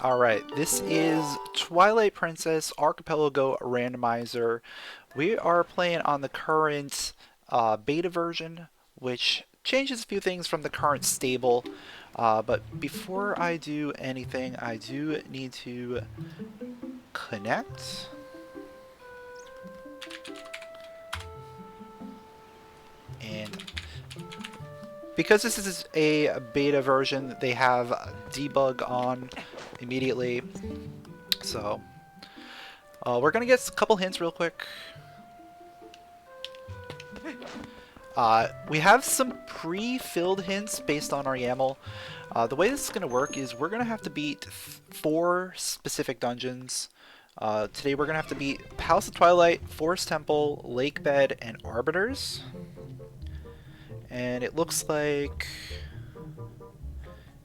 Alright, this is Twilight Princess Archipelago Randomizer. We are playing on the current beta version, which changes a few things from the current stable. But before I do anything, I do need to connect. And because this is a beta version, they have debug on immediately. So we're gonna get a couple hints real quick. We have some pre-filled hints based on our YAML. The way this is gonna work is we're gonna have to beat 4 specific dungeons. Today we're gonna have to beat Palace of Twilight, Forest Temple, Lakebed, and Arbiters. And it looks like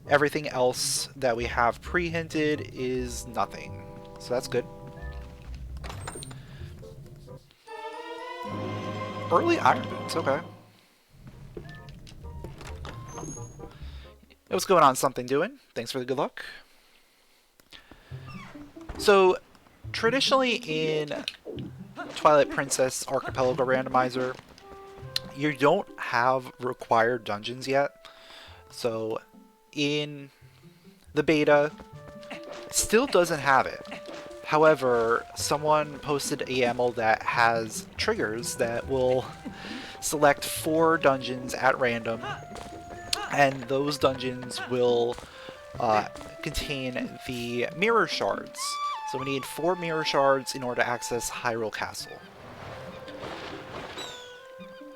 everything else that we have pre-hinted is nothing. So that's good. Early iron boots, okay. What's going on, Something Doing? Thanks for the good luck. So, traditionally in Twilight Princess Archipelago Randomizer, you don't have required dungeons yet. So, in the beta, it still doesn't have it. However, someone posted a YAML that has triggers that will select 4 dungeons at random, and those dungeons will contain the mirror shards. So we need 4 mirror shards in order to access Hyrule Castle.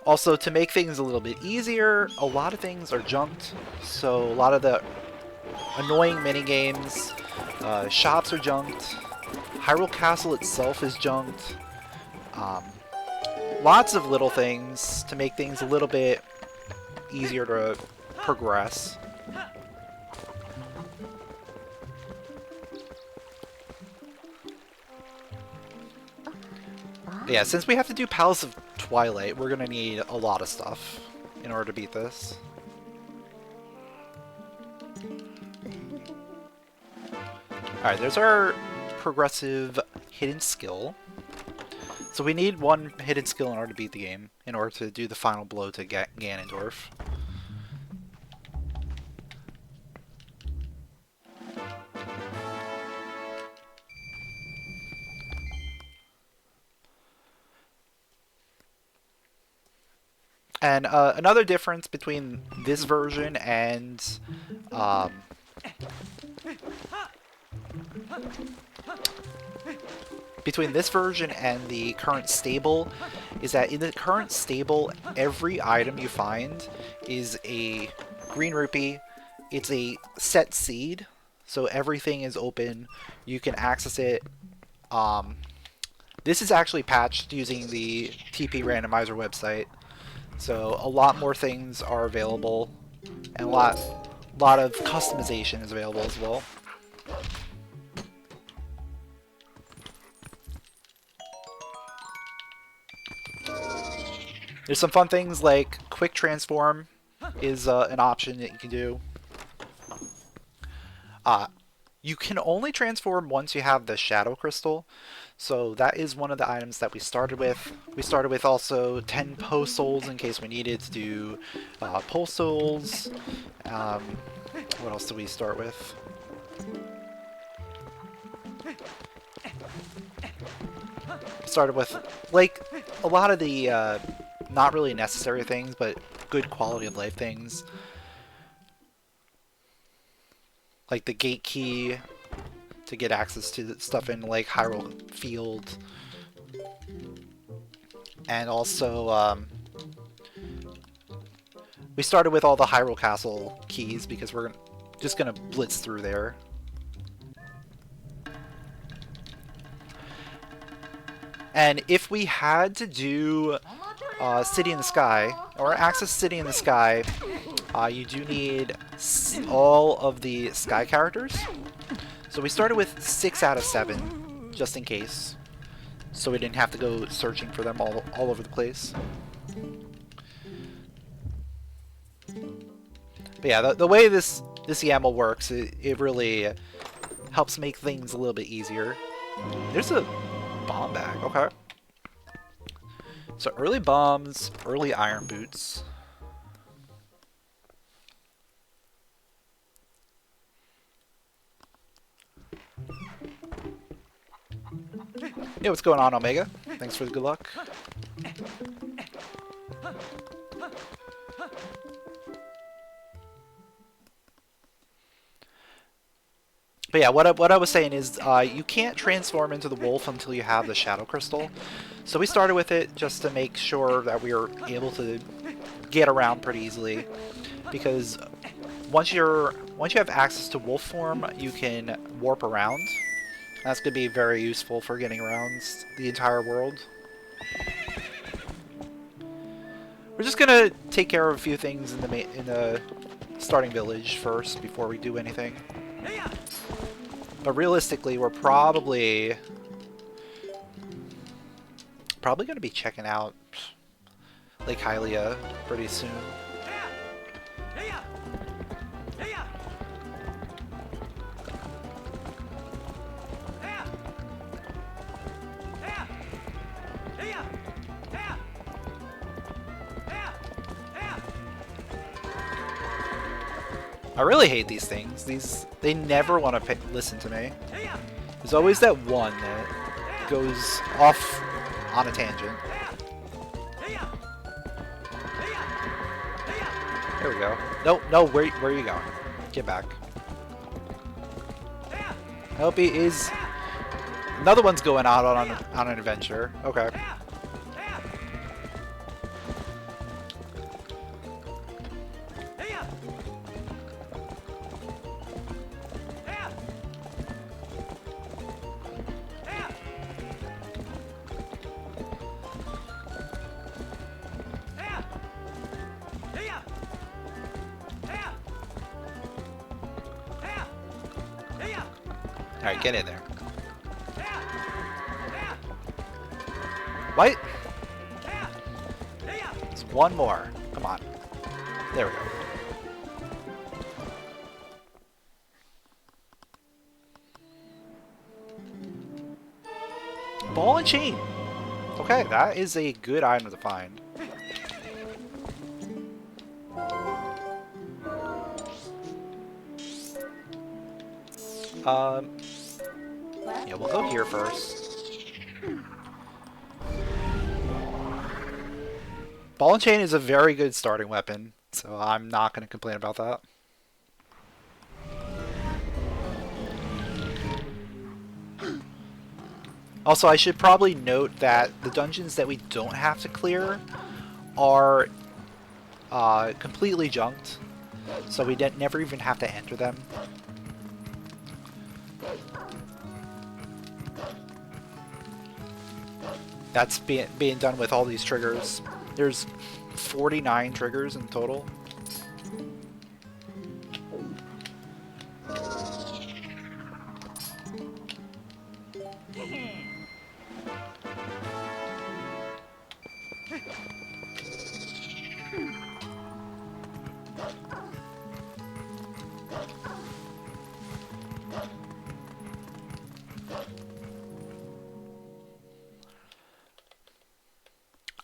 Also, to make things a little bit easier, a lot of things are junked. So a lot of the annoying minigames, shops are junked. Hyrule Castle itself is junked. Lots of little things to make things a little bit easier to progress. But yeah, since we have to do Palace of Twilight, we're gonna need a lot of stuff in order to beat this. Alright, there's our progressive hidden skill. So we need 1 hidden skill in order to beat the game, in order to do the final blow to Ganondorf. And another difference between this version and the current stable is that in the current stable, every item you find is a green rupee. It's a set seed, so everything is open. You can access it. This is actually patched using the TP Randomizer website. So a lot more things are available, and a lot of customization is available as well. There's some fun things like quick transform is an option that you can do. You can only transform once you have the Shadow Crystal, so that is one of the items that we started with. We started with also 10 Poe Souls in case we needed to do Poe Souls. What else did we start with? Started with, like, a lot of the not really necessary things, but good quality of life things. Like the gate key to get access to stuff in like Hyrule Field. And also, we started with all the Hyrule Castle keys because we're just gonna blitz through there. And if we had to do City in the Sky, or access City in the Sky, you do need all of the Sky characters. So we started with 6 out of 7, just in case. So we didn't have to go searching for them all over the place. But yeah, the way this YAML works, it really helps make things a little bit easier. There's a bomb bag, okay. So early bombs, early iron boots. Hey, what's going on, Omega? Thanks for the good luck. But yeah, what I was saying is you can't transform into the wolf until you have the shadow crystal. So we started with it just to make sure that we were able to get around pretty easily. Because once you have access to wolf form, you can warp around. That's going to be very useful for getting around the entire world. We're just going to take care of a few things in the starting village first before we do anything. But realistically, we're probably going to be checking out Lake Hylia pretty soon. I really hate these things. They never want to listen to me. There's always that one that goes off on a tangent. There we go. No, where are you going? Get back. I hope he is. Another one's going out on an adventure. Okay. Alright, get in there. What? There's one more. Come on. There we go. Ball and chain. Okay, that is a good item to find. Yeah, we'll go here first. Ball and chain is a very good starting weapon, so I'm not going to complain about that. Also, I should probably note that the dungeons that we don't have to clear are completely junked, so we never even have to enter them. That's being done with all these triggers. There's 49 triggers in total.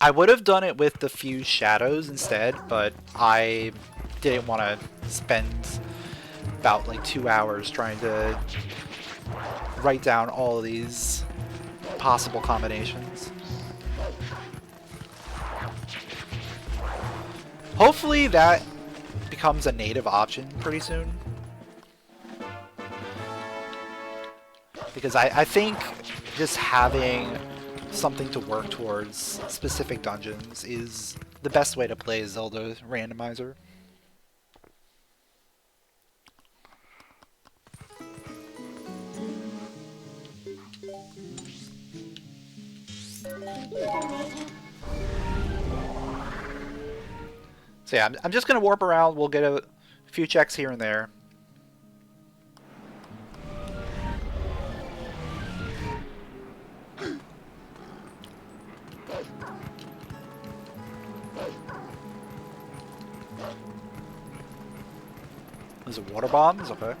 I would have done it with the fused shadows instead, but I didn't want to spend about like 2 hours trying to write down all of these possible combinations. Hopefully that becomes a native option pretty soon. Because I think just having something to work towards specific dungeons is the best way to play Zelda Randomizer. So yeah, I'm just going to warp around. We'll get a few checks here and there. Those are water bombs? Okay.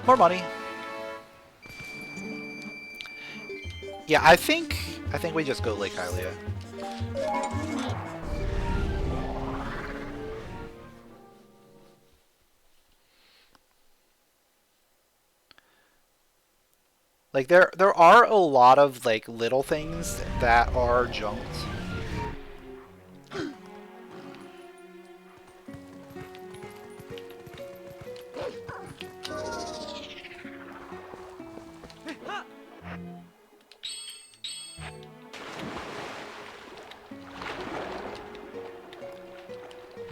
More money. Yeah, I think we just go Lake Hylia. Like there are a lot of like little things that are junked.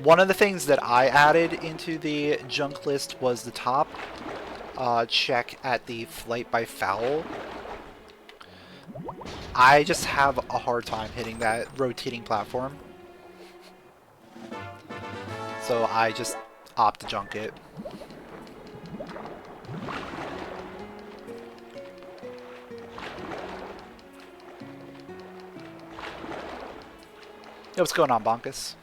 One of the things that I added into the junk list was the top check at the flight by foul. I just have a hard time hitting that rotating platform. So I just opt to junk it. Yo, what's going on, Bonkus?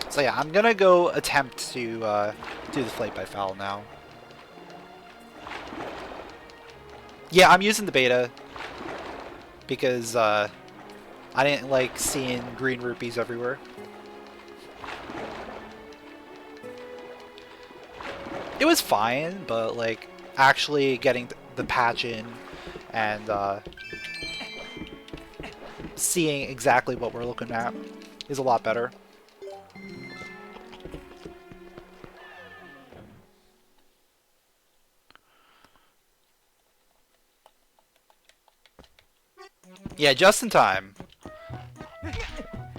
So yeah, I'm gonna go attempt to do the flight by foul now. Yeah, I'm using the beta because I didn't like seeing green rupees everywhere. It was fine, but like actually getting the patch in and seeing exactly what we're looking at is a lot better. Yeah, just in time.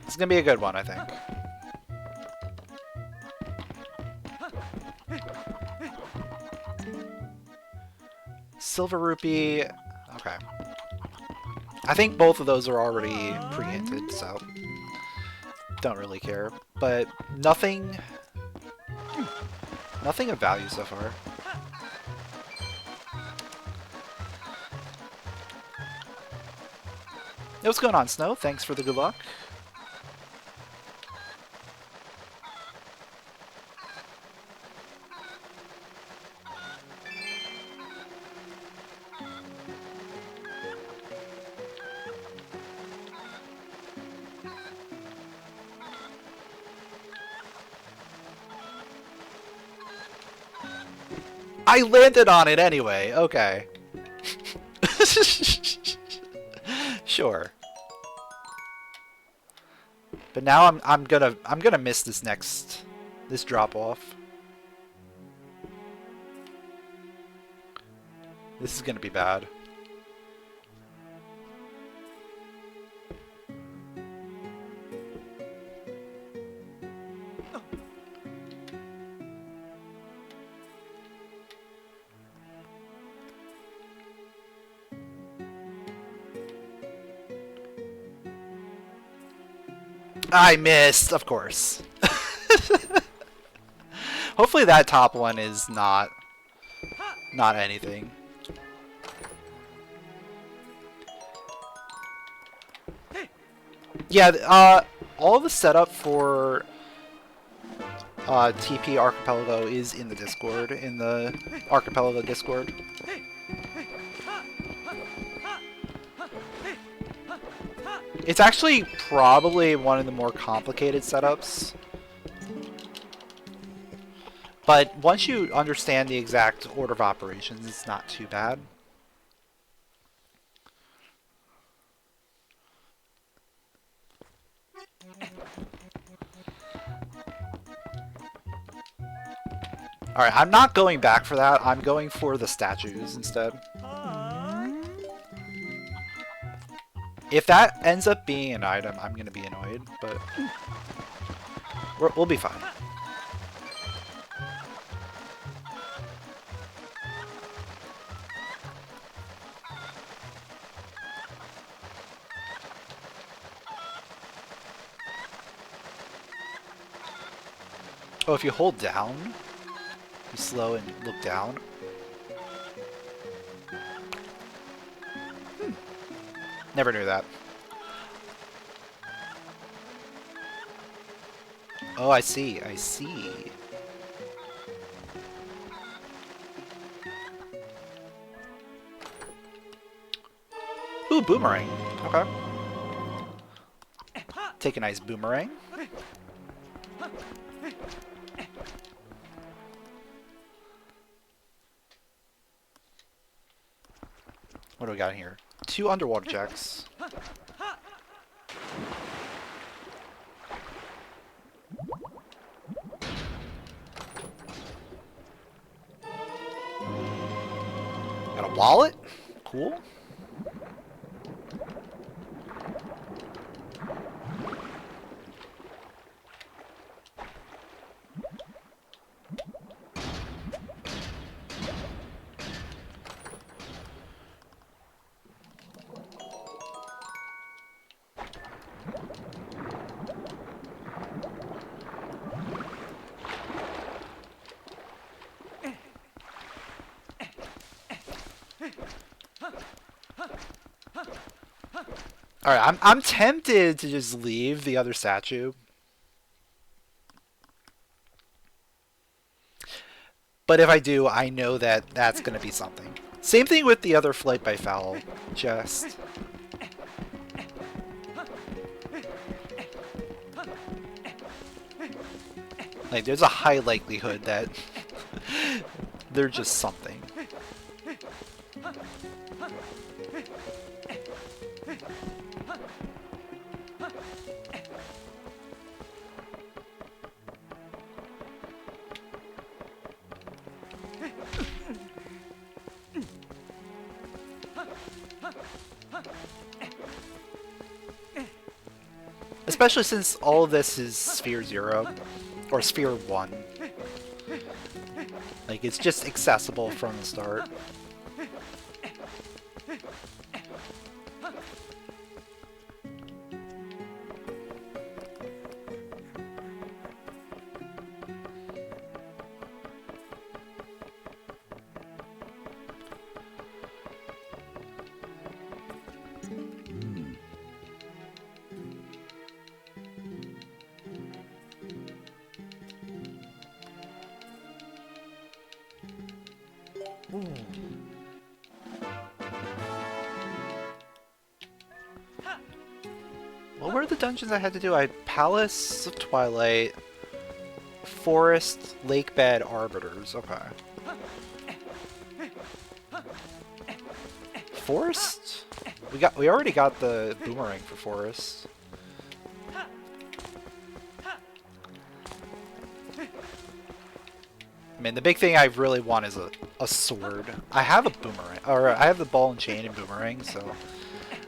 It's gonna be a good one, I think. Silver Rupee. Okay. I think both of those are already pre-hinted, so don't really care. But nothing of value so far. Hey, what's going on, Snow? Thanks for the good luck. I landed on it anyway. Okay. Sure. But now I'm gonna miss this drop off. This is gonna be bad. I missed, of course. Hopefully that top one is not anything. Yeah, all the setup for TP Archipelago is in the Discord, in the Archipelago Discord. It's actually probably one of the more complicated setups. But once you understand the exact order of operations, it's not too bad. Alright, I'm not going back for that. I'm going for the statues instead. If that ends up being an item, I'm going to be annoyed, but we'll be fine. Oh, if you hold down? You slow and look down. Never knew that. Oh, I see. I see. Ooh, boomerang. Okay. Take a nice boomerang. What do we got here? 2 underwater jacks. Got a wallet? Cool. Alright, I'm tempted to just leave the other statue. But if I do, I know that that's going to be something. Same thing with the other Flight by Foul. Just... like, there's a high likelihood that they're just something. Especially since all of this is Sphere 0, or Sphere 1. Like, it's just accessible from the start. What were the dungeons I had to do? I had Palace of Twilight, Forest, Lakebed, Arbiters. Okay. Forest? We already got the boomerang for Forest. I mean, the big thing I really want is a sword. I have a boomerang, or I have the ball and chain and boomerang, so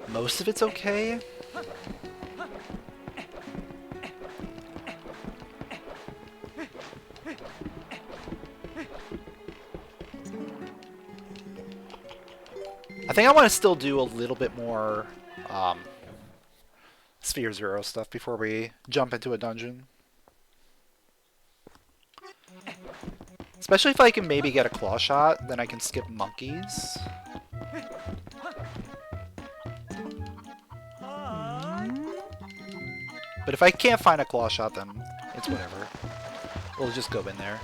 most of it's okay. I think I want to still do a little bit more Sphere 0 stuff before we jump into a dungeon. Especially if I can maybe get a claw shot, then I can skip monkeys. But if I can't find a claw shot, then it's whatever. We'll just go in there.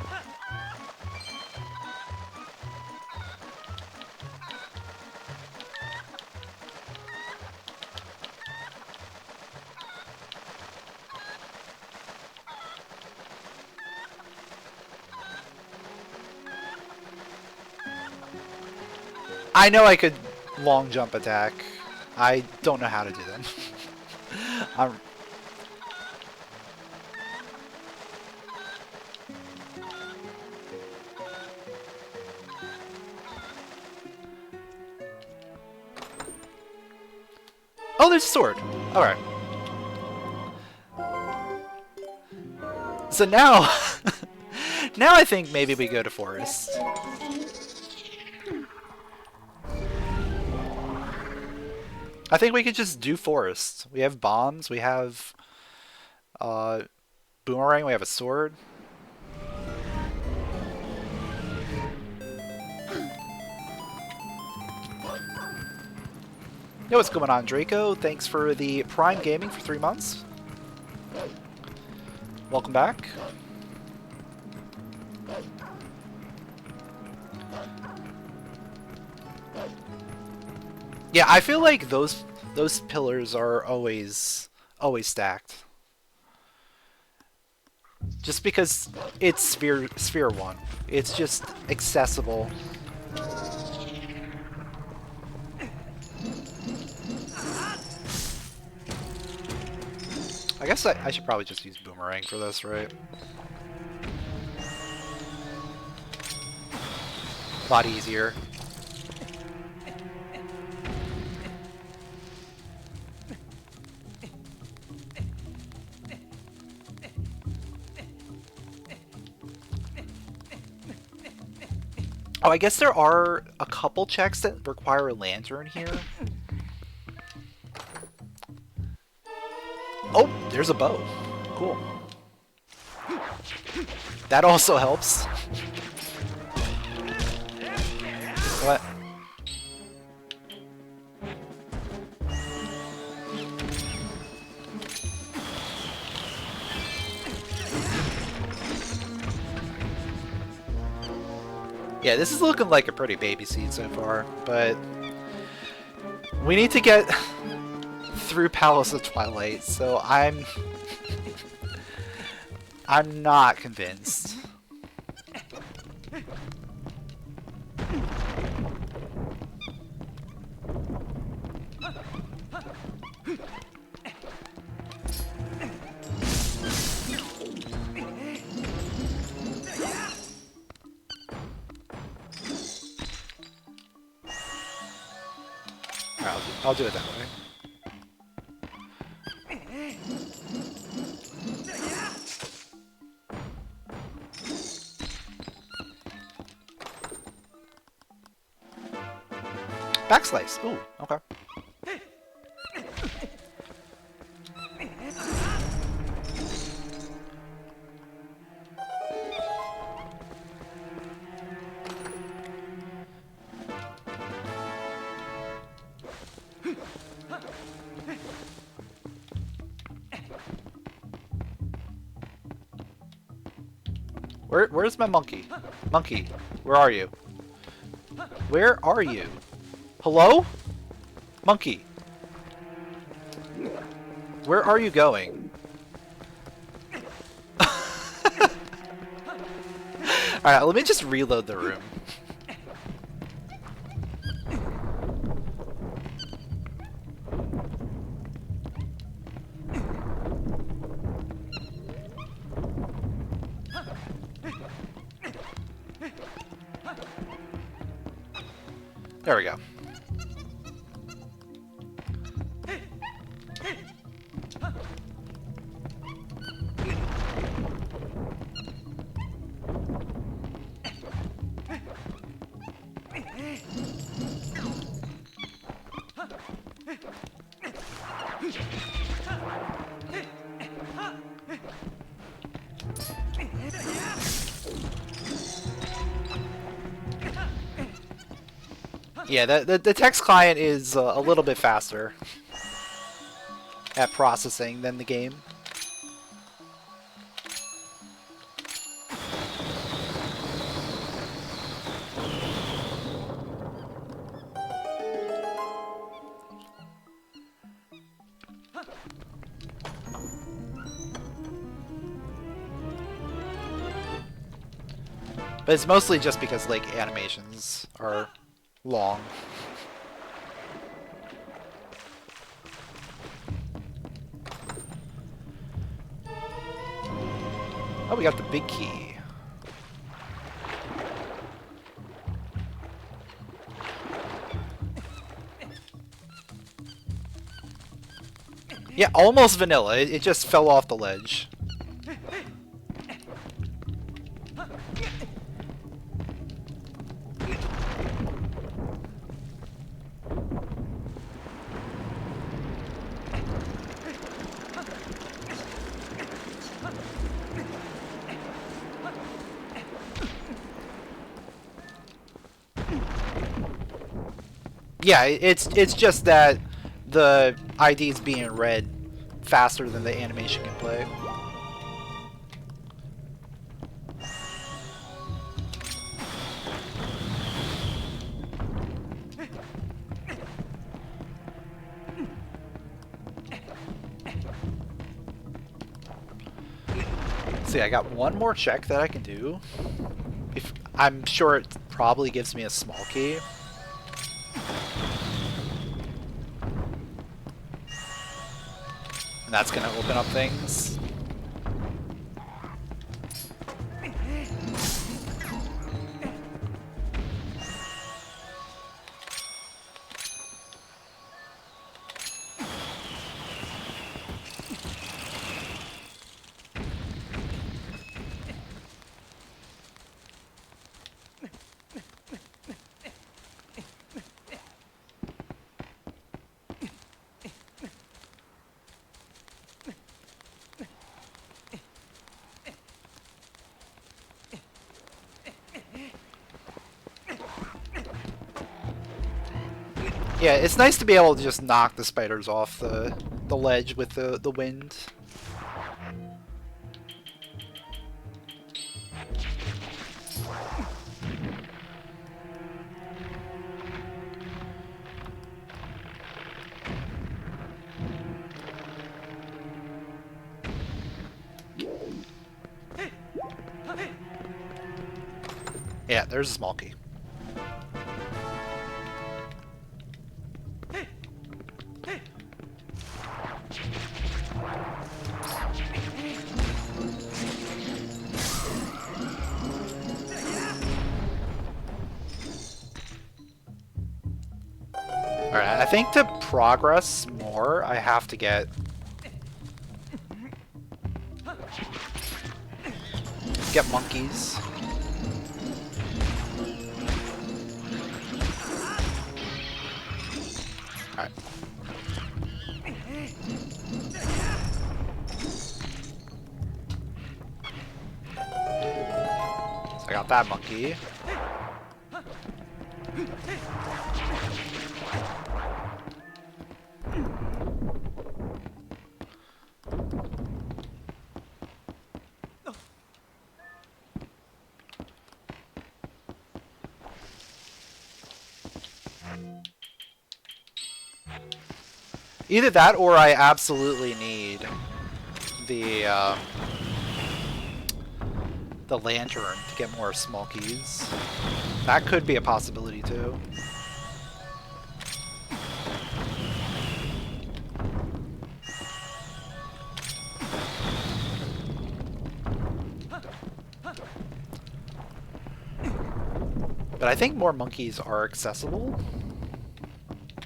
I know I could long jump attack. I don't know how to do that. Oh, there's a sword. Alright. So now... now I think maybe we go to Forest. I think we could just do Forest. We have bombs, we have boomerang, we have a sword. Yo, what's going on, Draco? Thanks for the Prime Gaming for 3 months. Welcome back. Yeah, I feel like those pillars are always stacked. Just because it's sphere 1. It's just accessible. I guess I should probably just use Boomerang for this, right? A lot easier. Oh, I guess there are a couple checks that require a lantern here. Oh, there's a bow. Cool. That also helps. What? Yeah, this is looking like a pretty baby seed so far, but we need to get through Palace of Twilight, so I'm not convinced. I'll do it that way. Backslice. Ooh, okay. Where's my monkey? Monkey, where are you? Where are you? Hello? Monkey. Where are you going? Alright, let me just reload the room. There we go. Yeah, the text client is a little bit faster at processing than the game. But it's mostly just because, like, animations are long. Oh, we got the big key. Yeah, almost vanilla. It just fell off the ledge. Yeah, it's just that the IDs being read faster than the animation can play. See, I got one more check that I can do. If I'm sure it probably gives me a small key. And that's gonna open up things. Yeah, it's nice to be able to just knock the spiders off the ledge with the wind. Yeah, there's a small key. Alright, I think to progress more, I have to get... monkeys. Alright. So I got that monkey. Either that, or I absolutely need the lantern to get more small keys. That could be a possibility too. But I think more monkeys are accessible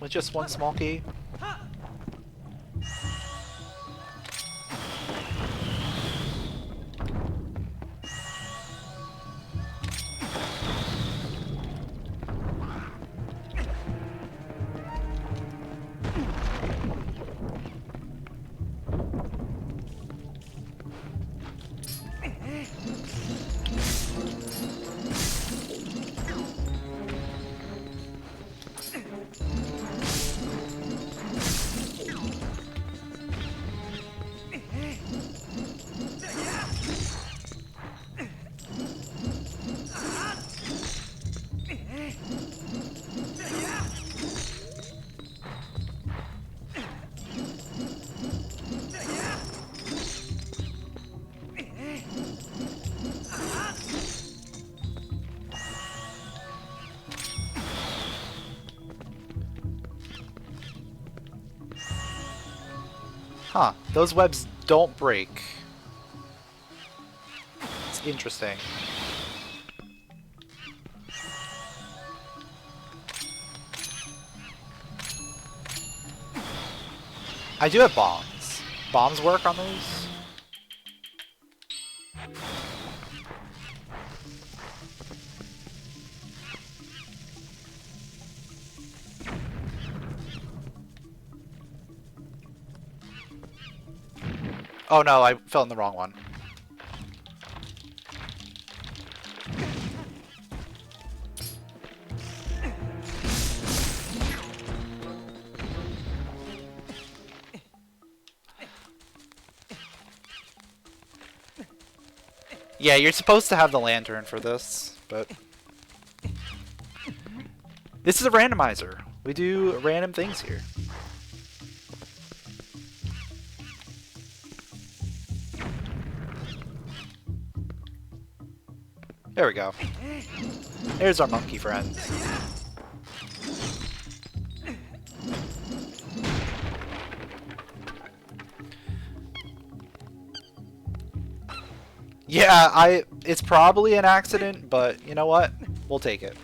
with just one small key. Huh, those webs don't break. It's interesting. I do have bombs. Bombs work on those? Oh no, I fell in the wrong one. Yeah, you're supposed to have the lantern for this, but... This is a randomizer. We do random things here. There we go. There's our monkey friend. Yeah, it's probably an accident, but you know what? We'll take it.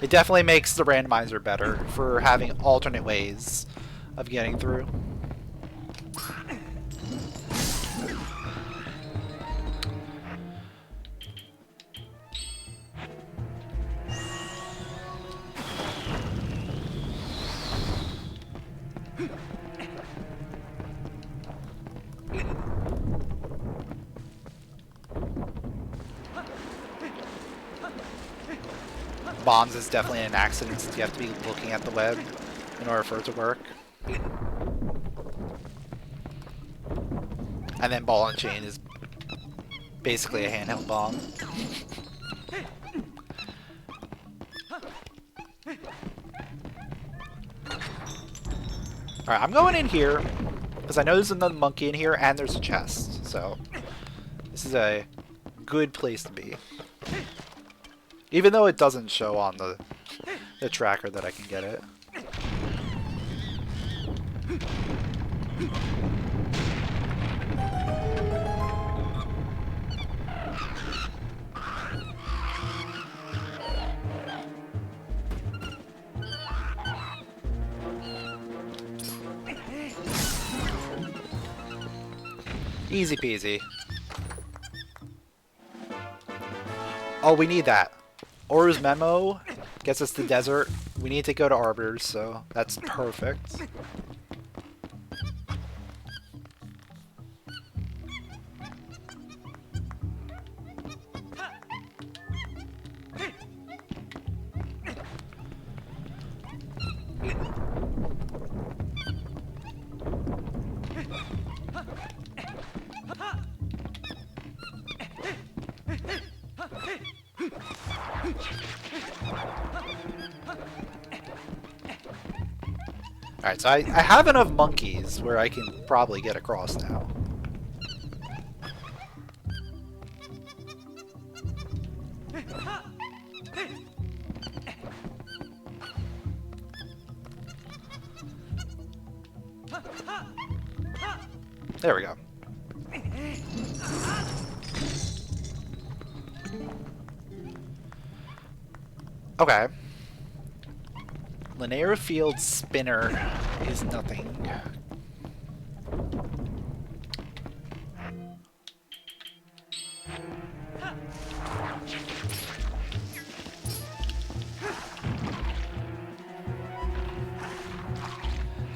It definitely makes the randomizer better for having alternate ways of getting through. Bombs is definitely an accident since you have to be looking at the web in order for it to work. And then ball and chain is basically a handheld bomb. Alright, I'm going in here because I know there's another monkey in here and there's a chest, so this is a good place to be. Even though it doesn't show on the tracker that I can get it. Easy peasy. Oh, we need that. Oru's memo gets us to the desert. We need to go to Arbiter, so that's perfect. Alright, so I have enough monkeys where I can probably get across now. There we go. Okay. Linear field spinner is nothing.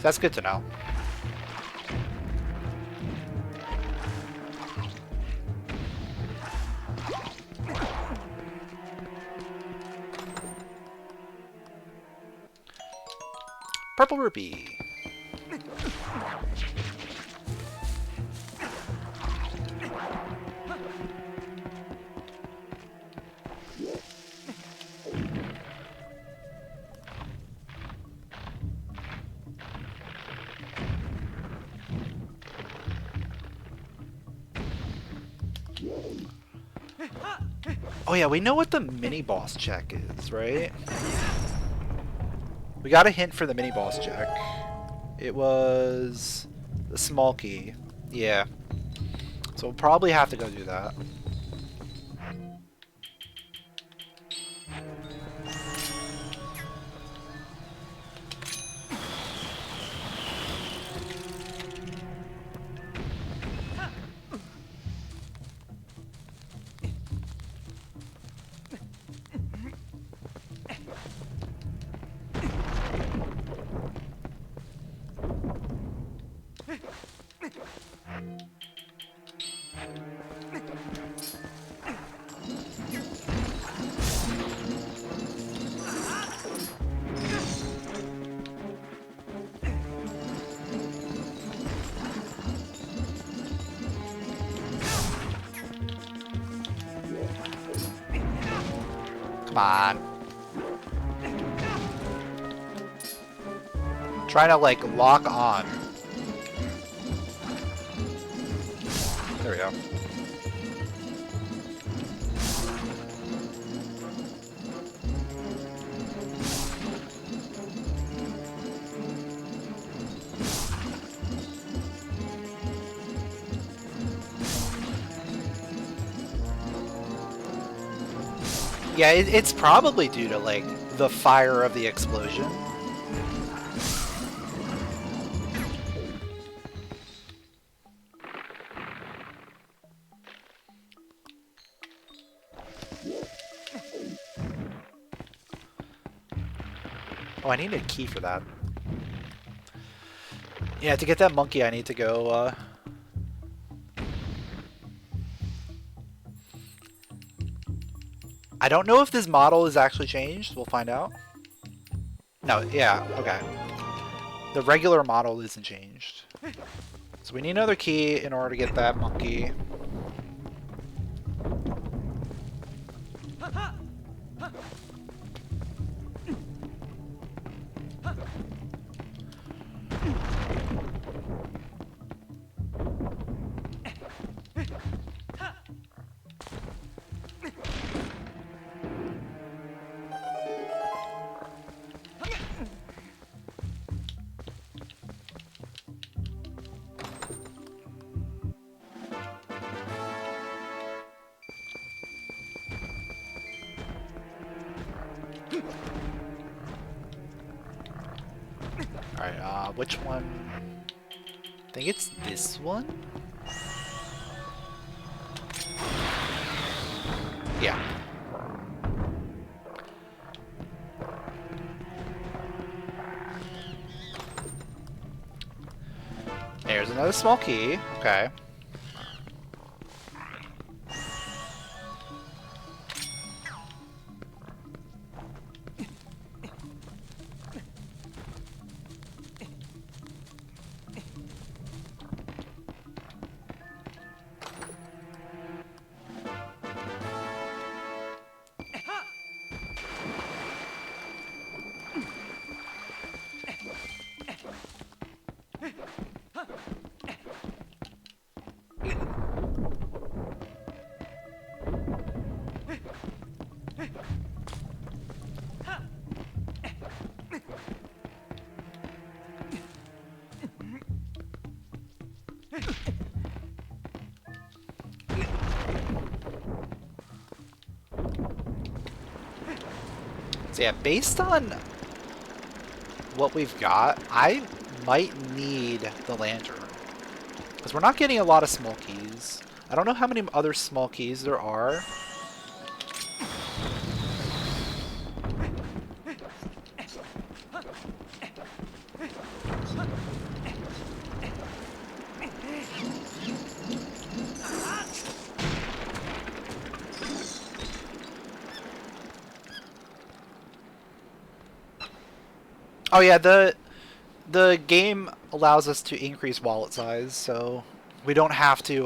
That's good to know. Purple rupee. Oh yeah, we know what the mini-boss check is, right? We got a hint for the mini-boss check. It was the small key. Yeah. So we'll probably have to go do that. Come on. Trying to, like, lock on. There we go. Yeah, it's probably due to, like, the fire of the explosion. Oh, I need a key for that. Yeah, to get that monkey, I need to go, I don't know if this model is actually changed. We'll find out. No, yeah, okay. The regular model isn't changed. So we need another key in order to get that monkey. Alright, which one? I think it's this one? Yeah. There's another small key. Okay. So yeah, based on what we've got, I might need the lantern. Because we're not getting a lot of small keys. I don't know how many other small keys there are. Oh yeah, the game allows us to increase wallet size, so we don't have to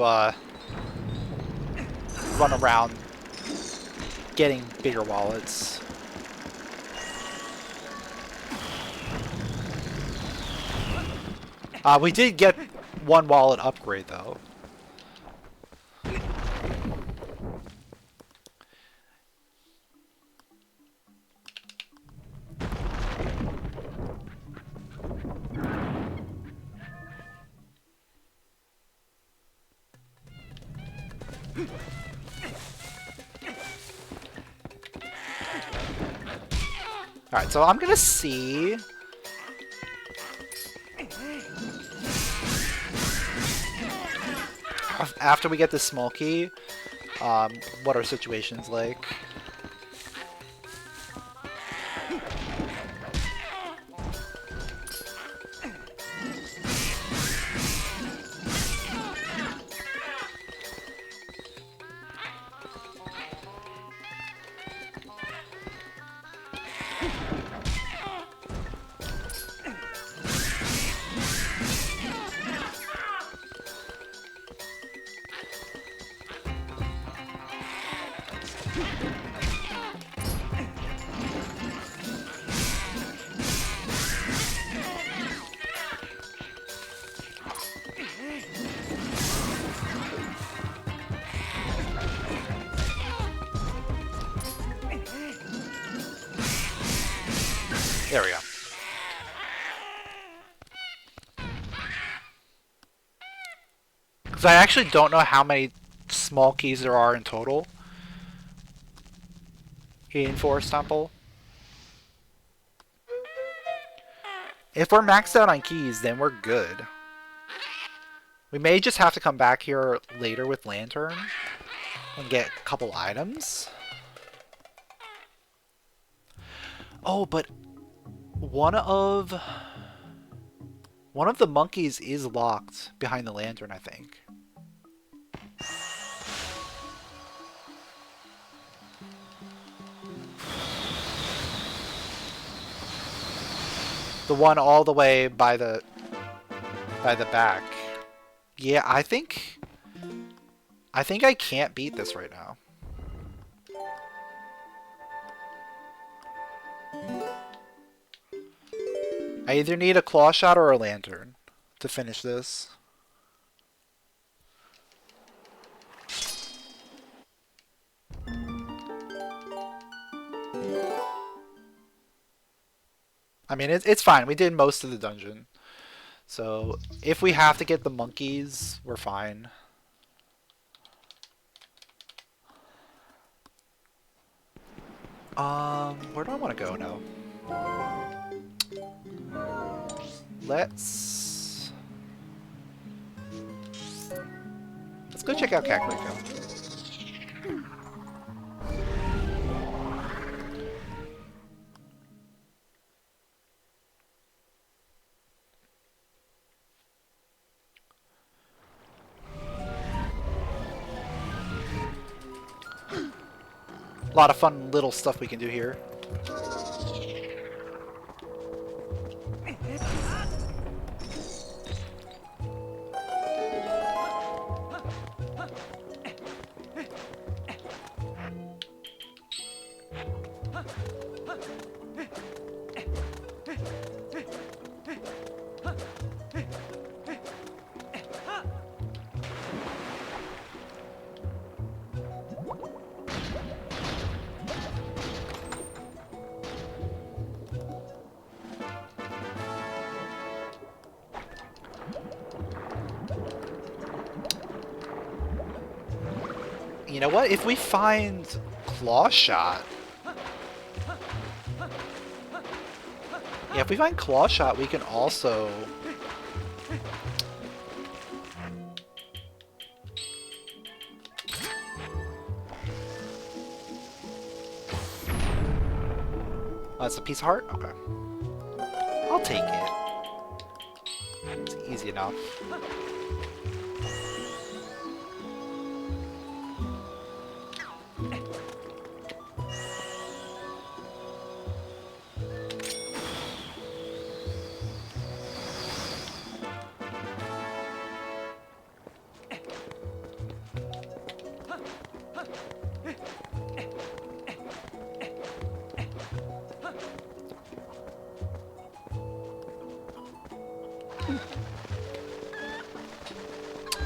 run around getting bigger wallets. We did get one wallet upgrade though. Alright, so I'm gonna see after we get this small key, what our situation's like. There we go. Because I actually don't know how many small keys there are in total in Forest Temple. If we're maxed out on keys, then we're good. We may just have to come back here later with Lantern and get a couple items. Oh, but one of the monkeys is locked behind the lantern, I think. The one all the way by the back. Yeah, I think I can't beat this right now. I either need a claw shot or a lantern to finish this. I mean, it's fine. We did most of the dungeon. So, if we have to get the monkeys, we're fine. Where do I want to go now? Let's go check out Kakariko. A lot of fun little stuff we can do here. You know what? If we find Claw Shot... Yeah, if we find Claw Shot, we can also... Oh, that's a piece of heart? Okay. I'll take it. It's easy enough.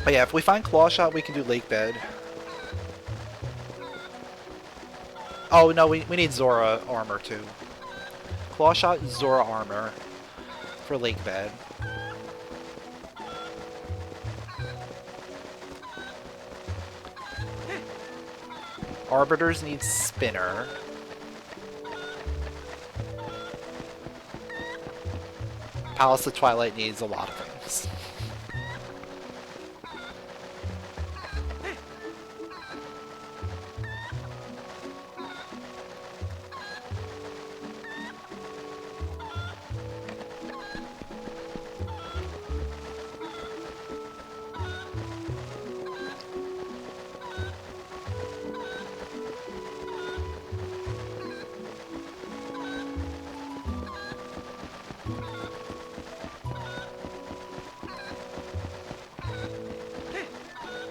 But yeah, if we find Claw Shot, we can do Lakebed. Oh, no, we need Zora armor, too. Claw Shot, Zora armor for Lakebed. Arbiters need Spinner. Palace of Twilight needs a lot of things.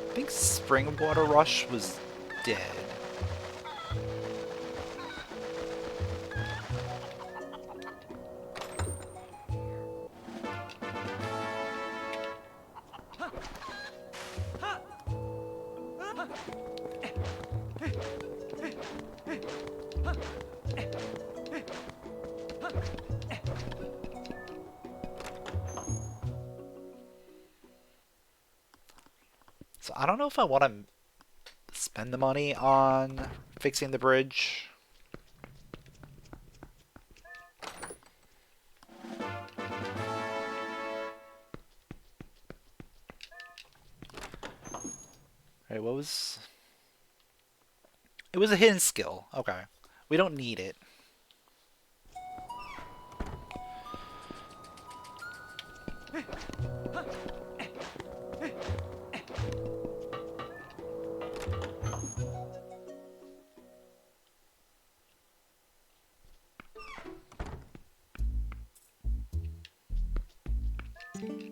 I think Spring Water Rush was dead. I don't know if I want to spend the money on fixing the bridge. Alright, what was... It was a hidden skill. Okay. We don't need it.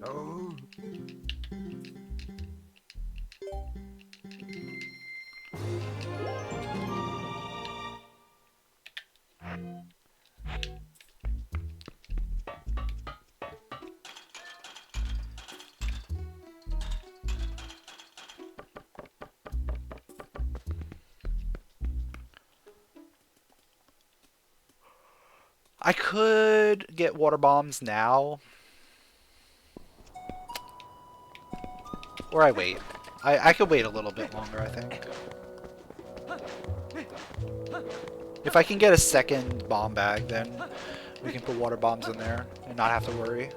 Oh. I could get water bombs now. Or I wait. I could wait a little bit longer, I think. If I can get a second bomb bag, then we can put water bombs in there and not have to worry.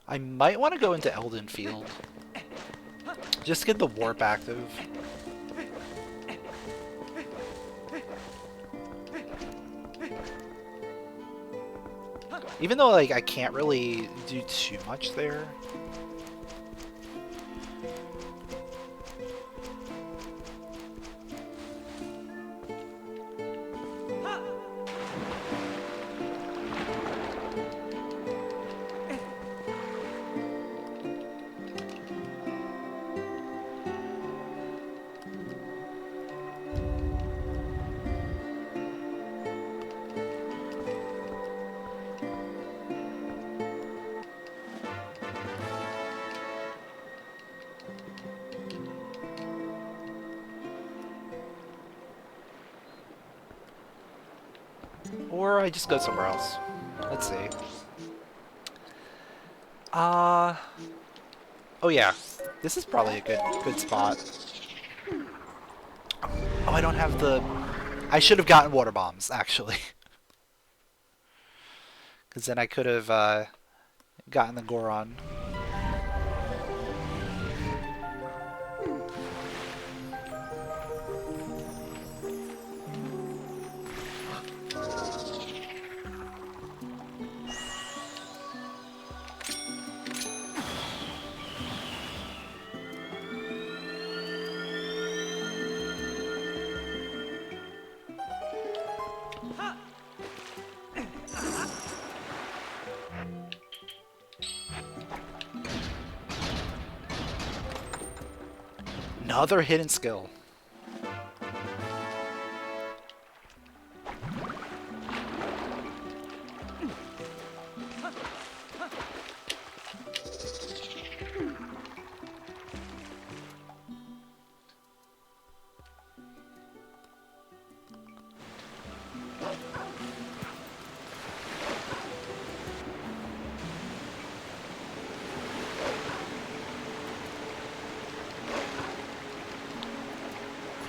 I might want to go into Elden Field. Just to get the warp active. Even though, like, I can't really do too much there. Or I just go somewhere else. Let's see. Oh yeah. This is probably a good spot. Oh, I don't have the... I should have gotten water bombs, actually. Because then I could have gotten the Goron. Another hidden skill.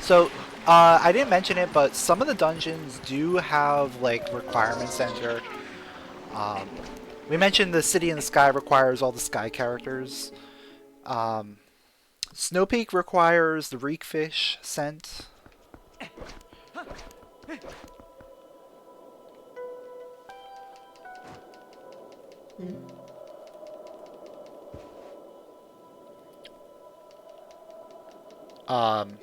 So, I didn't mention it, but some of the dungeons do have like requirements entered. Um, we mentioned the City in the Sky requires all the sky characters. Um, Snow Peak requires the reekfish scent. Um,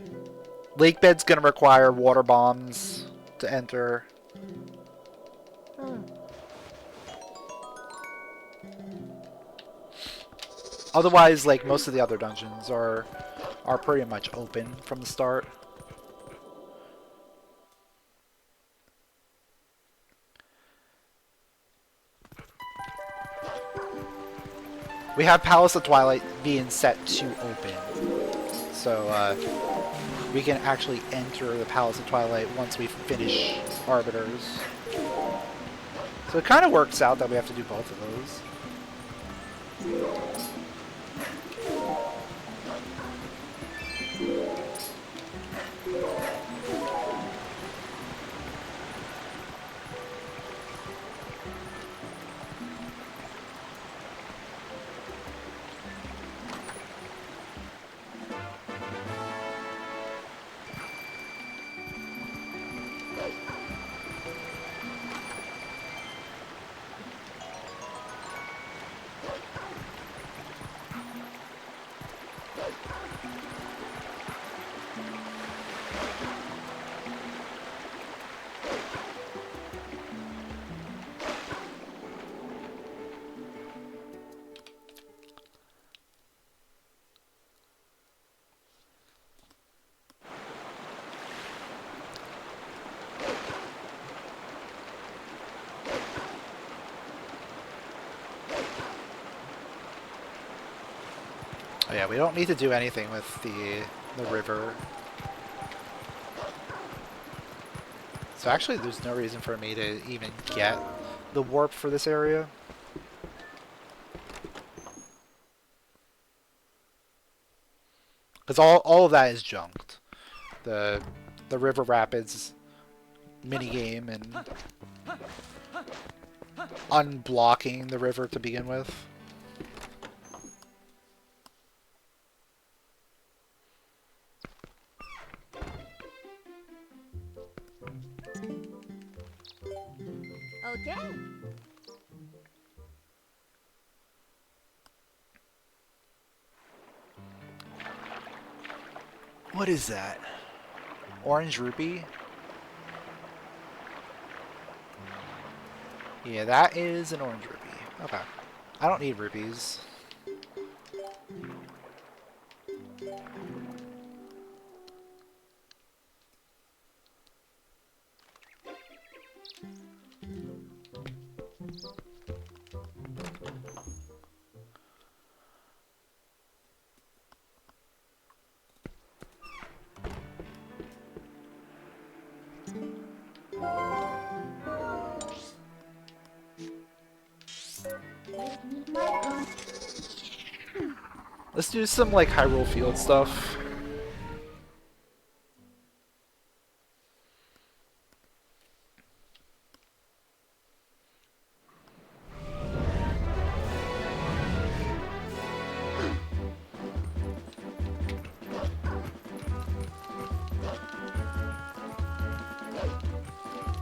Lakebed's gonna require water bombs to enter. Otherwise, like most of the other dungeons are pretty much open from the start. We have Palace of Twilight being set to open, so we can actually enter the Palace of Twilight once we finish Arbiters. So it kind of works out that we have to do both of those. Oh yeah, we don't need to do anything with the river. So actually there's no reason for me to even get the warp for this area. Because all of that is junked. The river rapids minigame and unblocking the river to begin with. Okay. What is that? Orange rupee? Yeah, that is an orange rupee. Okay. I don't need rupees. Let's do some like Hyrule Field stuff.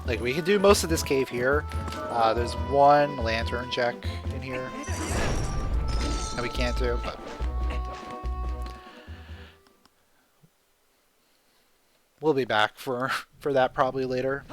Like, we can do most of this cave here. There's one lantern check in here that we can't do, but we'll be back for that probably later.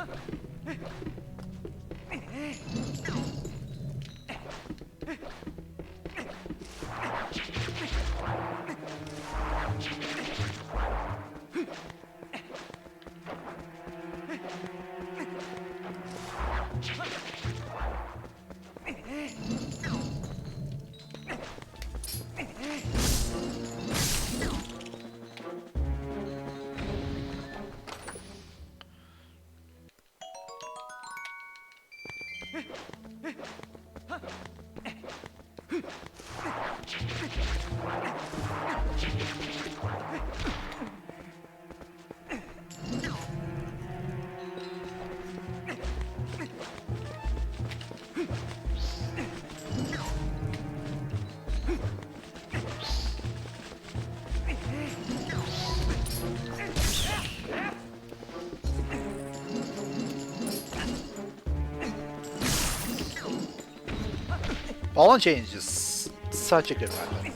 Ball and chain is just such a good weapon.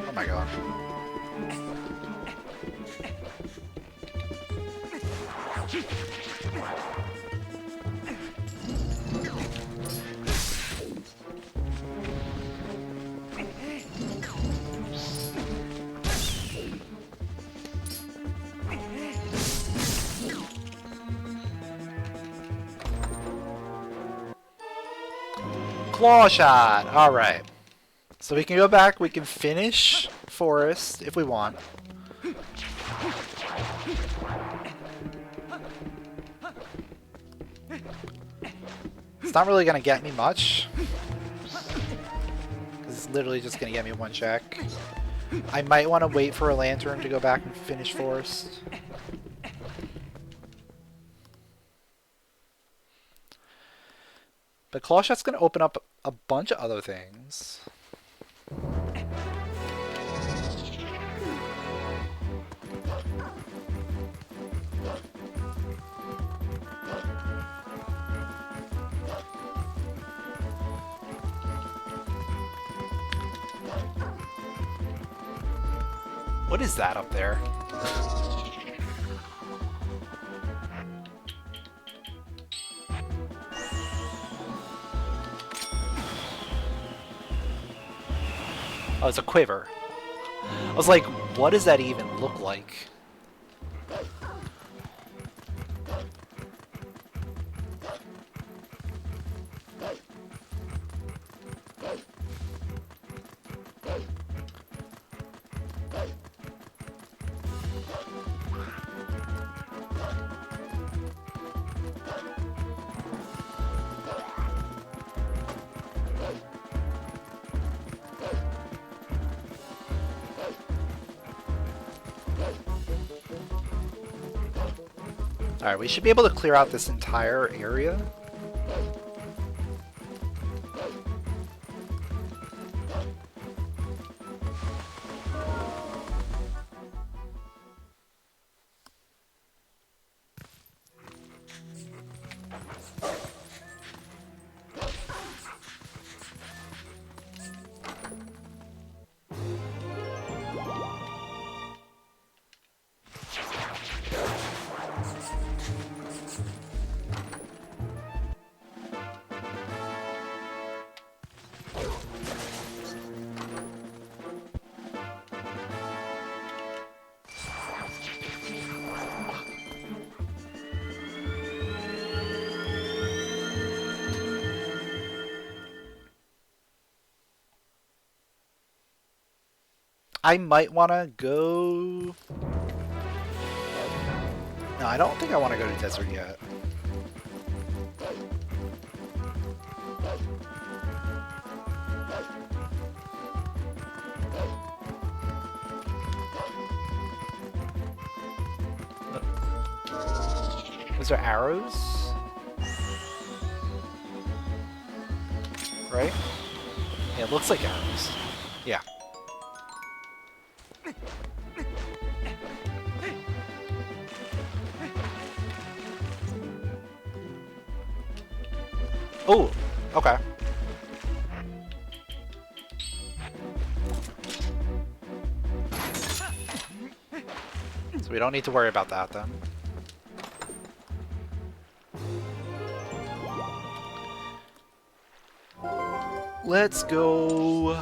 Oh my god. Claw shot! Alright. So we can go back, we can finish Forest if we want. It's not really going to get me much. It's literally just going to get me one check. I might want to wait for a lantern to go back and finish Forest. But Claw Shot's going to open up a bunch of other things. What is that up there? Oh, it's a quiver. I was like, what does that even look like? Alright, we should be able to clear out this entire area. I might want to go... No, I don't think I want to go to desert yet. Is there arrows? Right? Yeah, it looks like arrows. Yeah. Oh, okay. So we don't need to worry about that then. Let's go.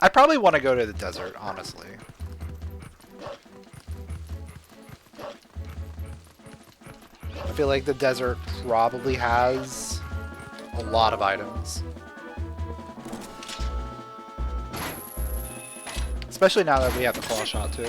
I probably want to go to the desert, honestly. I feel like the desert probably has a lot of items. Especially now that we have the claw shot too.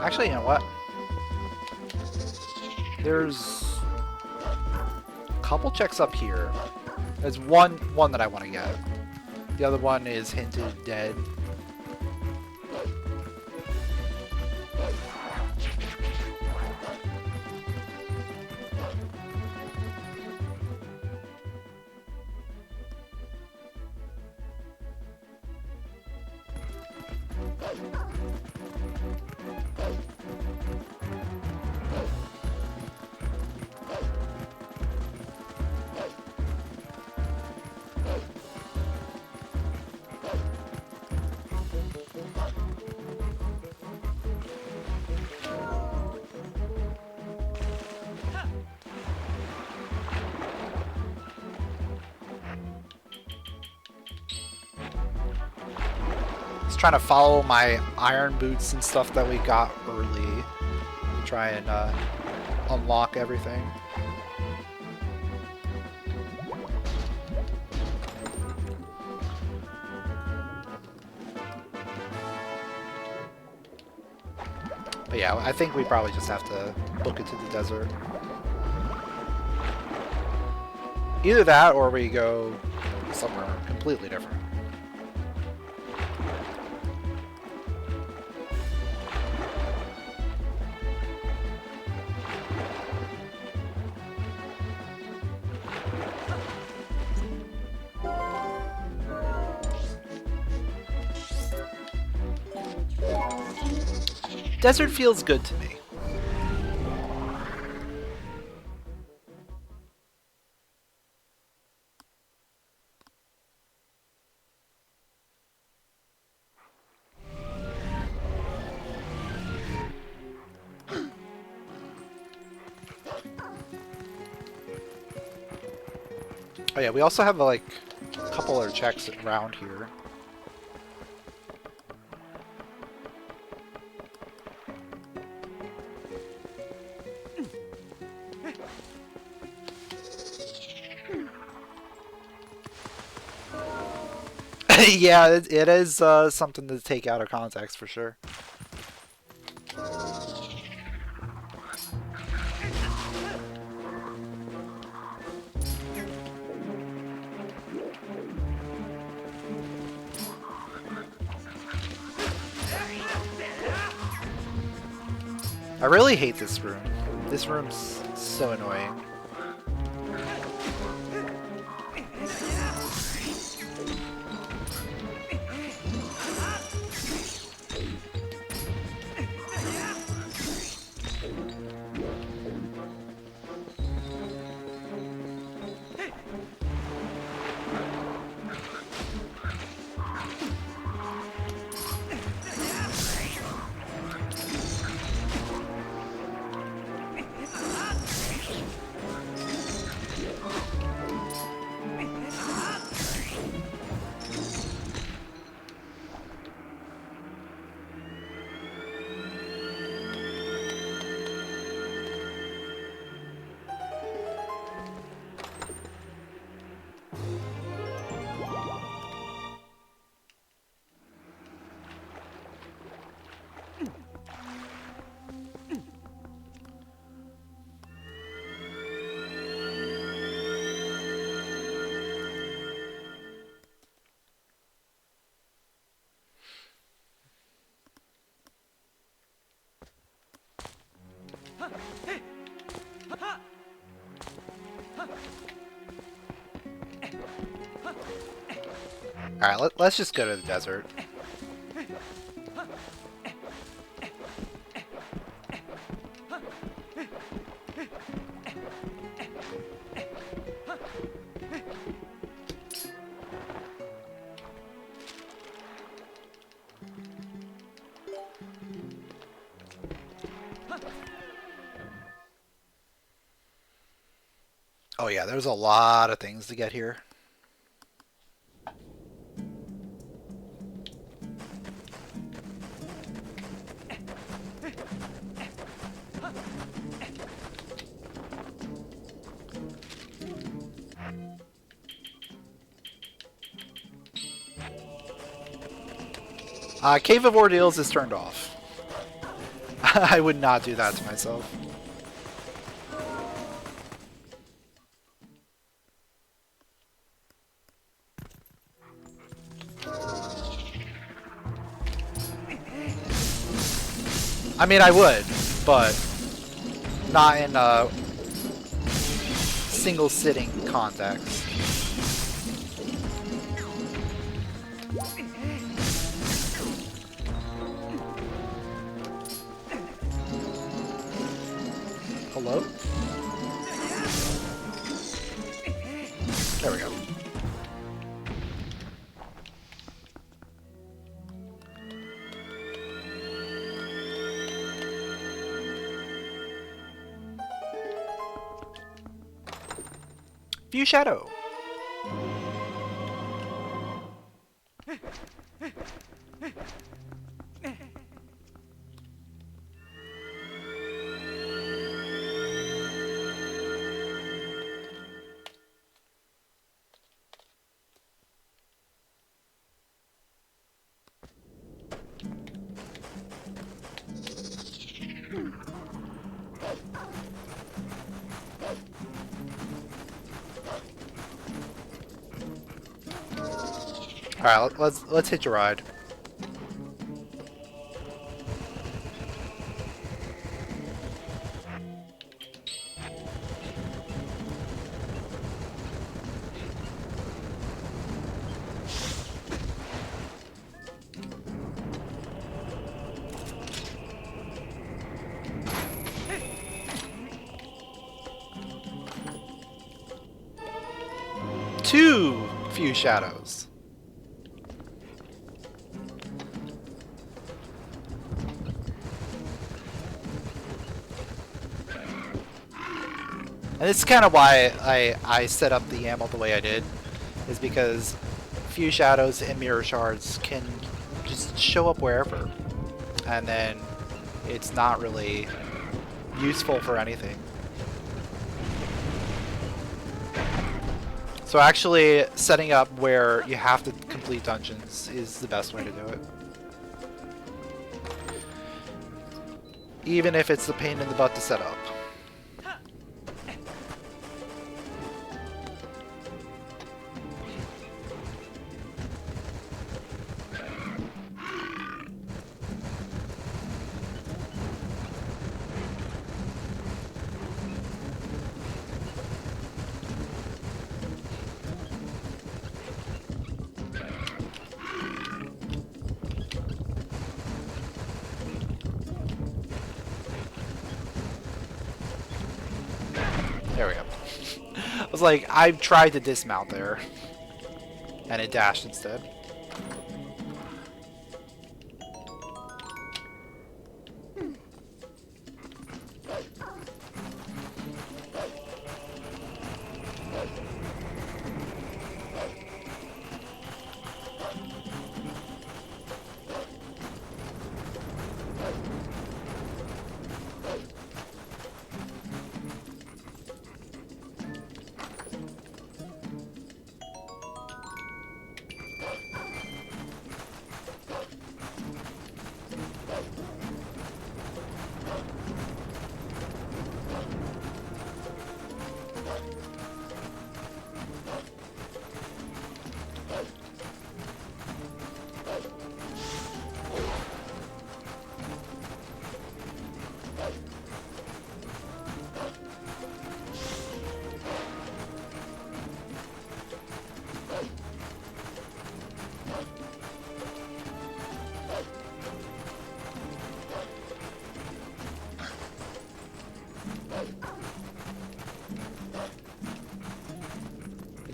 Actually, you know what? There's a couple checks up here. There's one that I want to get. The other one is hinted dead. Just trying to follow my iron boots and stuff that we got early. Try and unlock everything. But yeah, I think we probably just have to book it to the desert. Either that or we go somewhere completely different. Desert feels good to me. Oh yeah, we also have like a couple other checks around here. Yeah, it is something to take out of context for sure. I really hate this room. This room's so annoying. Alright, let's just go to the desert. Oh yeah, there's a lot of things to get here. Cave of Ordeals is turned off. I would not do that to myself. I mean, I would, but not in a single sitting context. Hello? There we go. View shadow. All right, let's hitch a ride. Two few shadows. And this is kind of why I set up the ammo the way I did, is because few shadows and mirror shards can just show up wherever, and then it's not really useful for anything. So actually setting up where you have to complete dungeons is the best way to do it. Even if it's the pain in the butt to set up. There we go. I was like, I tried to dismount there, and it dashed instead.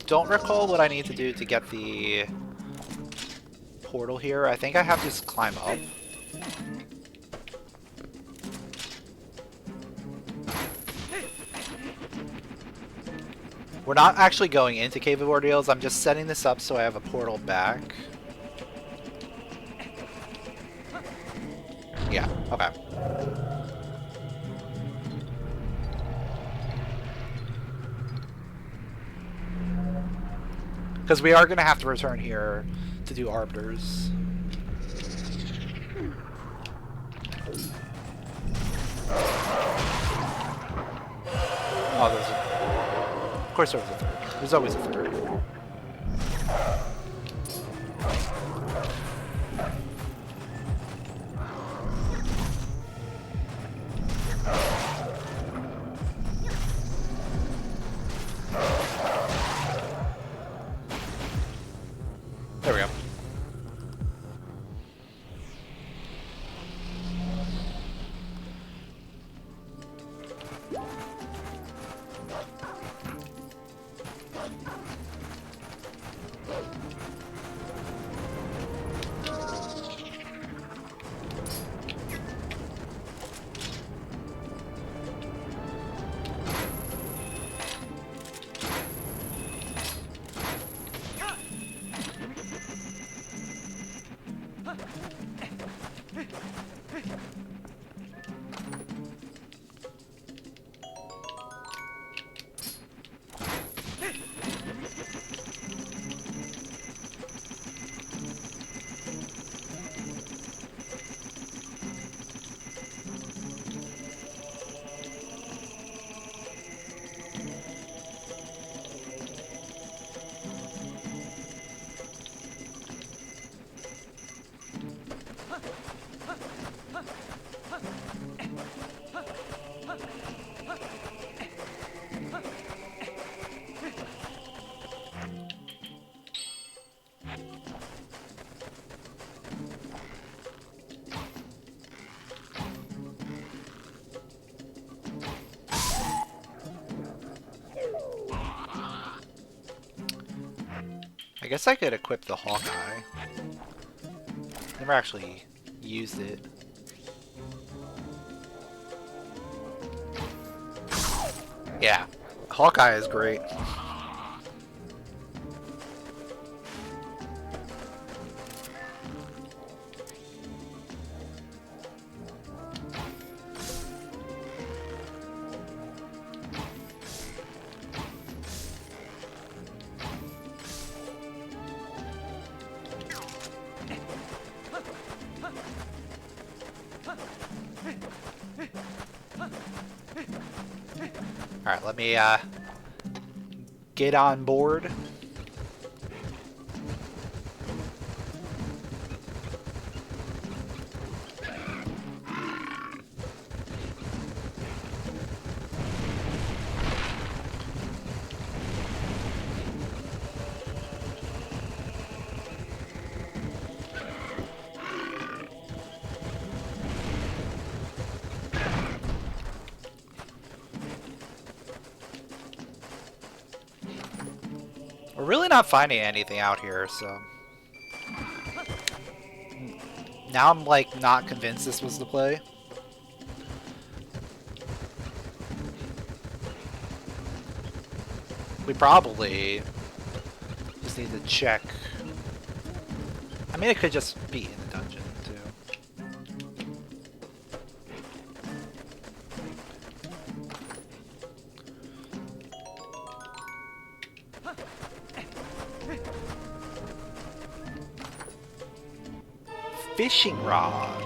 Don't recall what I need to do to get the portal here. I think I have to just climb up. We're not actually going into Cave of Ordeals. I'm just setting this up so I have a portal back. Yeah, okay. Because we are going to have to return here to do Arbiters. Oh, there's a... Of course there was a third. There's always a third. There we go. I guess I could equip the Hawkeye. Never actually used it. Yeah, Hawkeye is great. Alright, let me get on board. We're really not finding anything out here, so... Now I'm, like, not convinced this was the play. We probably just need to check. I mean, it could just be in the dungeon, too. Fishing rod.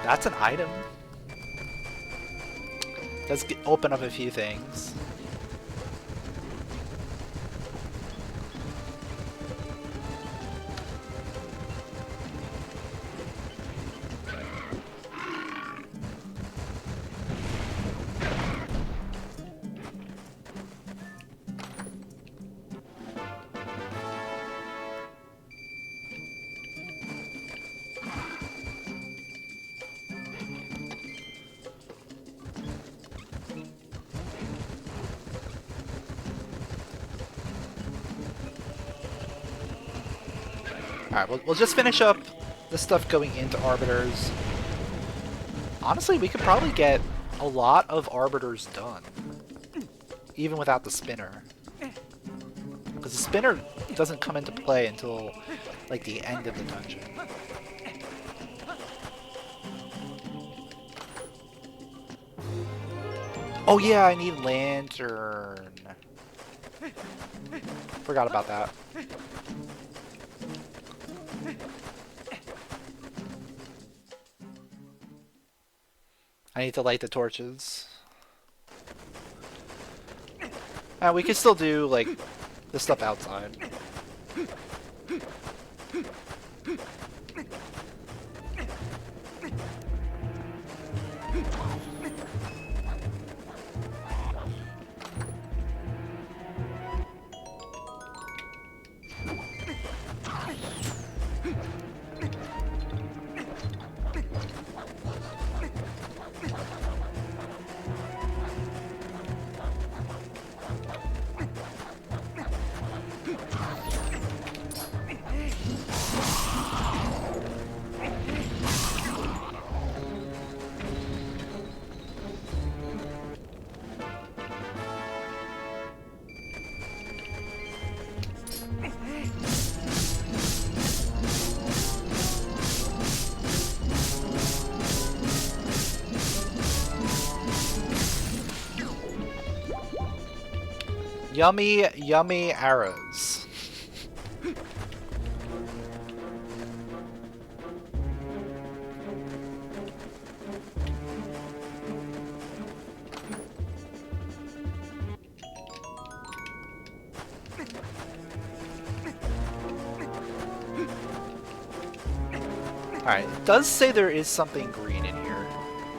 That's an item. Does open up a few things. Alright, we'll just finish up the stuff going into Arbiters. Honestly, we could probably get a lot of Arbiters done. Even without the spinner. Because the spinner doesn't come into play until, like, the end of the dungeon. Oh yeah, I need lantern. Forgot about that. I need to light the torches. We can still do, like, the stuff outside. Yummy, yummy arrows. Alright, it does say there is something green in here.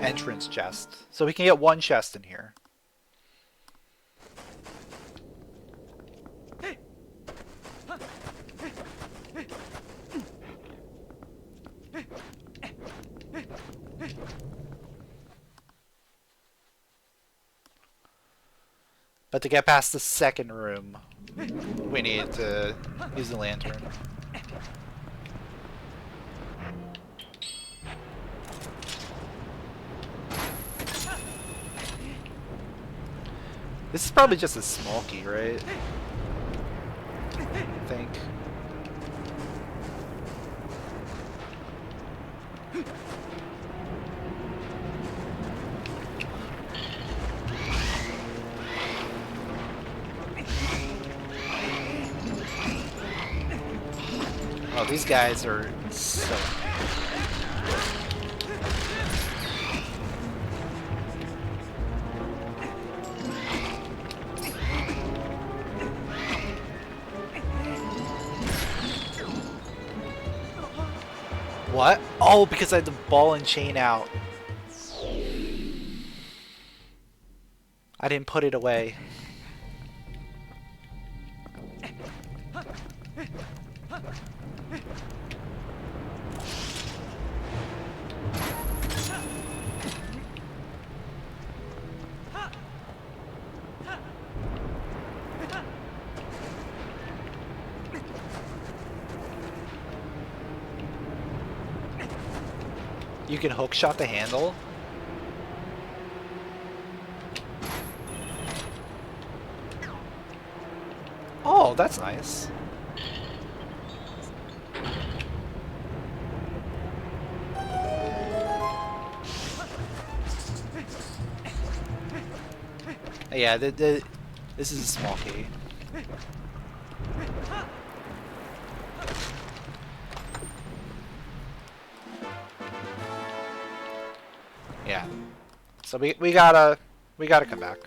Entrance chest. So we can get one chest in here. But to get past the second room, we need to use the lantern. This is probably just a small key, right? I think. Oh, these guys are so... What? Oh, because I had the ball and chain out. I didn't put it away. You can hookshot the handle. Oh, that's nice. Yeah, this is a small key. Yeah. So we gotta come back.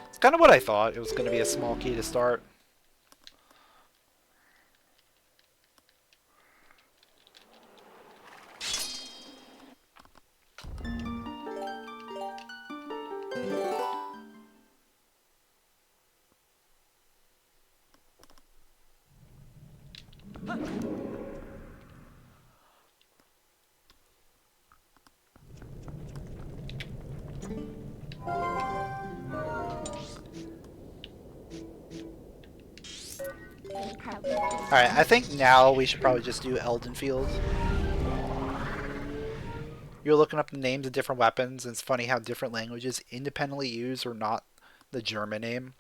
It's kind of what I thought. It was gonna be a small key to start. Alright, I think now we should probably just do Eldenfield. You're looking up the names of different weapons, and it's funny how different languages independently use or not the German name.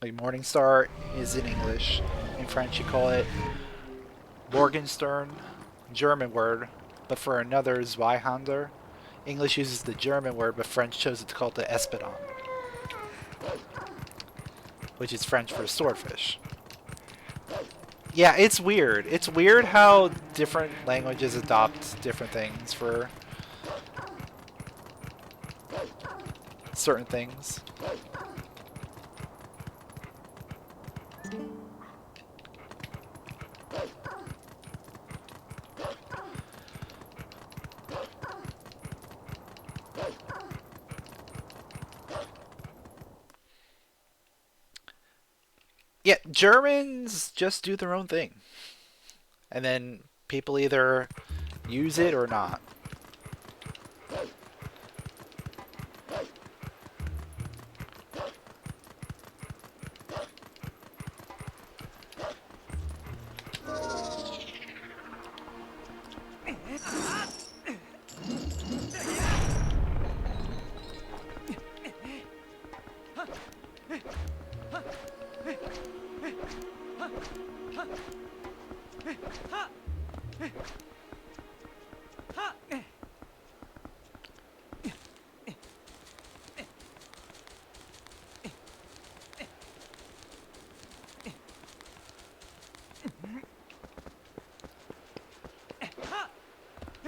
Like Morningstar is in English. In French you call it Morgenstern, German word, but for another Zweihander. English uses the German word, but French chose to call it the Espadon, which is French for swordfish. Yeah, it's weird. It's weird how different languages adopt different things for certain things. Yeah, Germans just do their own thing. And then people either use it or not.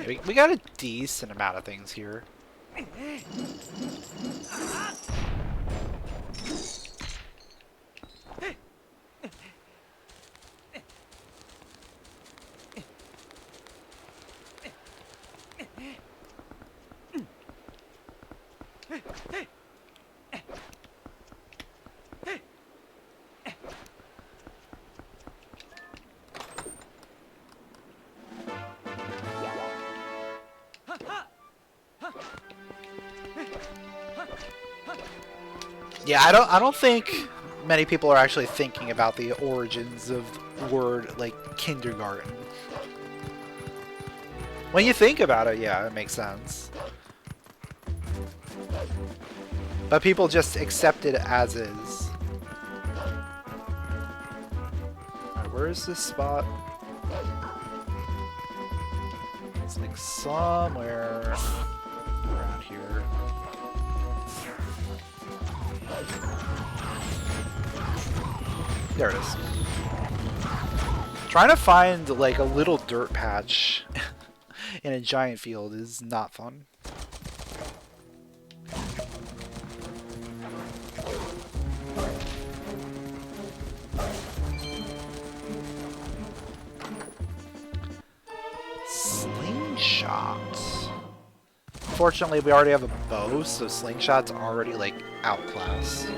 Yeah, we got a decent amount of things here. Yeah, I don't think many people are actually thinking about the origins of the word like kindergarten. When you think about it, yeah, it makes sense. But people just accept it as is. Alright, where is this spot? It's like somewhere around here. There it is. Trying to find like a little dirt patch in a giant field is not fun. Slingshot. Fortunately, we already have a bow, so slingshot's already like outclassed.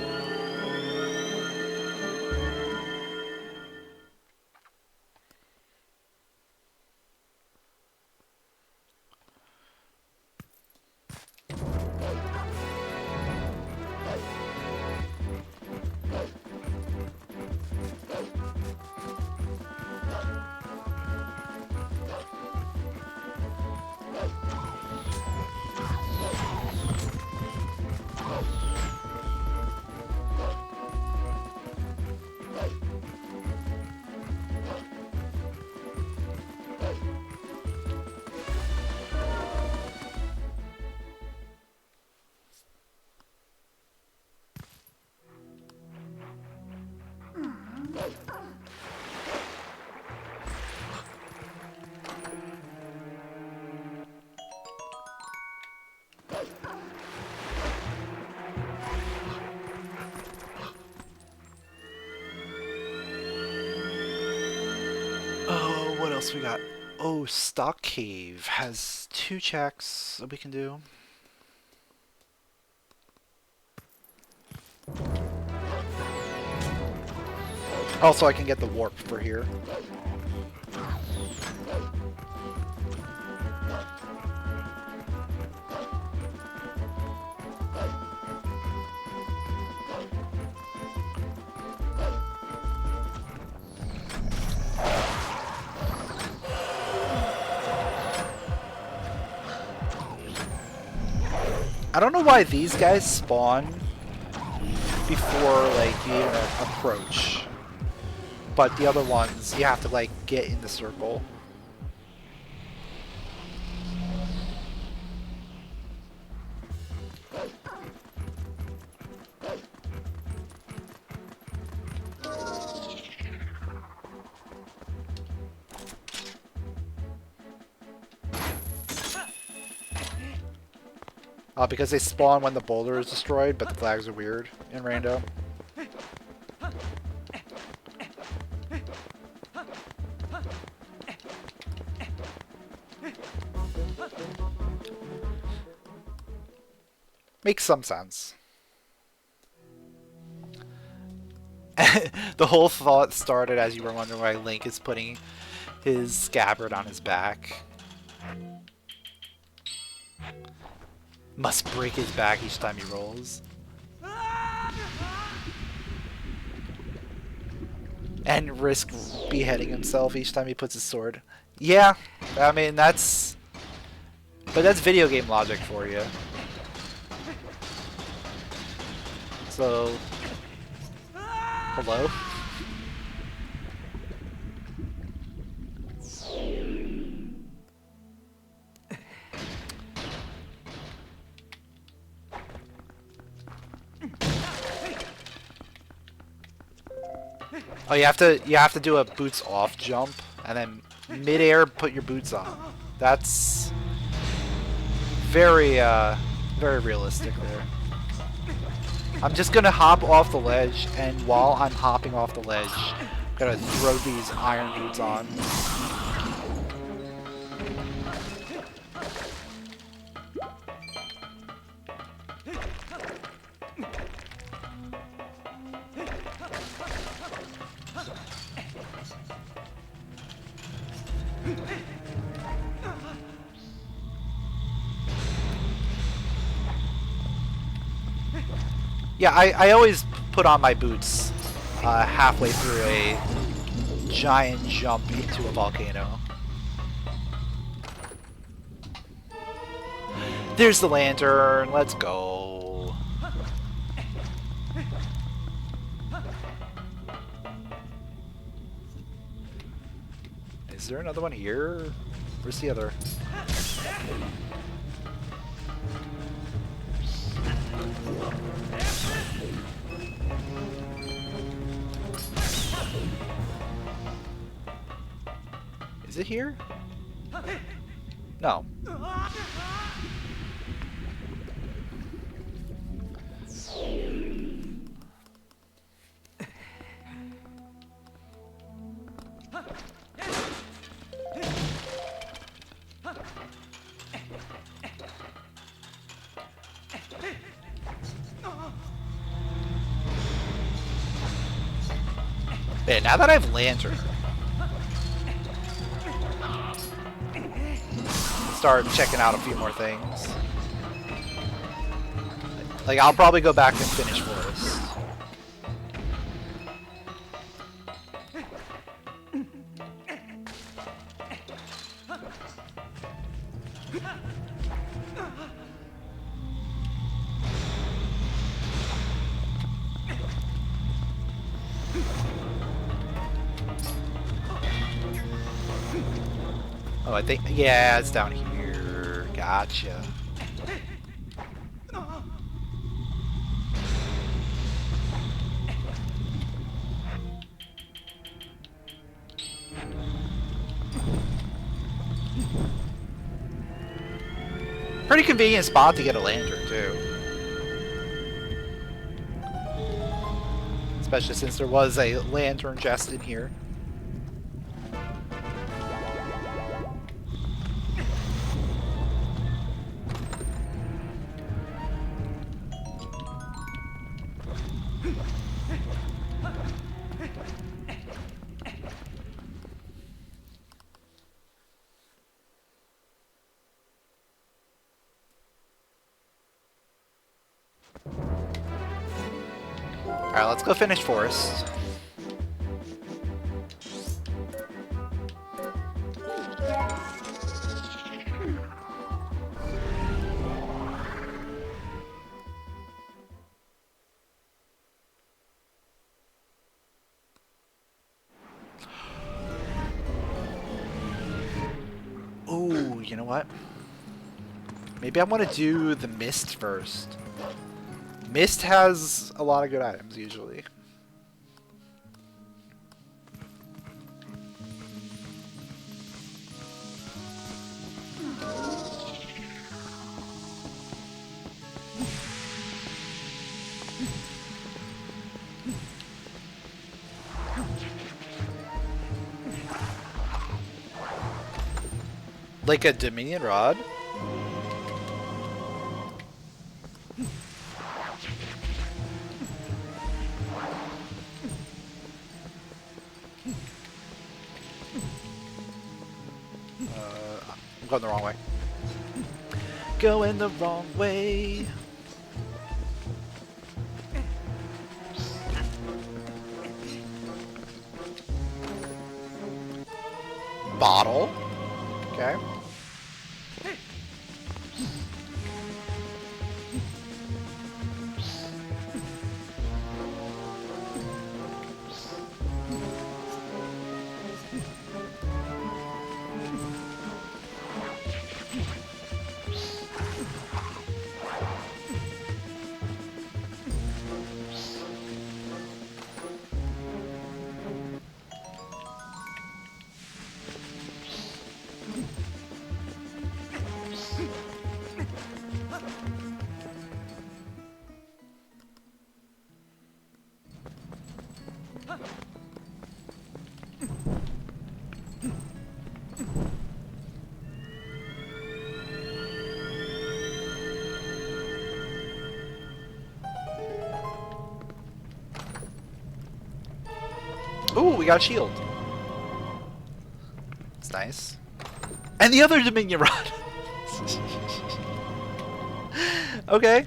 Oh, what else we got? Oh, Stock Cave has 2 checks that we can do. Also, I can get the warp for here. I don't know why these guys spawn before like you even approach, but the other ones you have to like get in the circle. Because they spawn when the boulder is destroyed, but the flags are weird in Rando. Makes some sense. The whole thought started as you were wondering why Link is putting his scabbard on his back. Must break his back each time he rolls. And risk beheading himself each time he puts his sword. Yeah, I mean, that's... But that's video game logic for you. So... Hello? Oh, you have to do a boots off jump and then mid-air put your boots on. That's very very realistic there. I'm just gonna hop off the ledge, and while I'm hopping off the ledge, I'm gonna throw these iron boots on. Yeah, I always put on my boots halfway through a giant jump into a volcano. There's the lantern, let's go. Is there another one here? Where's the other? Is it here? No. Man, now that I've lantern, start checking out a few more things. Like, I'll probably go back and finish Forest. Oh, I think, yeah, it's down here. Gotcha. Pretty convenient spot to get a lantern, too. Especially since there was a lantern chest in here. Alright, let's go finish Forest. Ooh, you know what? Maybe I want to do the Mist first. Mist has a lot of good items, usually. Like a Dominion Rod? I'm going the wrong way. Going the wrong way. Bottle. Okay. Ooh, we got a shield. It's nice. And the other Dominion Rod. Okay.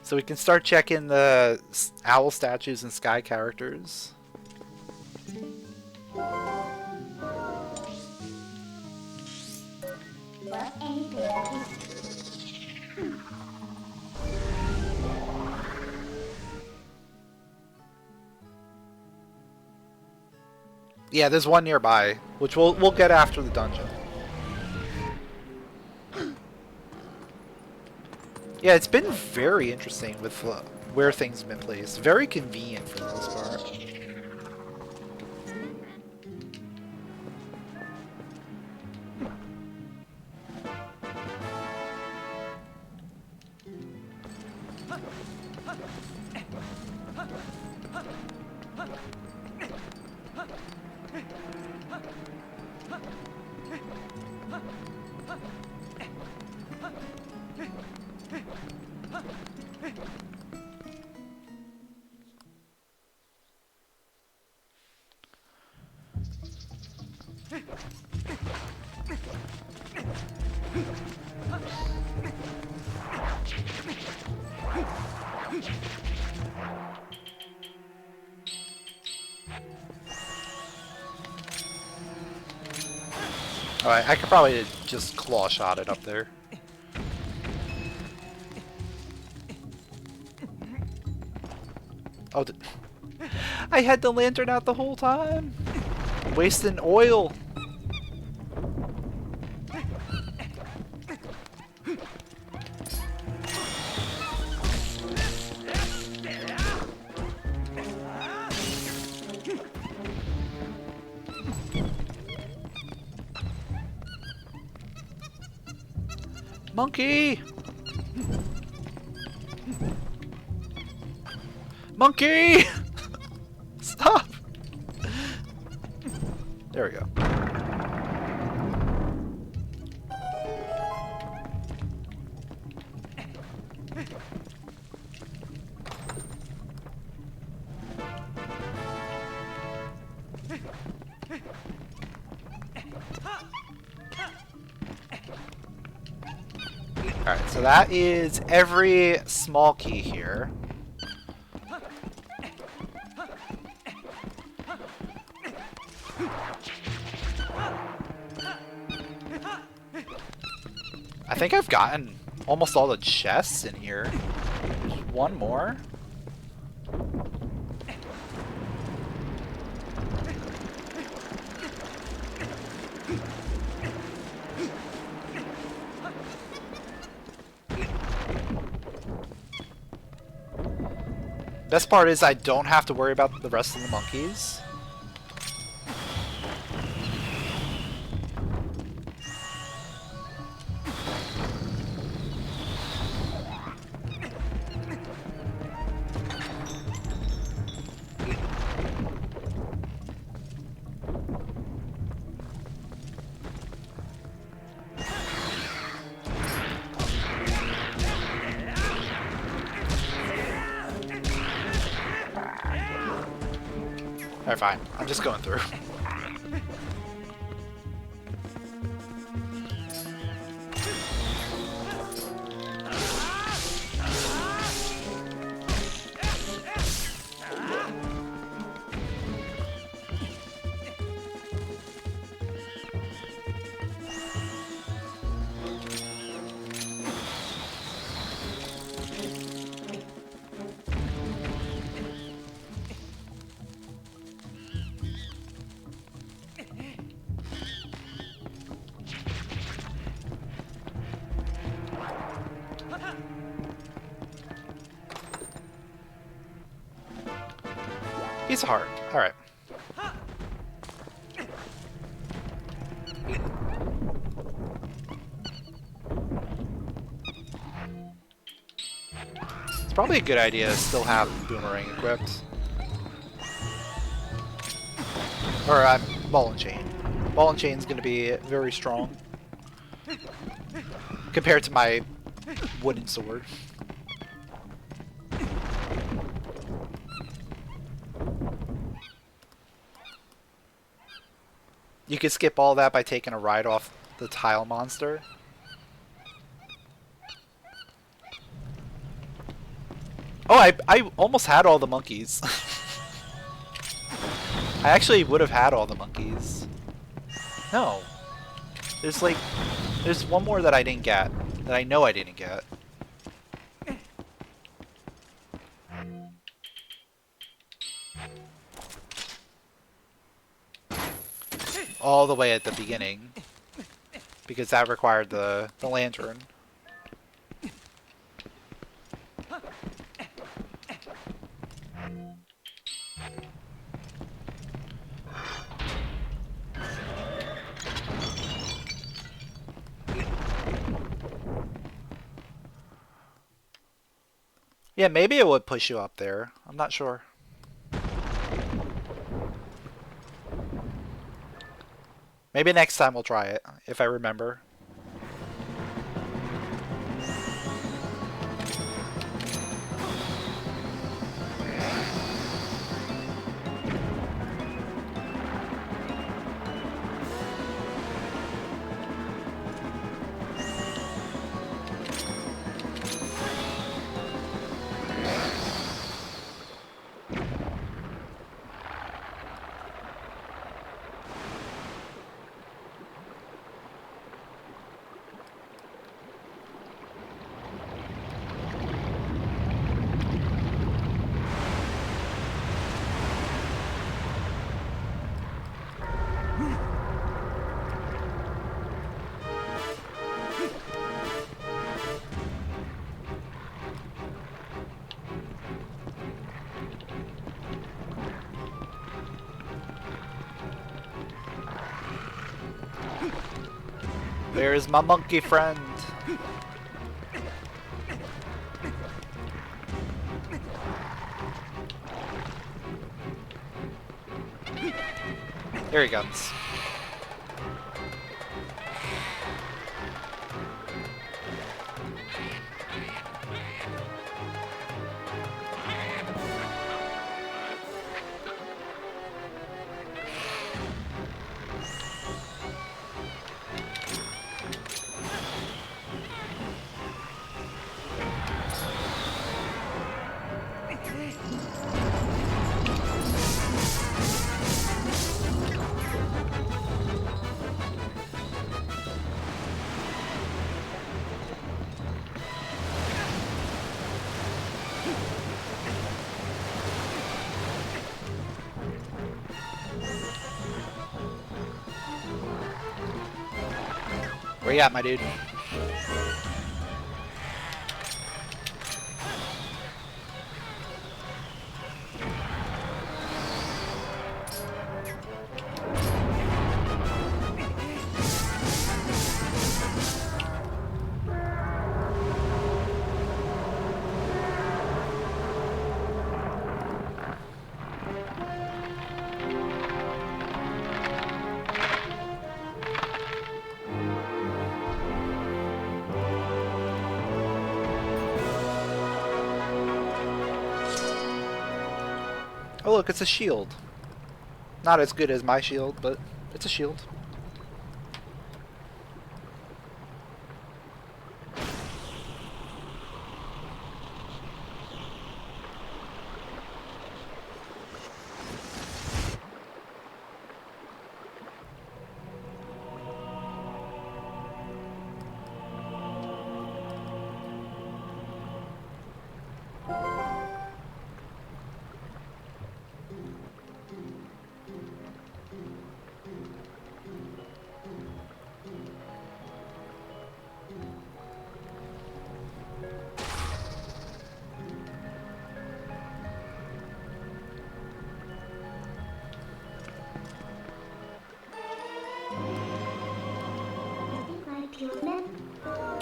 So we can start checking the owl statues and sky characters. Yeah, there's one nearby, which we'll get after the dungeon. Yeah, it's been very interesting with where things have been placed. Very convenient for the most part. Alright, I could probably just claw shot it up there. Oh, I had the lantern out the whole time! Wasting oil! Monkey! Monkey! Stop! There we go. Alright, so that is every small key here. I think I've gotten almost all the chests in here. There's one more. Best part is I don't have to worry about the rest of the monkeys. Alright, fine. I'm just going through. Piece of heart. Alright. It's probably a good idea to still have Boomerang equipped. Or Ball and Chain. Ball and Chain is going to be very strong compared to my wooden sword. You could skip all that by taking a ride off the tile monster. Oh, I almost had all the monkeys. I actually would have had all the monkeys. No. There's one more that I didn't get. That I know I didn't get. All the way at the beginning. Because that required the lantern. Yeah, maybe it would push you up there. I'm not sure. Maybe next time we'll try it, if I remember. There's my monkey friend. There he comes. Where you at, my dude? Oh look, it's a shield. Not as good as my shield, but it's a shield.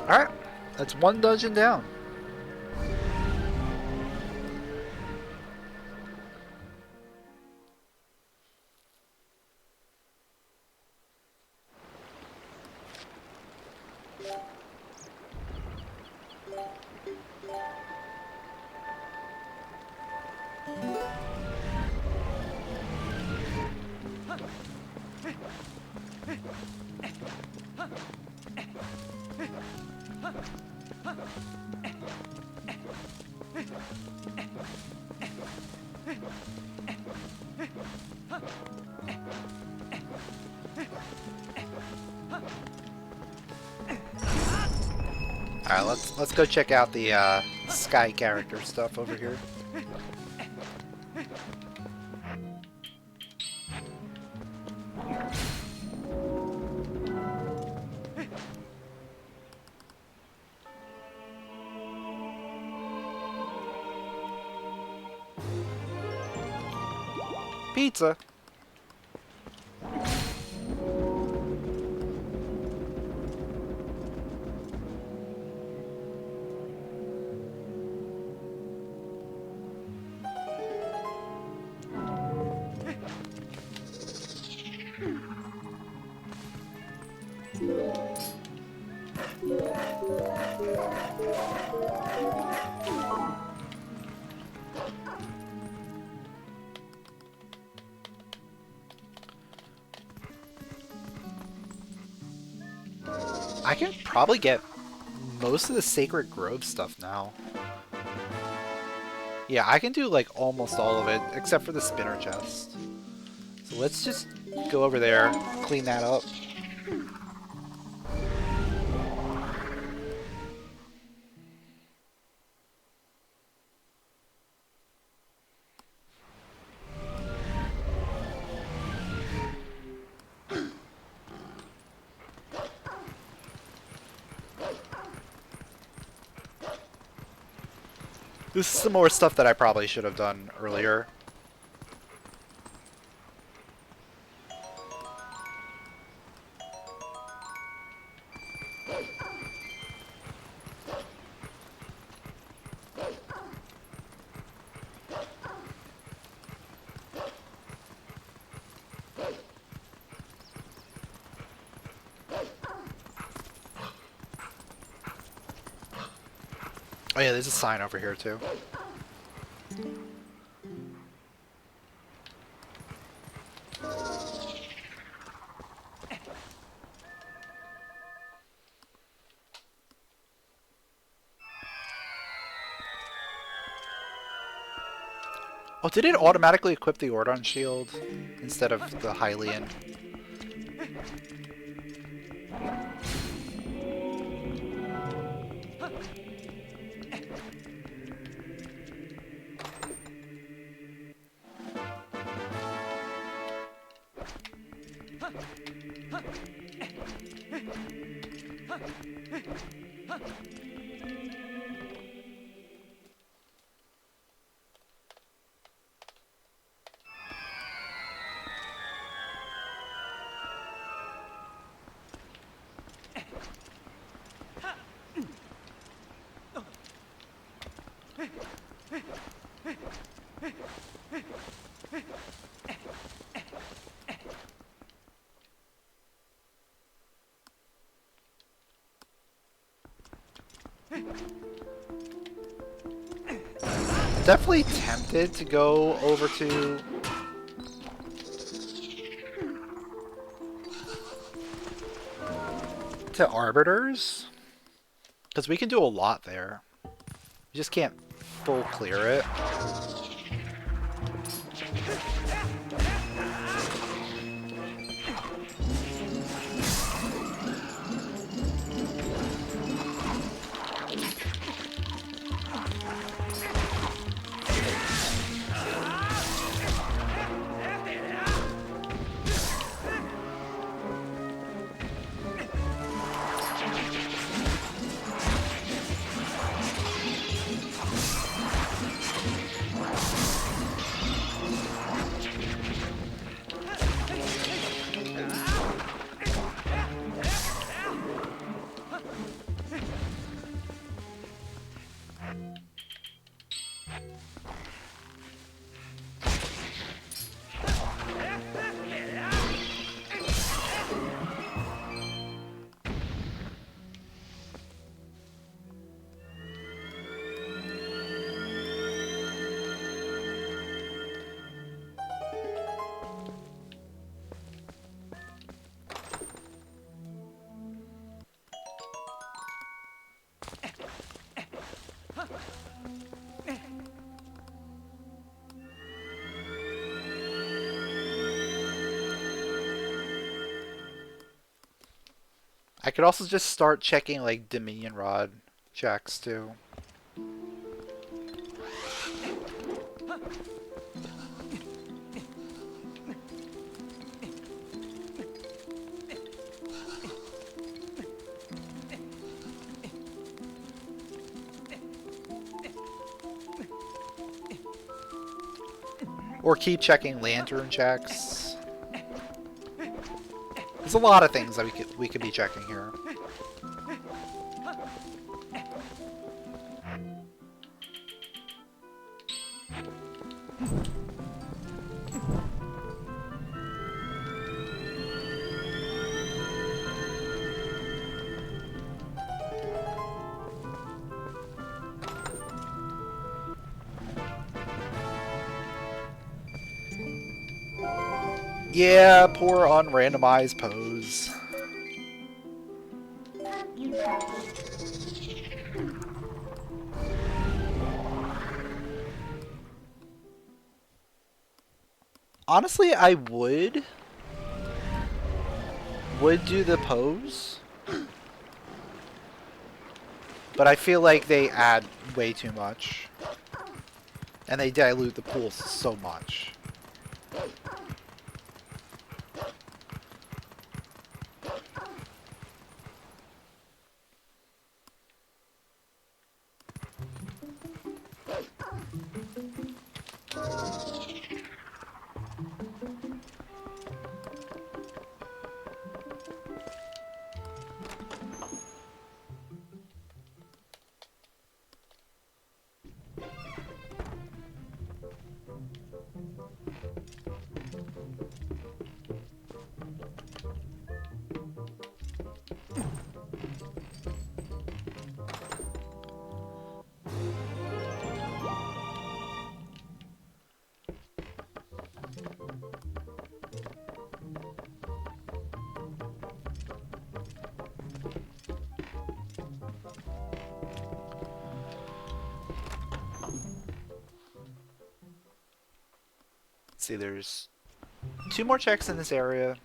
Alright, that's one dungeon down. Alright, let's go check out the sky character stuff over here. Pizza. I can probably get most of the Sacred Grove stuff now. Yeah, I can do like almost all of it, except for the spinner chest. So let's just go over there, clean that up. This is some more stuff that I probably should have done earlier. Oh yeah, there's a sign over here too. Oh, did it automatically equip the Ordon shield instead of the Hylian? Definitely tempted to go over to to Arbiters, because we can do a lot there. We just can't full clear it. I could also just start checking like Dominion Rod checks too. Or keep checking lantern checks. There's a lot of things that we could be checking here. Yeah, poor unrandomized pose. Honestly, I would do the pose, but I feel like they add way too much, and they dilute the pool so much. See, there's 2 more checks in this area.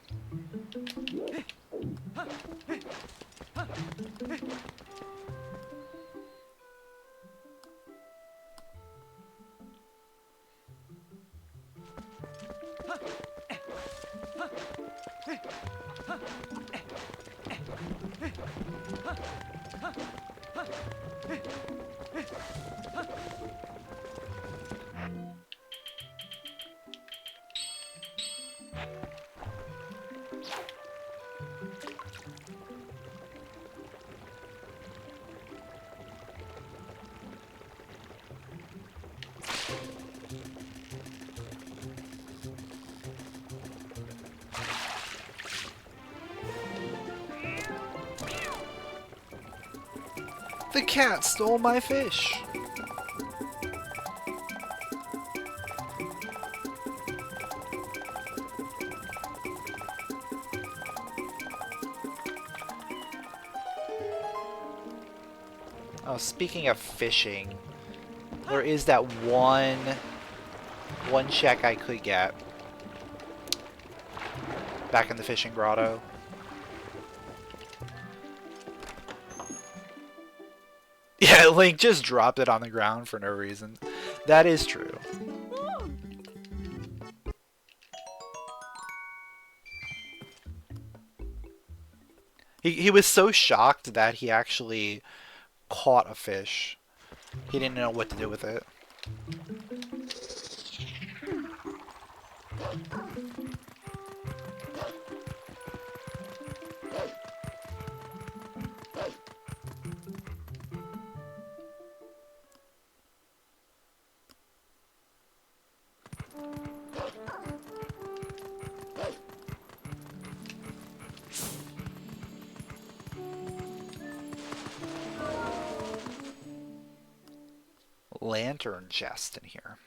The cat stole my fish! Oh, speaking of fishing, there is that one check I could get back in the fishing grotto. Yeah, Link just dropped it on the ground for no reason. That is true. He was so shocked that he actually caught a fish. He didn't know what to do with it. Lantern chest in here.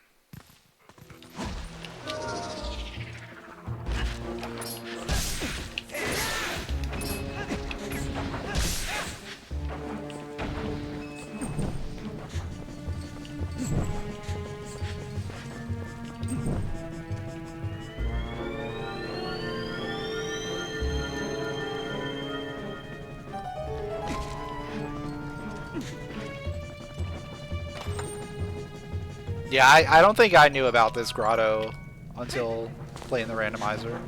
Yeah, I don't think I knew about this grotto until playing the randomizer.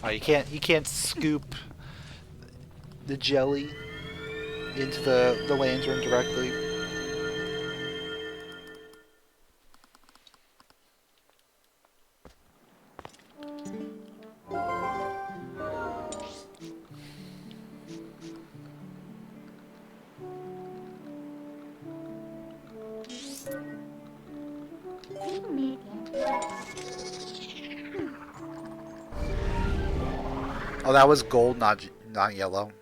Oh, you can't scoop the jelly into the lantern directly. Oh, that was gold, not yellow.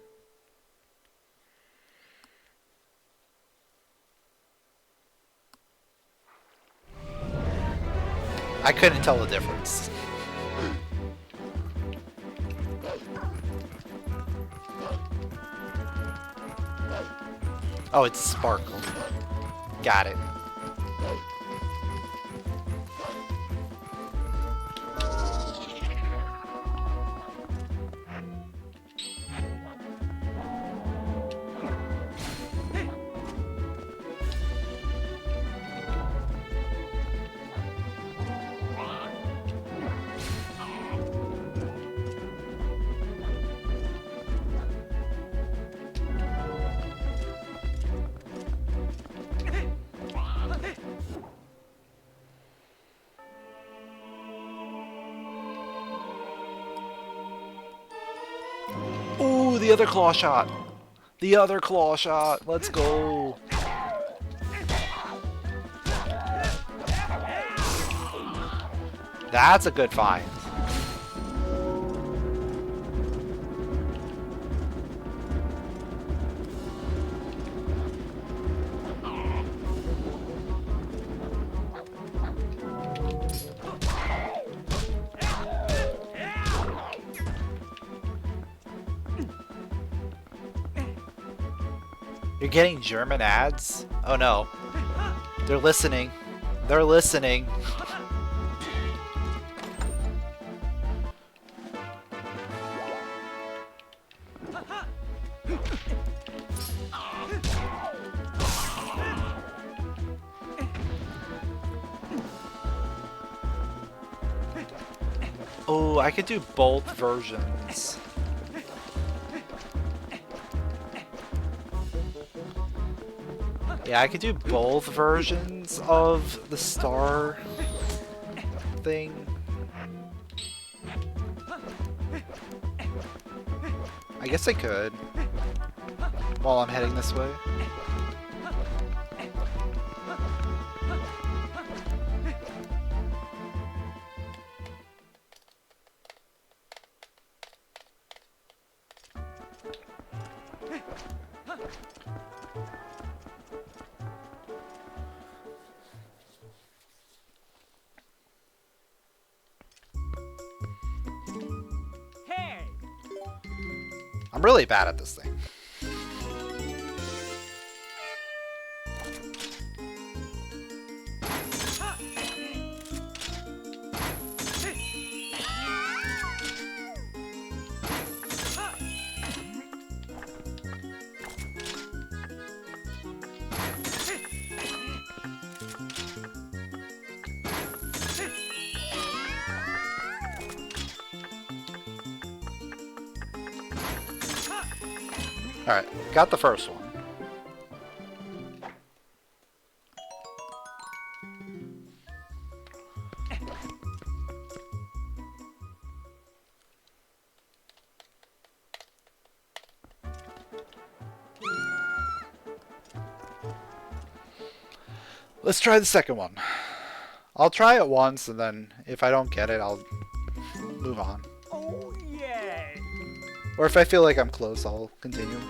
I couldn't tell the difference. Oh, it's sparkle. Got it. Ooh, the other claw shot. The other claw shot. Let's go. That's a good find. You're getting German ads? Oh no. They're listening. They're listening. Oh, I could do both versions. Yeah, I could do both versions of the star thing. I guess I could. While I'm heading this way. I'm really bad at this thing. Alright, got the first one. Let's try the second one. I'll try it once, and then if I don't get it, I'll move on. Oh, yeah. Or if I feel like I'm close, I'll continue.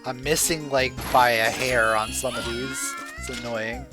I'm missing like by a hair on some of these. It's annoying.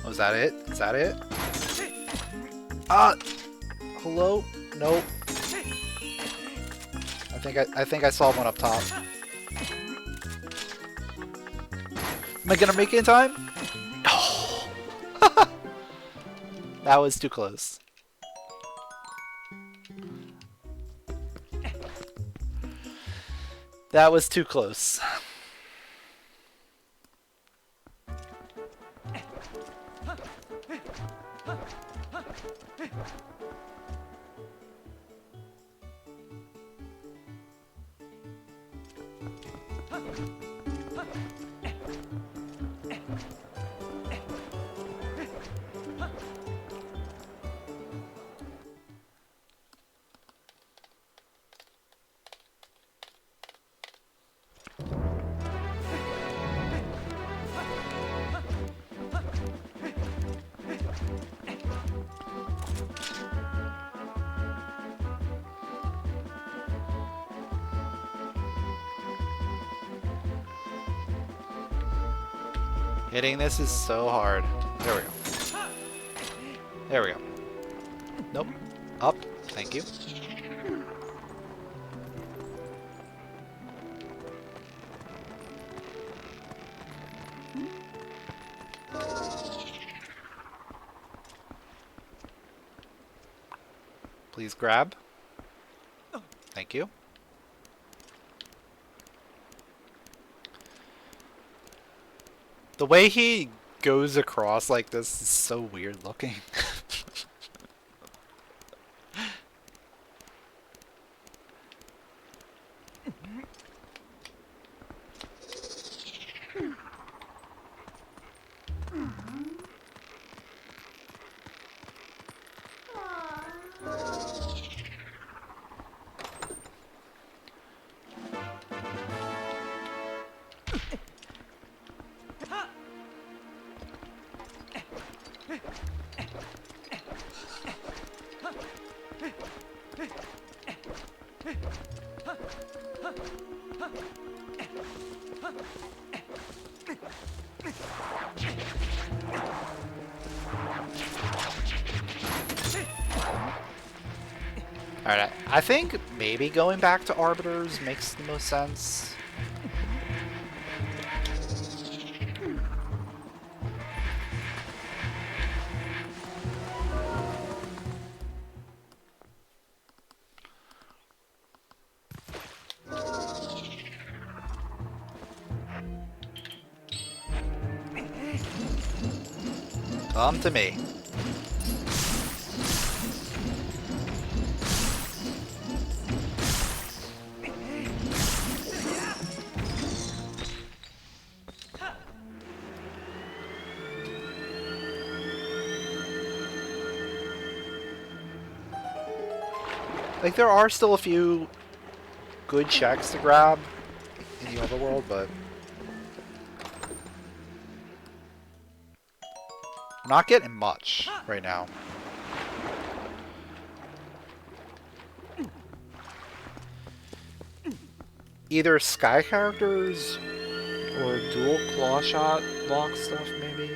Was that it? Is that it? Hello? Nope. I think I saw one up top. Am I gonna make it in time? No. That was too close. That was too close. Hitting this is so hard. There we go. There we go. Nope. Up. Thank you. Please grab. Thank you. The way he goes across like this is so weird looking. Alright, I think maybe going back to Arbiters makes the most sense. Come to me. Like, there are still a few good checks to grab in the Overworld, but I'm not getting much right now. Either sky characters or dual claw shot lock stuff, maybe.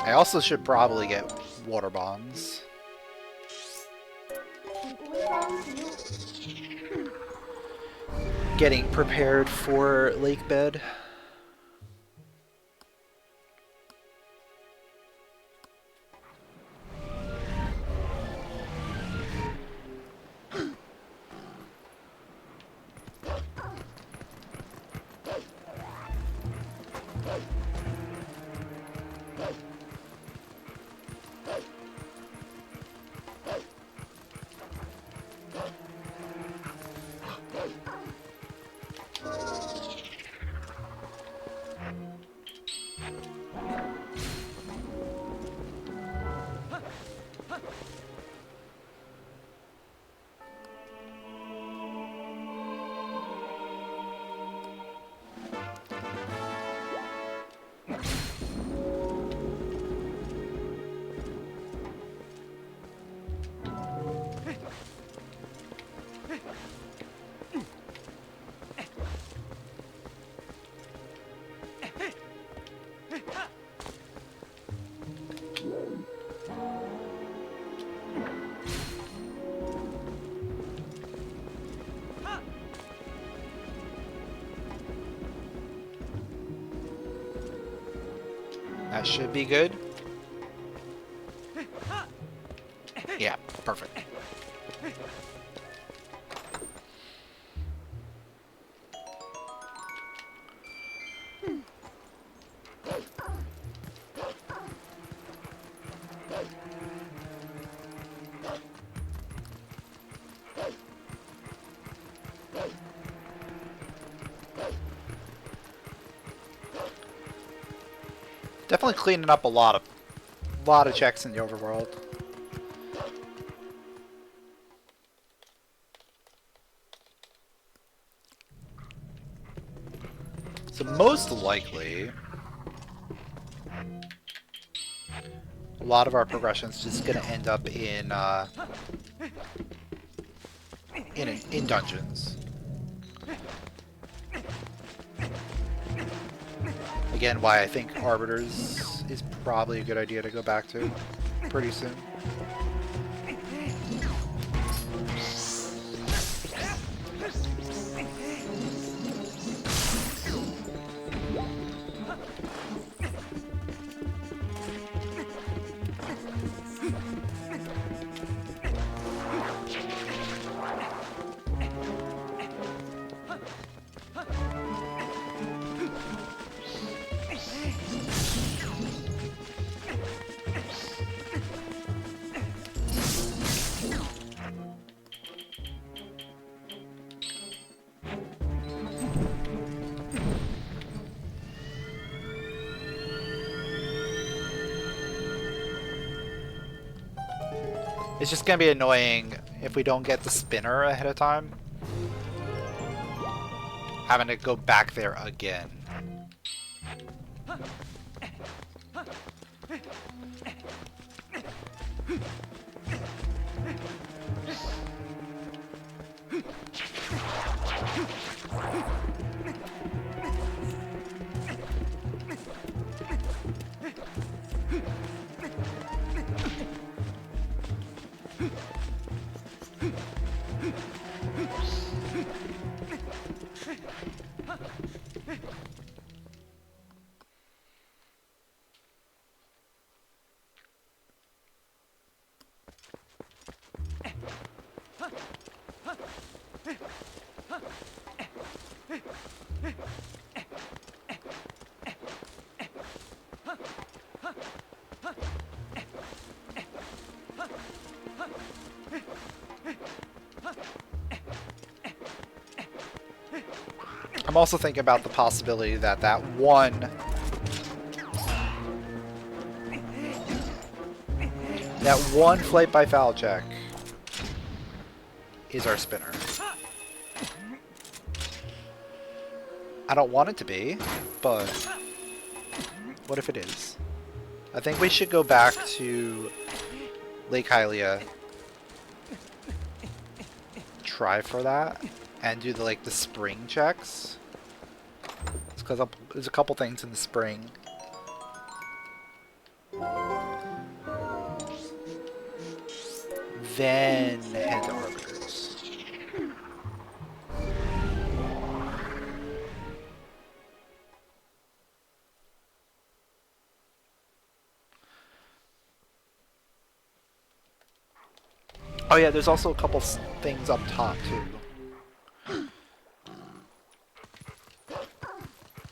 I also should probably get water bombs. Getting prepared for Lakebed. That should be good. Yeah, perfect. Definitely cleaning up a lot of checks in the Overworld. So most likely, a lot of our progression's just gonna end up in dungeons. Again, why I think Arbiters is probably a good idea to go back to pretty soon. It's just gonna be annoying if we don't get the spinner ahead of time. Having to go back there again. I'm also thinking about the possibility that that one flight by foul check is our spinner. I don't want it to be, but what if it is? I think we should go back to Lake Hylia, try for that, and do the spring checks. It's because there's a couple things in the spring. Then head to Arbiters. Oh yeah, there's also a couple things up top too,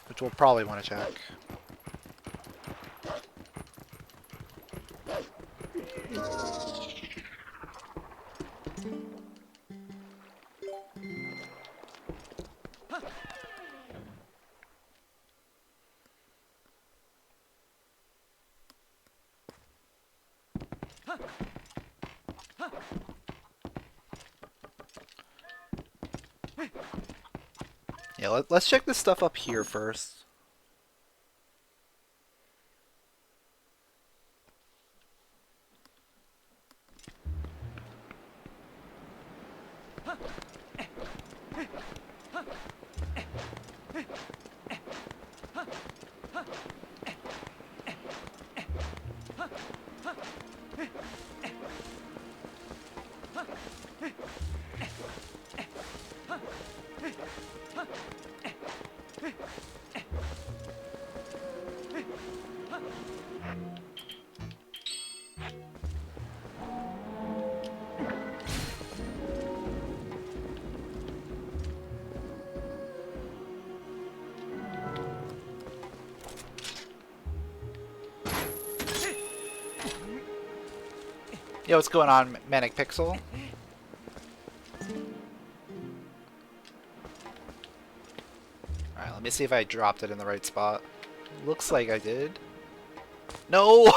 which we'll probably want to check. Yeah, let's check this stuff up here first. Yo, what's going on, Manic Pixel? Alright, let me see if I dropped it in the right spot. Looks like I did. No!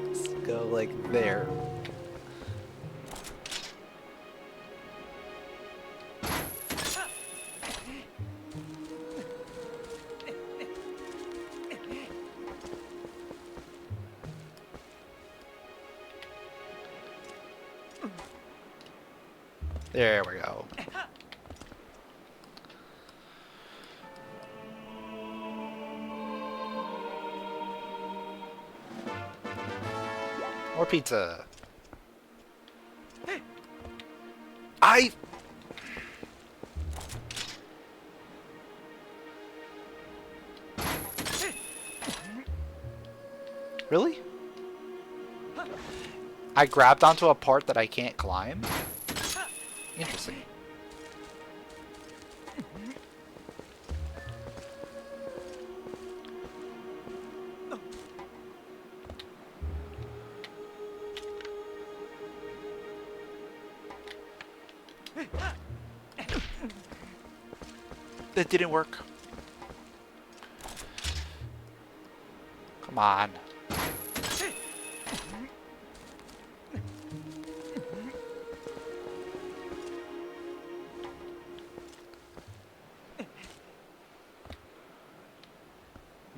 Let's go like there. There we go. More pizza. Really? I grabbed onto a part that I can't climb? Interesting. That didn't work. Come on.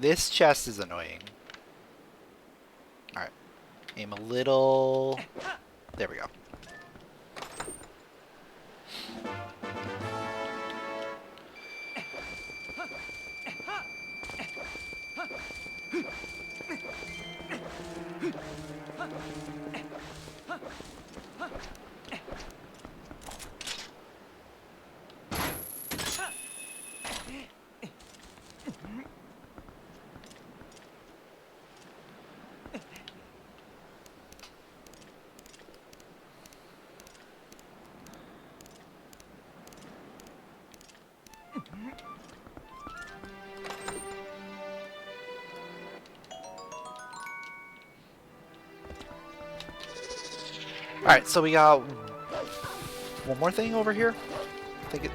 This chest is annoying. Alright. Aim a little... There we go. Alright, so we got one more thing over here. I think it...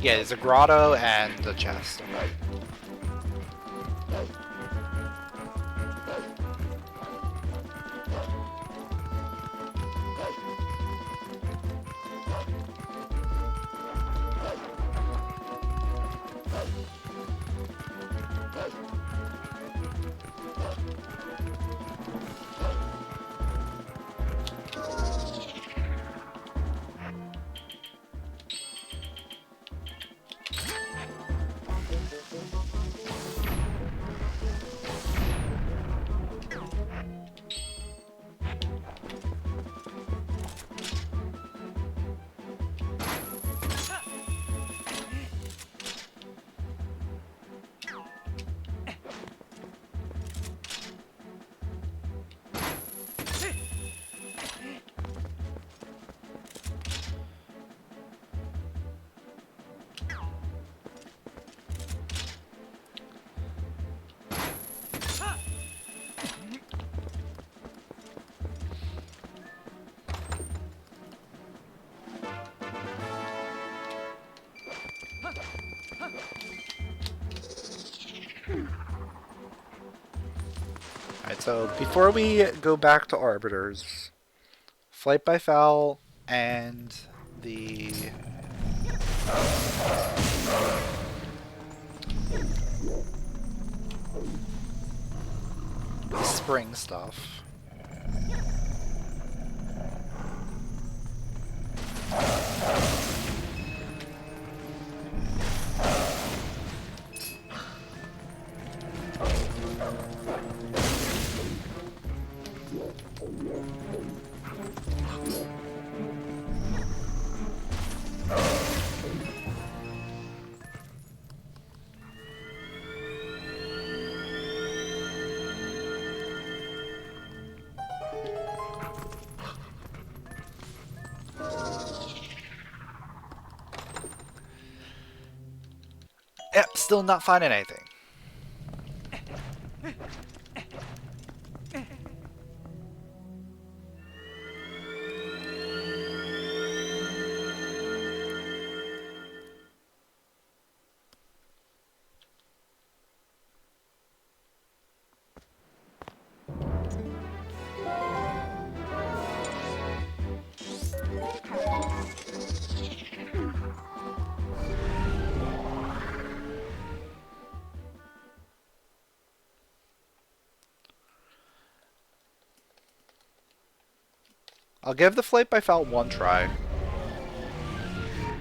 Yeah, there's a grotto and a chest. Okay. Alright, so before we go back to Arbiters, Flight by Foul and the spring stuff. Yep, still not finding anything. I'll give the Flight by Foul one try.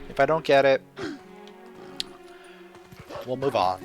If I don't get it, we'll move on.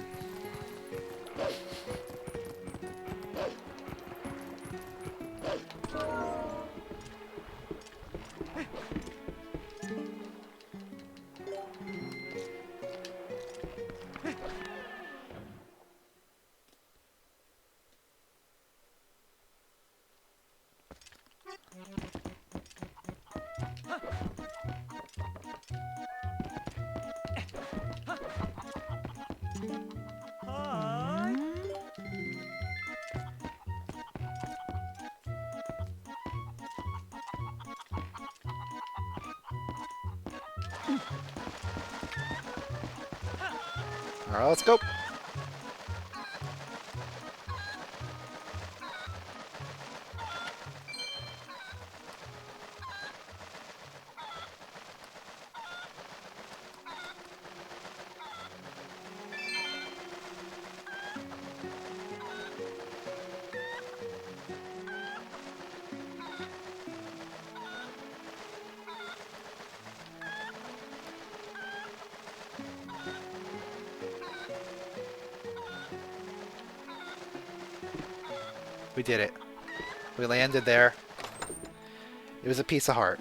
Hi. Alright, let's go. We did it. We landed there. It was a piece of heart.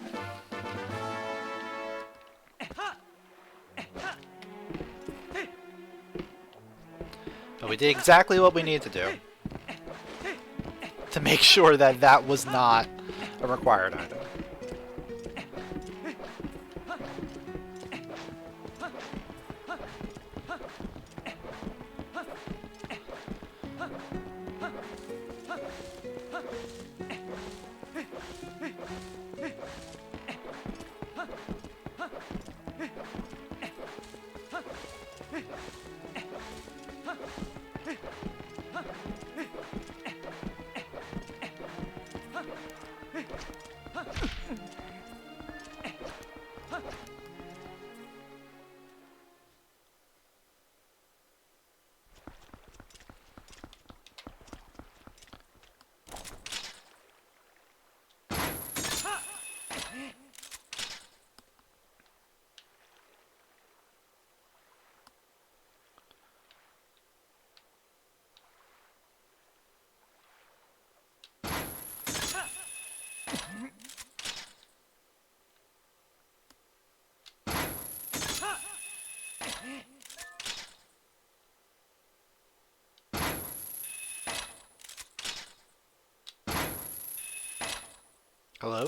But we did exactly what we needed to do to make sure that that was not a required item. Hello?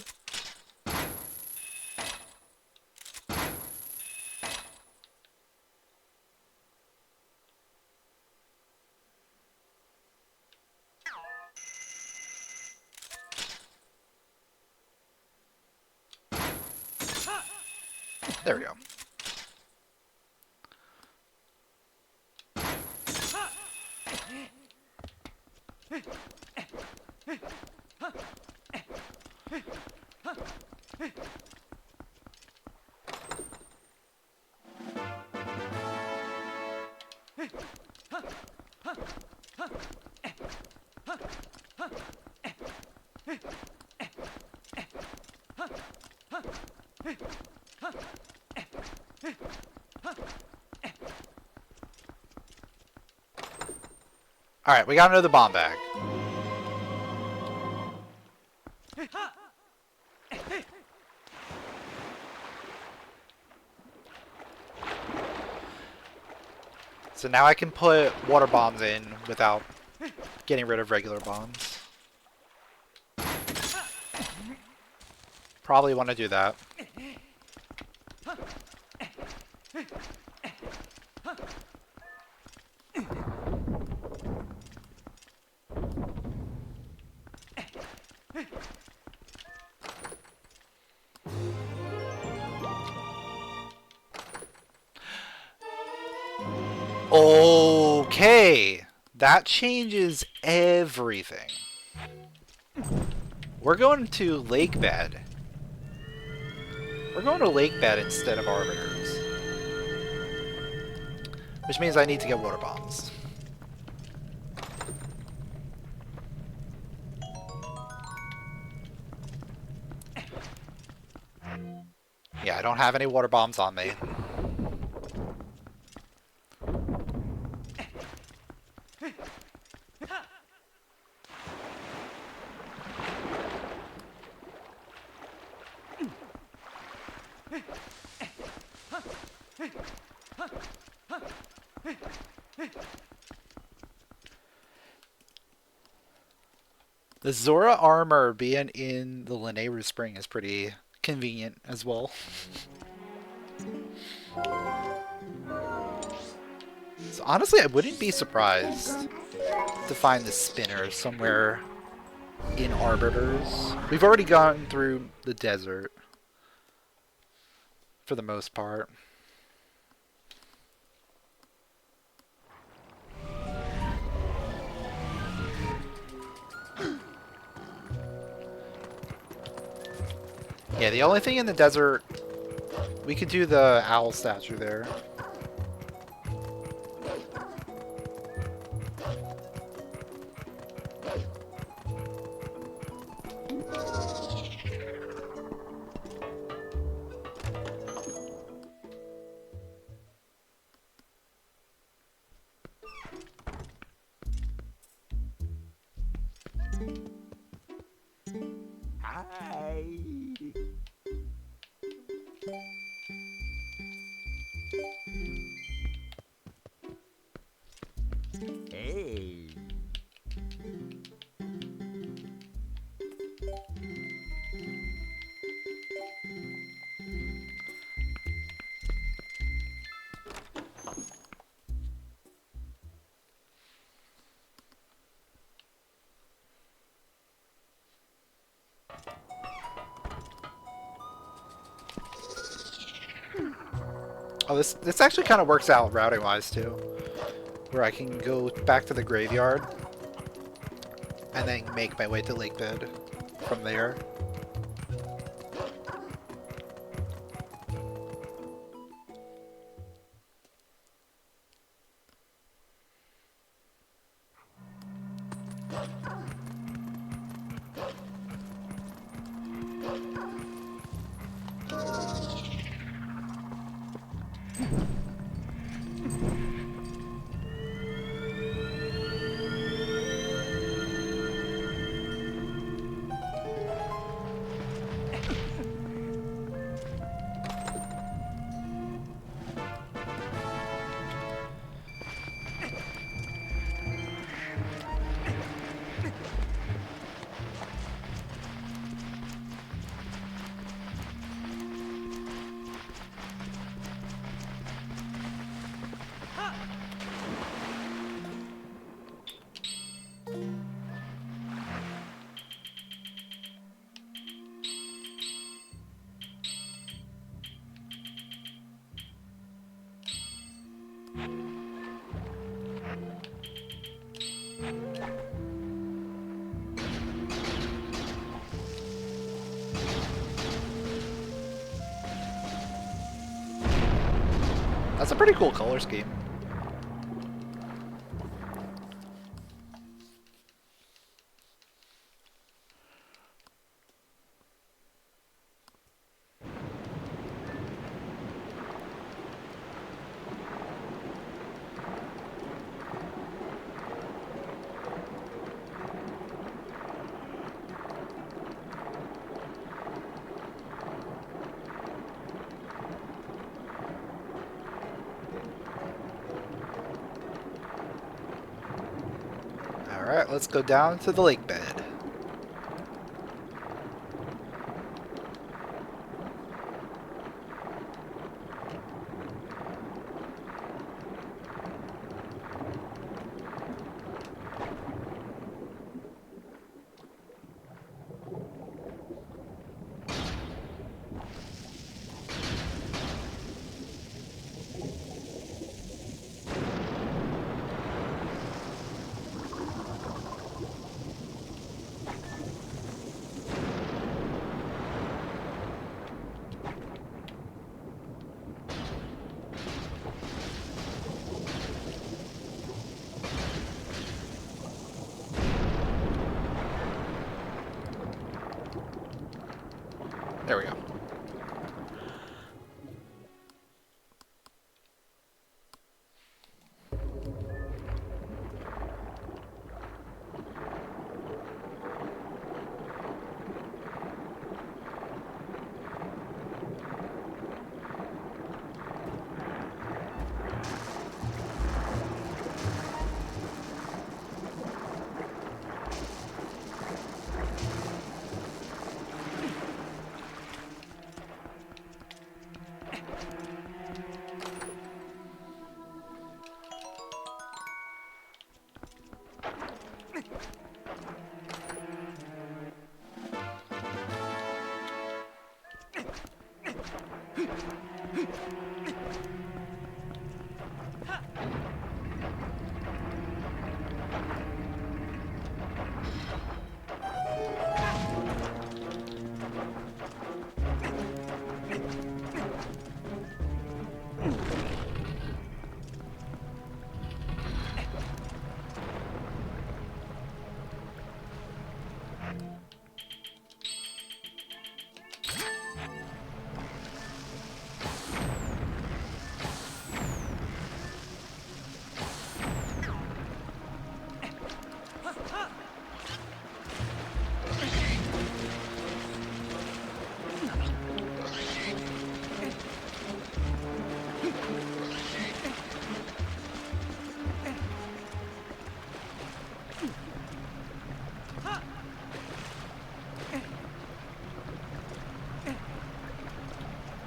There we go. Alright, we got another bomb bag. So now I can put water bombs in without getting rid of regular bombs. Probably want to do that. Okay, that changes everything. We're going to Lakebed. We're going to Lakebed instead of Arbiters. Which means I need to get water bombs. Yeah, I don't have any water bombs on me. The Zora armor being in the Lanayru Spring is pretty convenient as well. So honestly, I wouldn't be surprised to find the spinner somewhere in Arbiters. We've already gone through the desert for the most part. Yeah, the only thing in the desert, we could do the owl statue there. Hi. Hey. Oh, this actually kind of works out routing wise too, where I can go back to the graveyard and then make my way to Lakebed from there. That's a pretty cool color scheme. Alright, let's go down to the lake bed. There we go.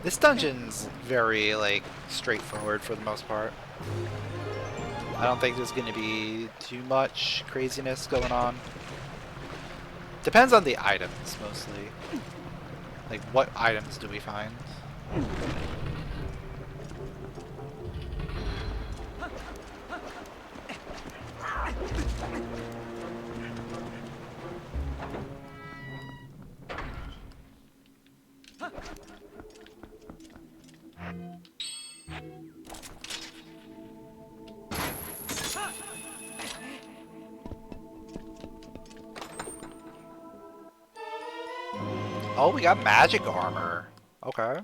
This dungeon's very, like, straightforward for the most part. I don't think there's going to be too much craziness going on. Depends on the items, mostly. Like, what items do we find? Oh, we got magic armor. Okay.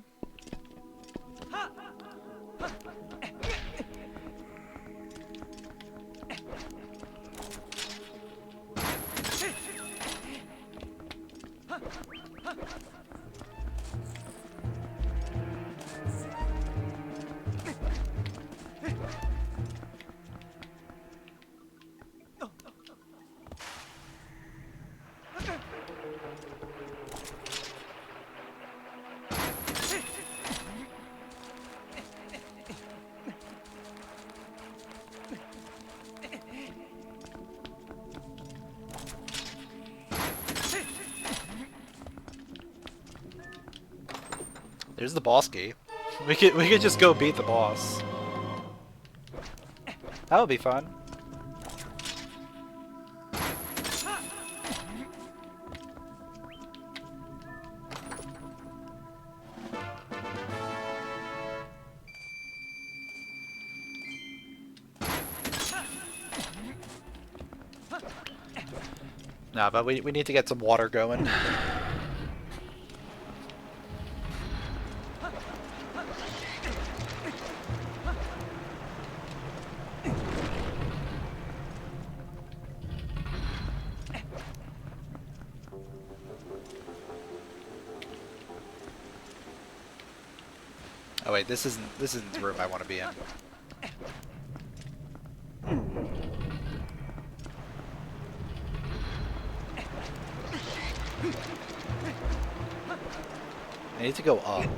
There's the boss gate. We could just go beat the boss. That would be fun. No, but we need to get some water going. Oh wait, this isn't the room I want to be in. I need to go up.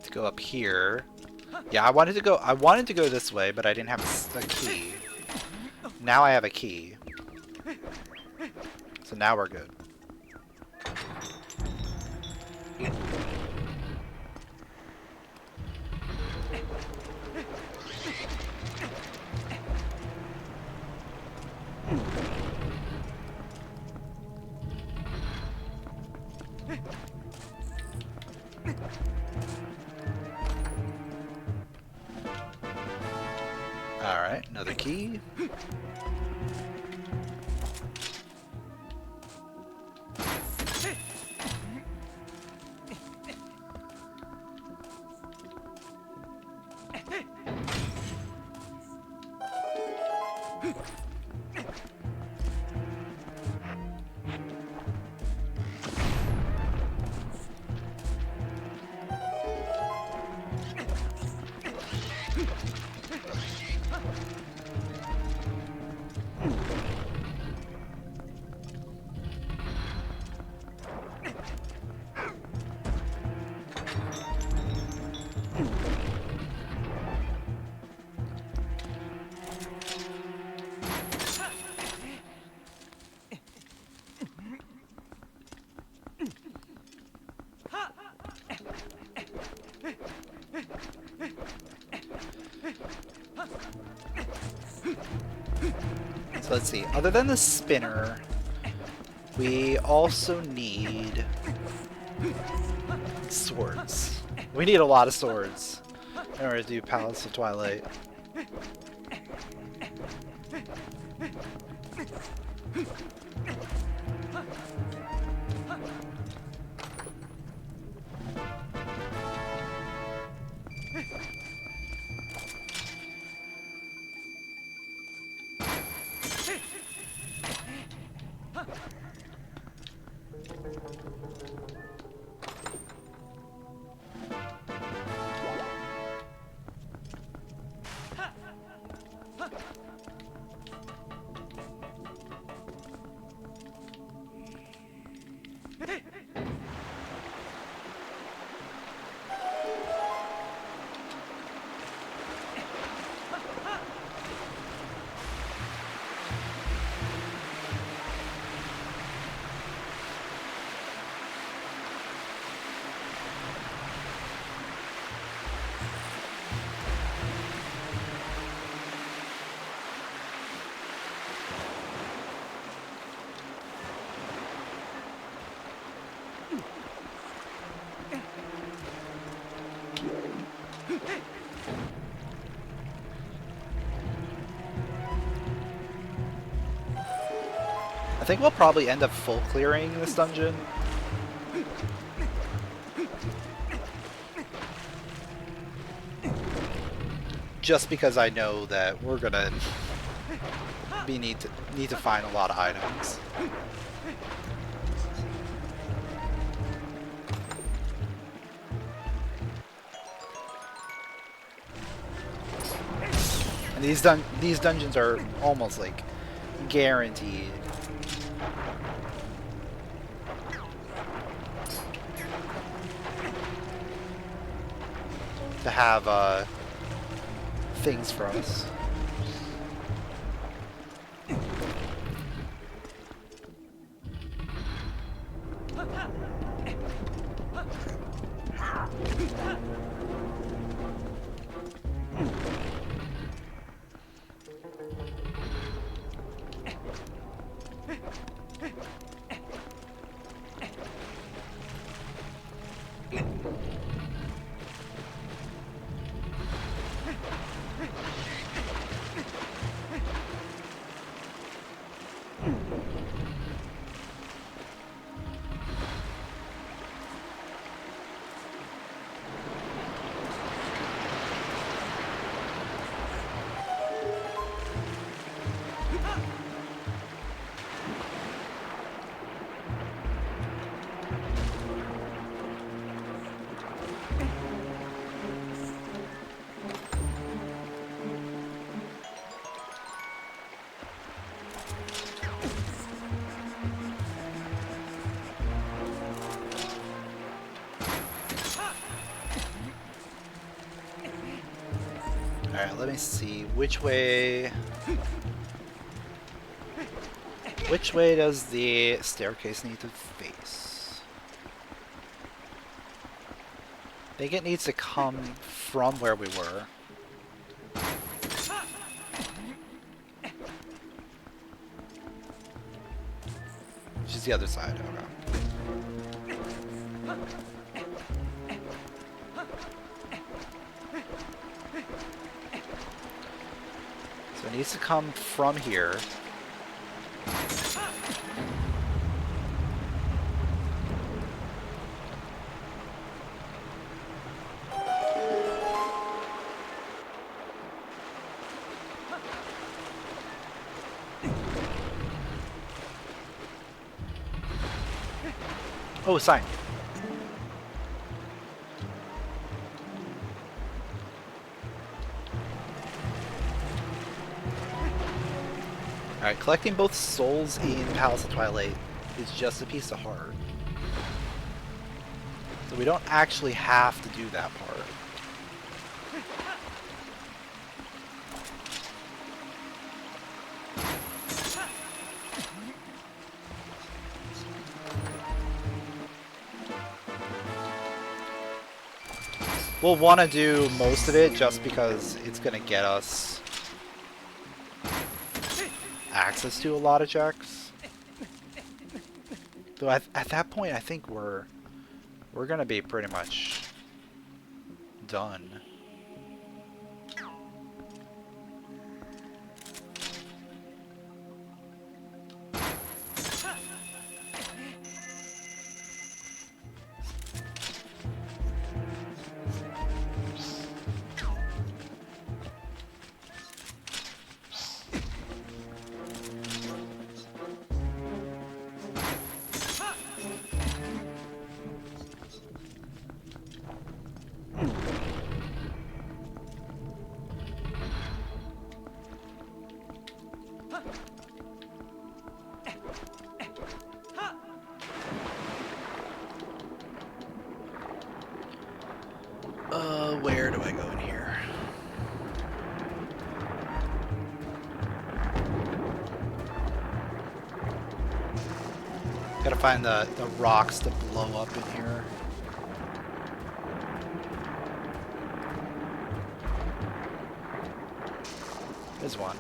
To go up here. Yeah, I wanted to go this way, but I didn't have a key. Now I have a key. So now we're good. Alright, another key. So let's see, other than the spinner, we also need swords. We need a lot of swords in order to do Palace of Twilight. I think we'll probably end up full clearing this dungeon. Just because I know that we're gonna need to find a lot of items. And these dungeons are almost like guaranteed. To have things for us. Alright, let me see. Which way does the staircase need to face? I think it needs to come from where we were. Which is the other side, okay. So it needs to come from here. Oh, sign. Alright, collecting both souls in Palace of Twilight is just a piece of heart. So we don't actually have to do that part. We'll want to do most of it just because it's going to get us access to a lot of checks. So at that point, I think we're going to be pretty much done. Gotta find the rocks to blow up in here. There's one.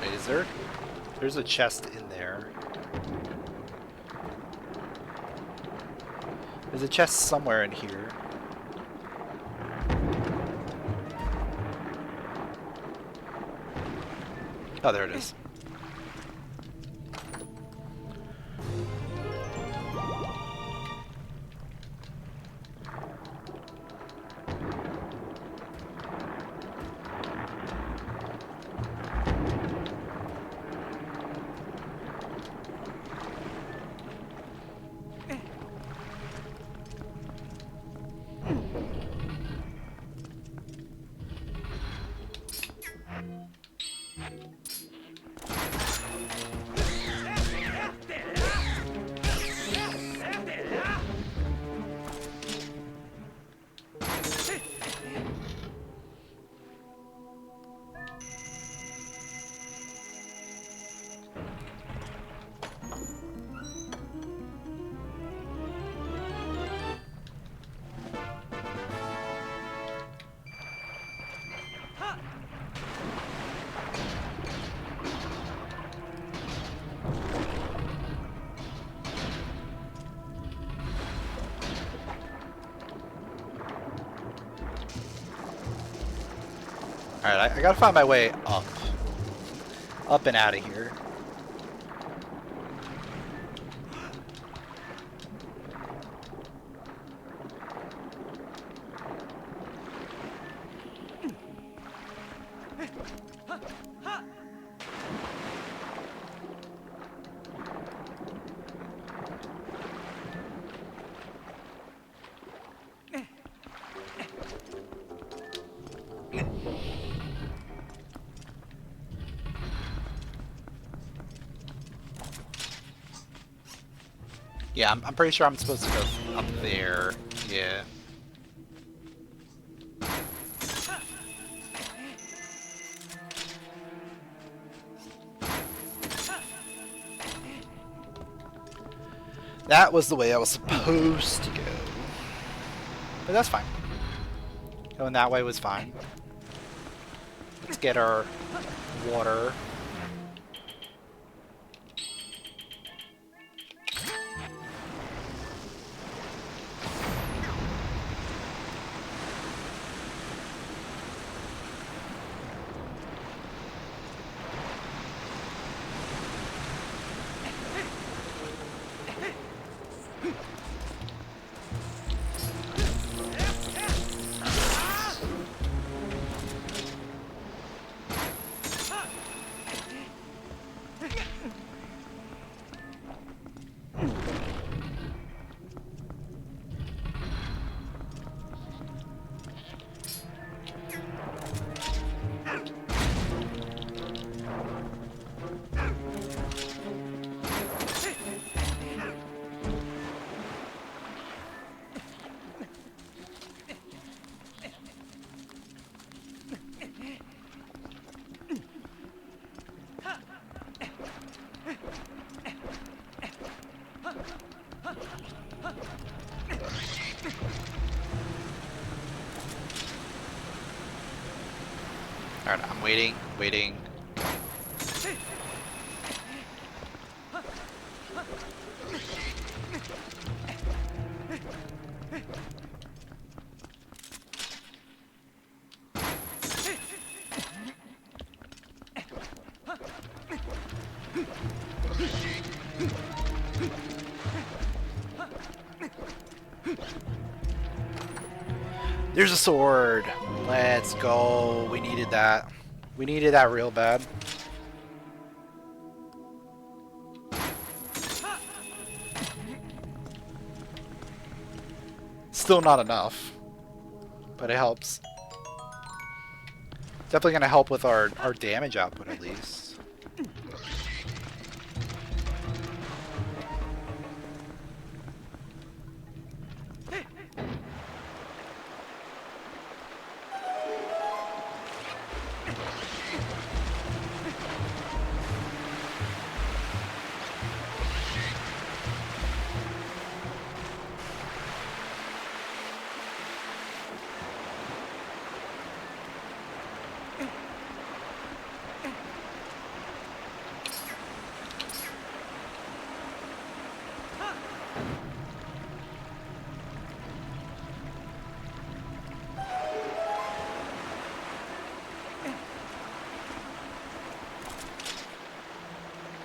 Wait, is there? There's a chest in there. There's a chest somewhere in here. Oh, there it is. Alright, I gotta find my way up. Up and out of here. Yeah, I'm pretty sure I'm supposed to go up there. Yeah. That was the way I was supposed to go. But that's fine. Going that way was fine. Let's get our water. Alright, I'm waiting. There's a sword. Let's go. We needed that. We needed that real bad. Still not enough, but it helps. Definitely gonna help with our damage output at least.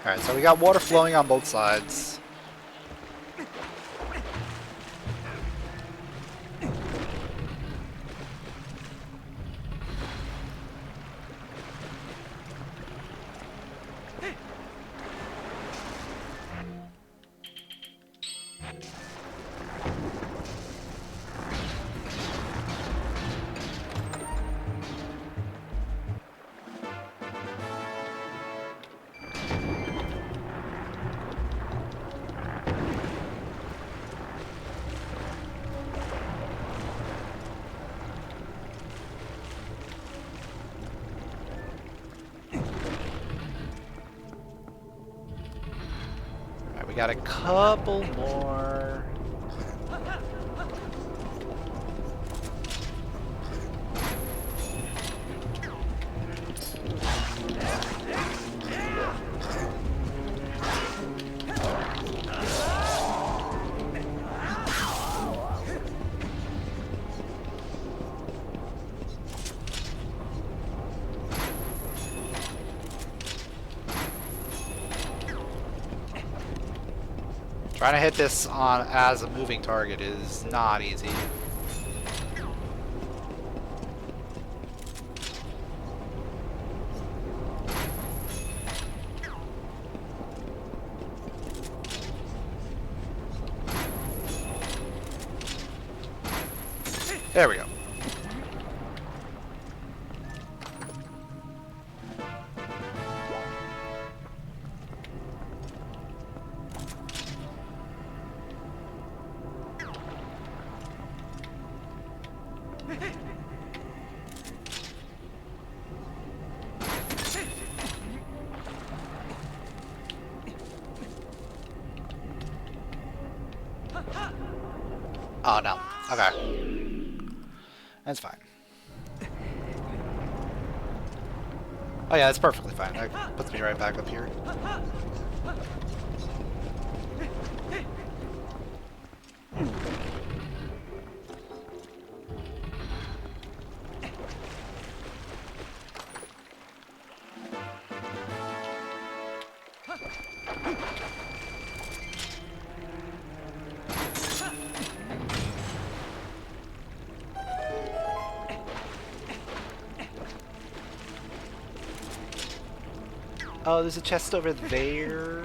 Alright, so we got water flowing on both sides. We got a couple more. Trying to hit this on as a moving target is not easy. There we go. Oh no. Okay. That's fine. Oh yeah, that's perfectly fine. That puts me right back up here. Oh, there's a chest over there.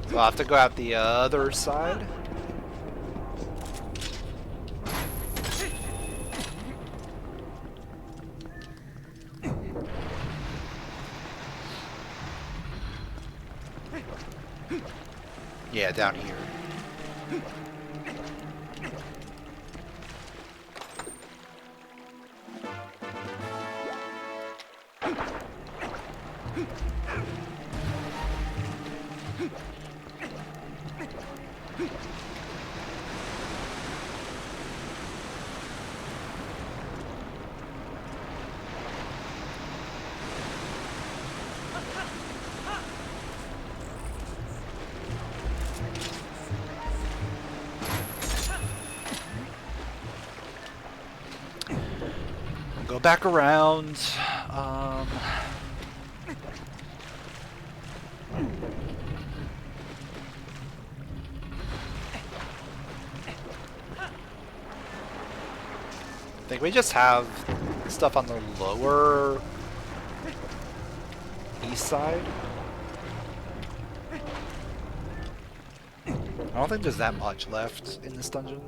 So I'll have to go out the other side. Yeah, down here. back around. I think we just have stuff on the lower east side. I don't think there's that much left in this dungeon.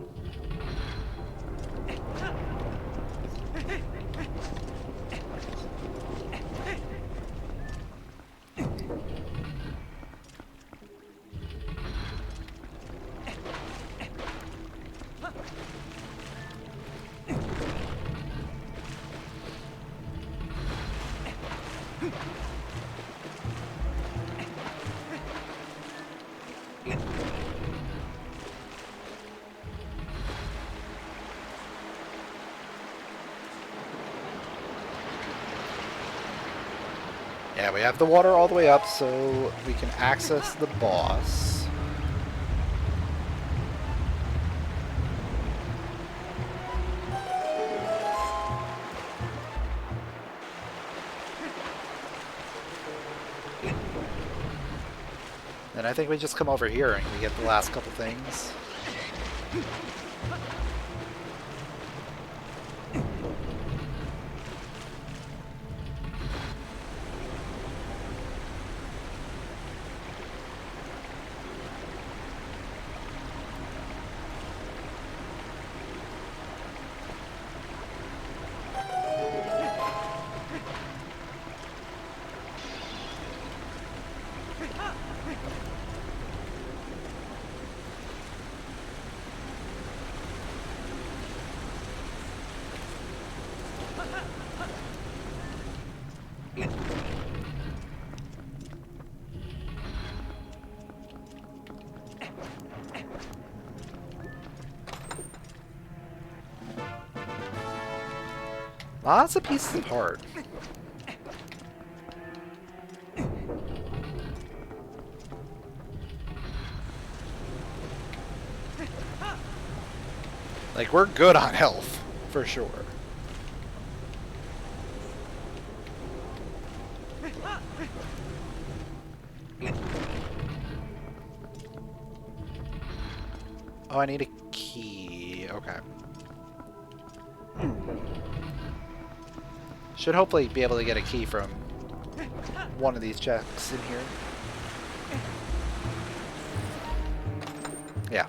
Yeah, we have the water all the way up so we can access the boss. And I think we just come over here and we get the last couple things. Lots of pieces of heart. Like, we're good on health, for sure. Oh, I need a key. Okay. Should hopefully be able to get a key from one of these checks in here. Yeah.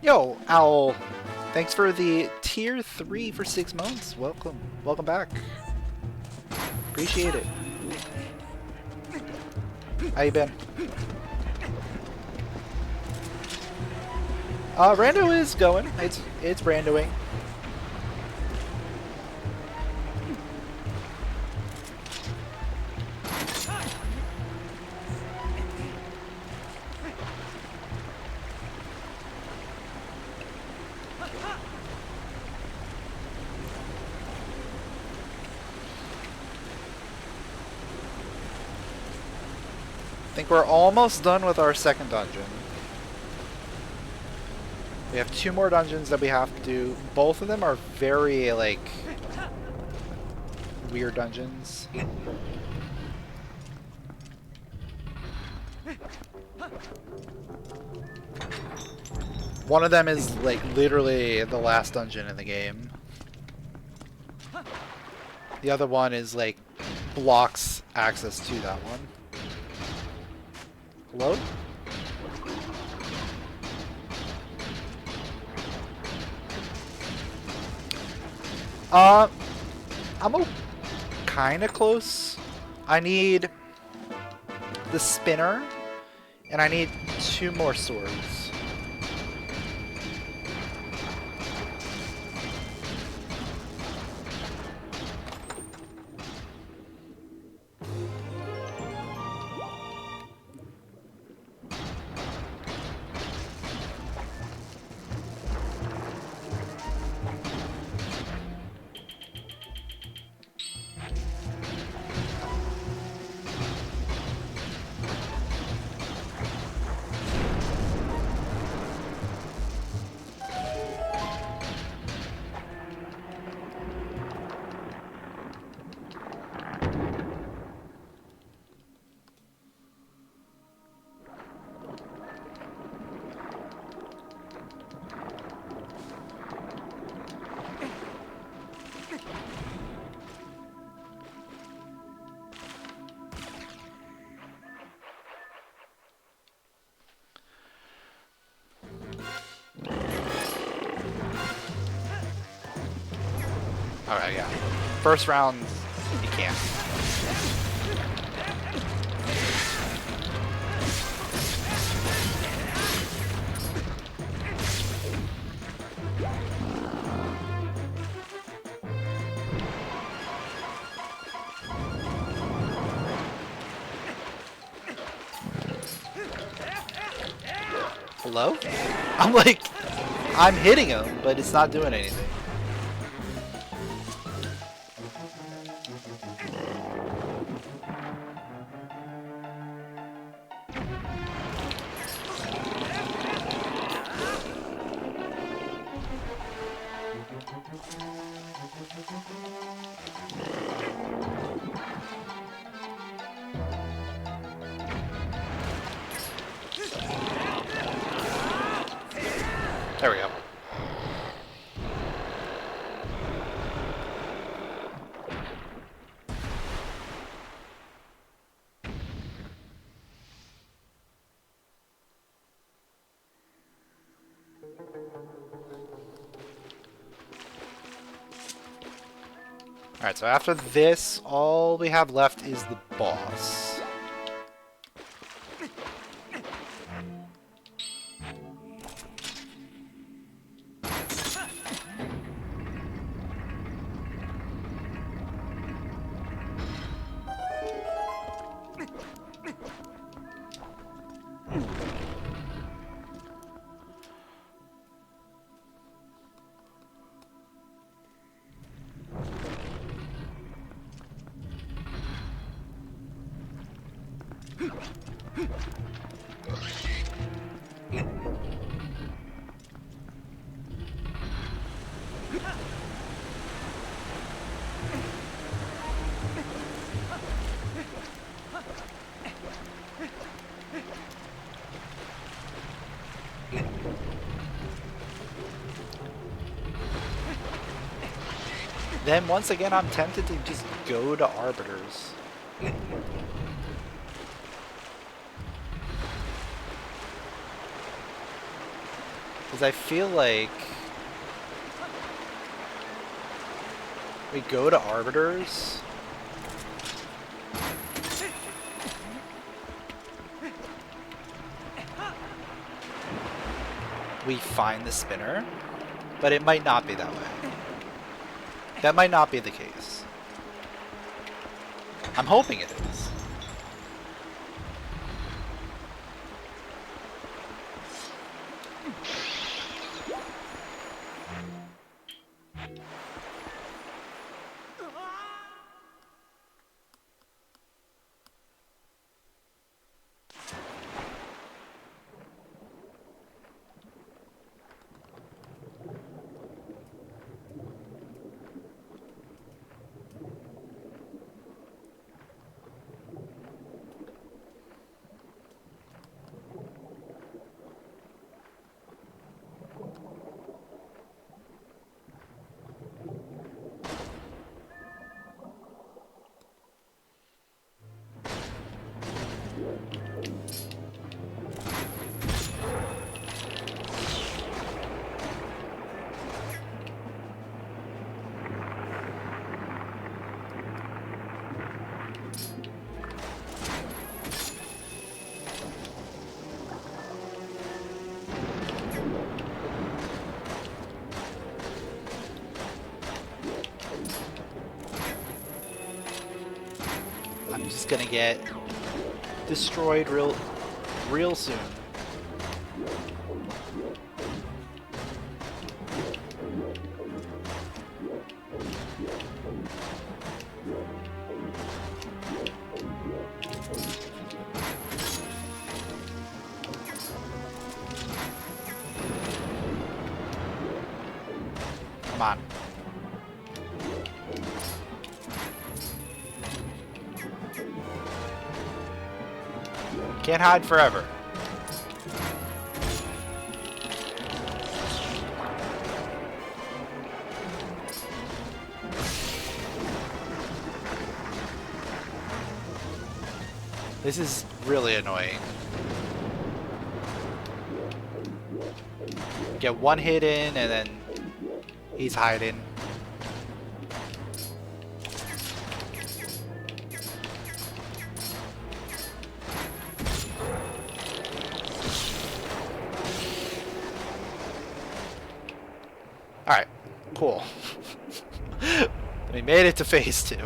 Yo, Owl. Thanks for the tier 3 for 6 months. Welcome. Welcome back. Appreciate it. How you been? Rando is going. It's randoing. I think we're almost done with our second dungeon. We have 2 more dungeons that we have to do. Both of them are very, like, weird dungeons. One of them is, like, literally the last dungeon in the game. The other one is, like, blocks access to that one. Hello? I'm kind of close. I need the spinner, and I need 2 more swords. Alright, yeah. First round, you can't. Hello? I'm like, I'm hitting him, but it's not doing anything. There we go. Alright, so after this, all we have left is the boss. Then once again, I'm tempted to just go to Arbiters. Because I feel like we go to Arbiters. We find the spinner, but it might not be that way. That might not be the case. I'm hoping it is. I'm just gonna get destroyed real soon. Come on. Can't hide forever. This is really annoying. Get one hit in and then he's hiding. Cool. We made it to phase 2.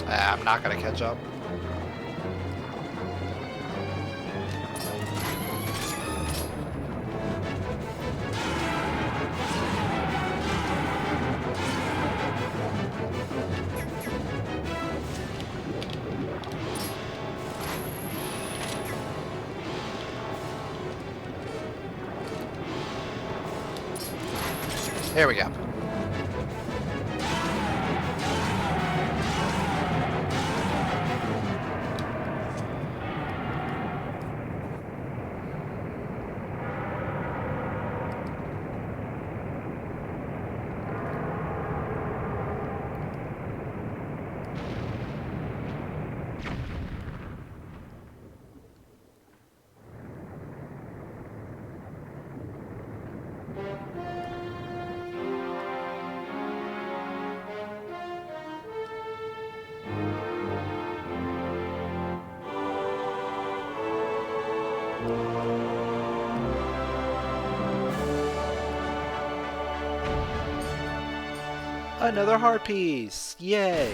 I'm not gonna catch up. There we go. Another heart piece! Yay!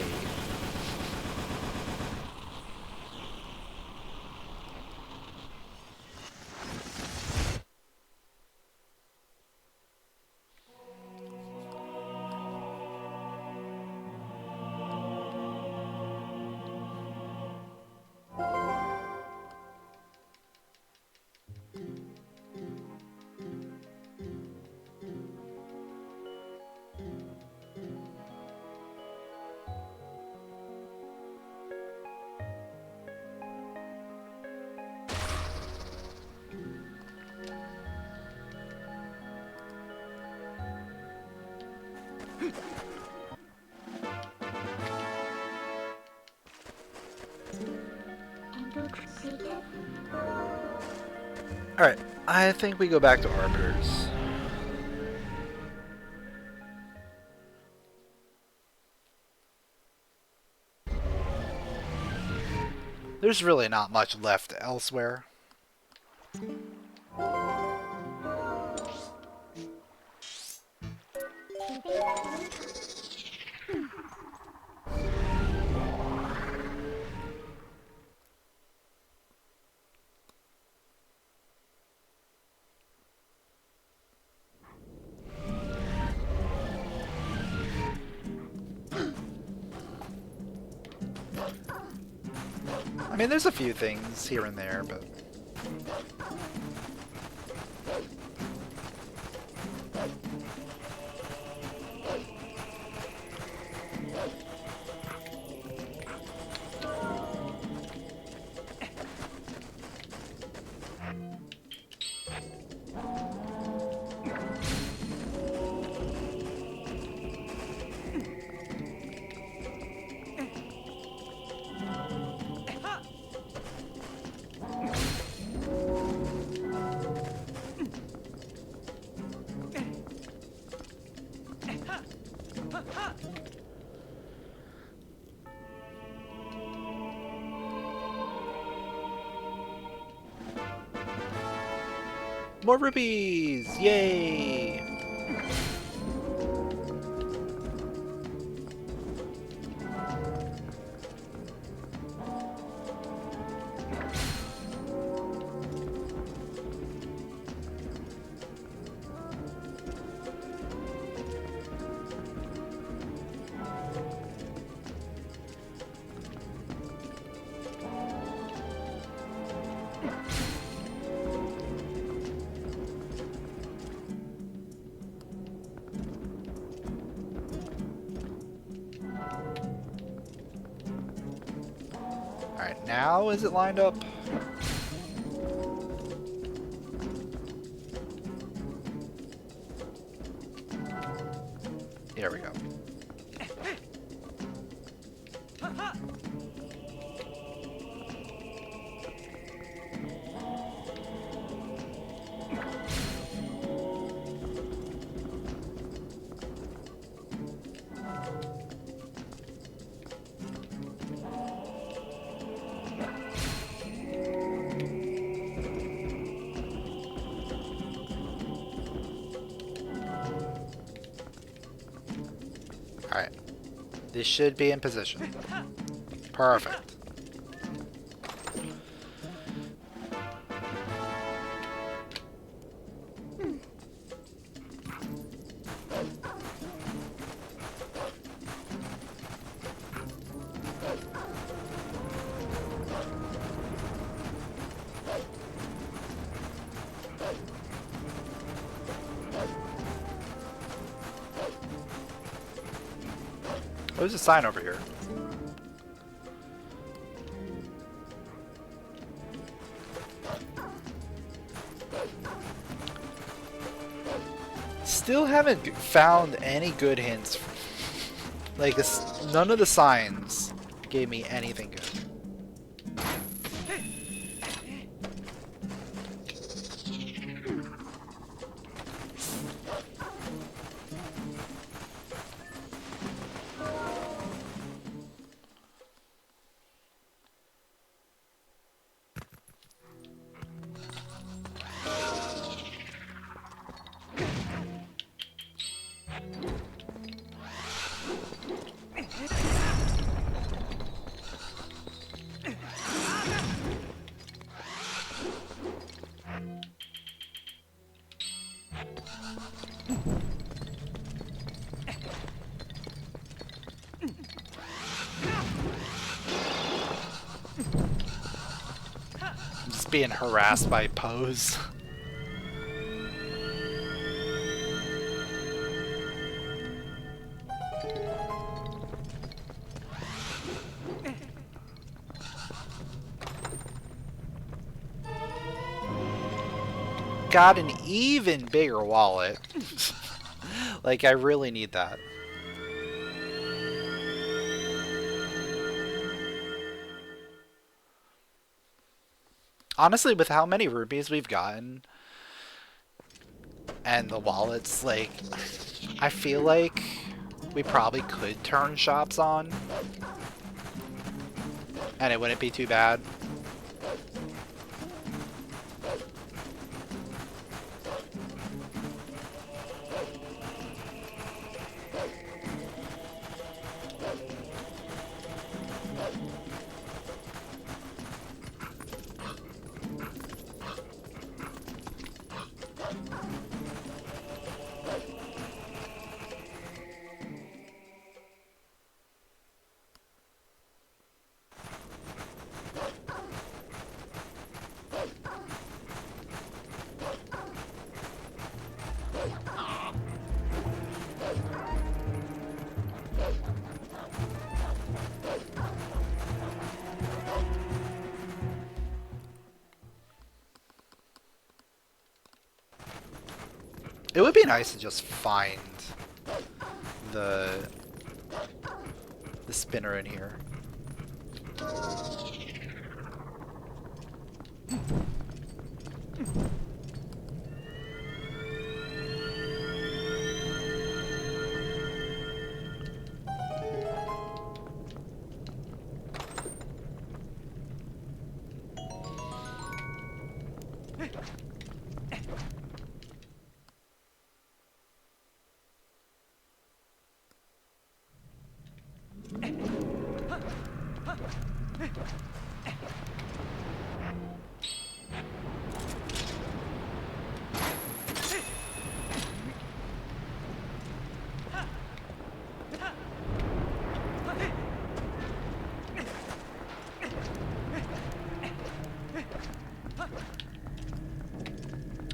Alright, I think we go back to Arbiters. There's really not much left elsewhere. I mean, there's a few things here and there, but... More rupees! Yay! now is it lined up? There we go. Alright. This should be in position. Perfect. There's a sign over here. Still haven't found any good hints. Like, none of the signs gave me anything good. Just being harassed by Pose. Got an even bigger wallet. Like, I really need that. Honestly, with how many rupees we've gotten and the wallets, like, I feel like we probably could turn shops on and it wouldn't be too bad. It would be nice to just find the spinner in here.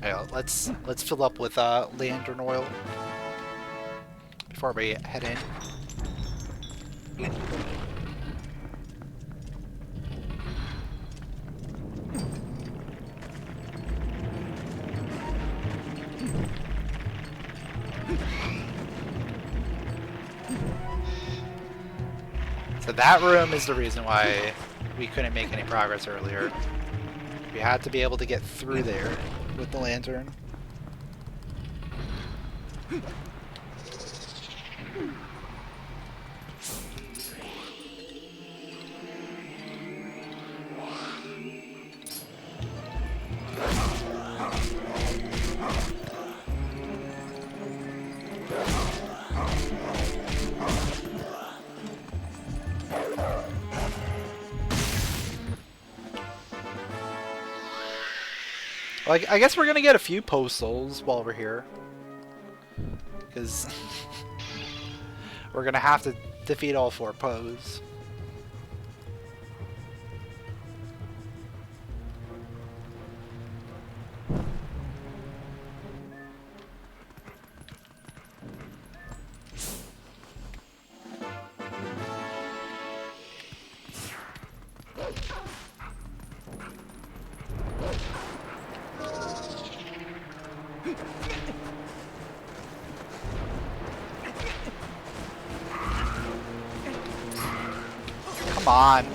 Yeah, let's fill up with lantern oil before we head in. So that room is the reason why we couldn't make any progress earlier. We had to be able to get through there with the lantern. Well, I guess we're gonna get a few postals while we're here. Because we're gonna have to defeat all 4 Poes. Come on.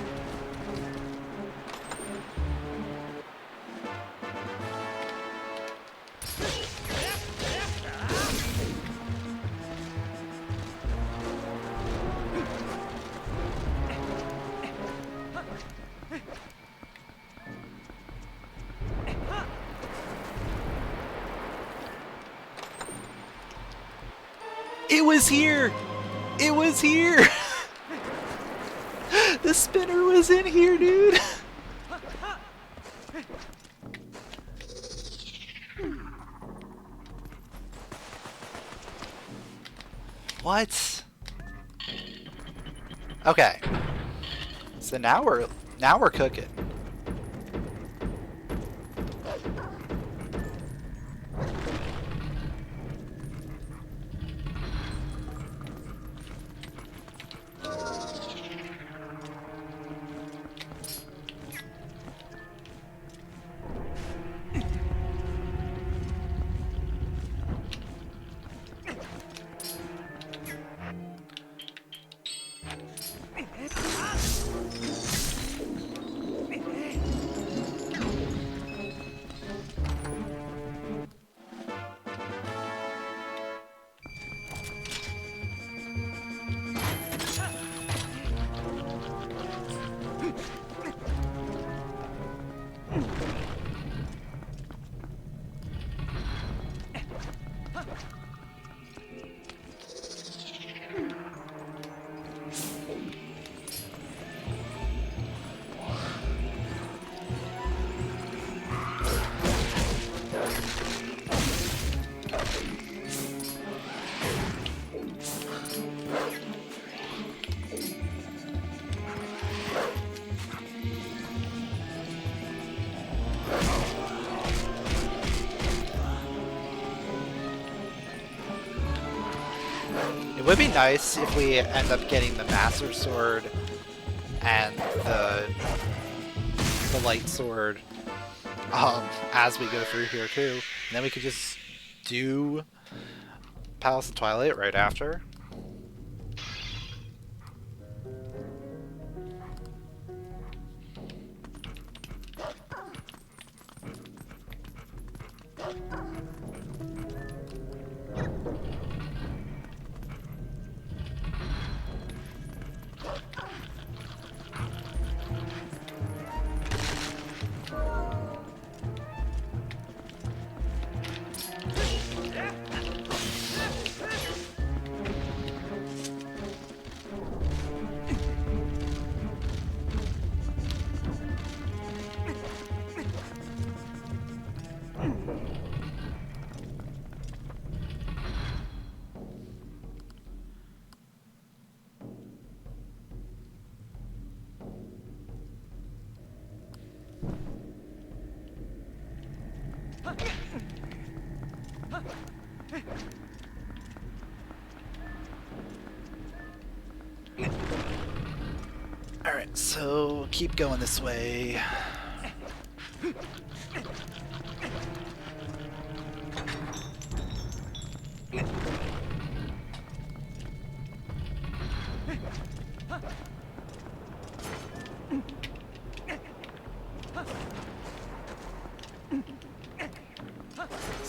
It was here! It was here! The spinner was in here, dude! What? Okay. So now we're cooking. It would be nice if we end up getting the Master Sword and the Light Sword as we go through here too. And then we could just do Palace of Twilight right after. Alright, so keep going this way.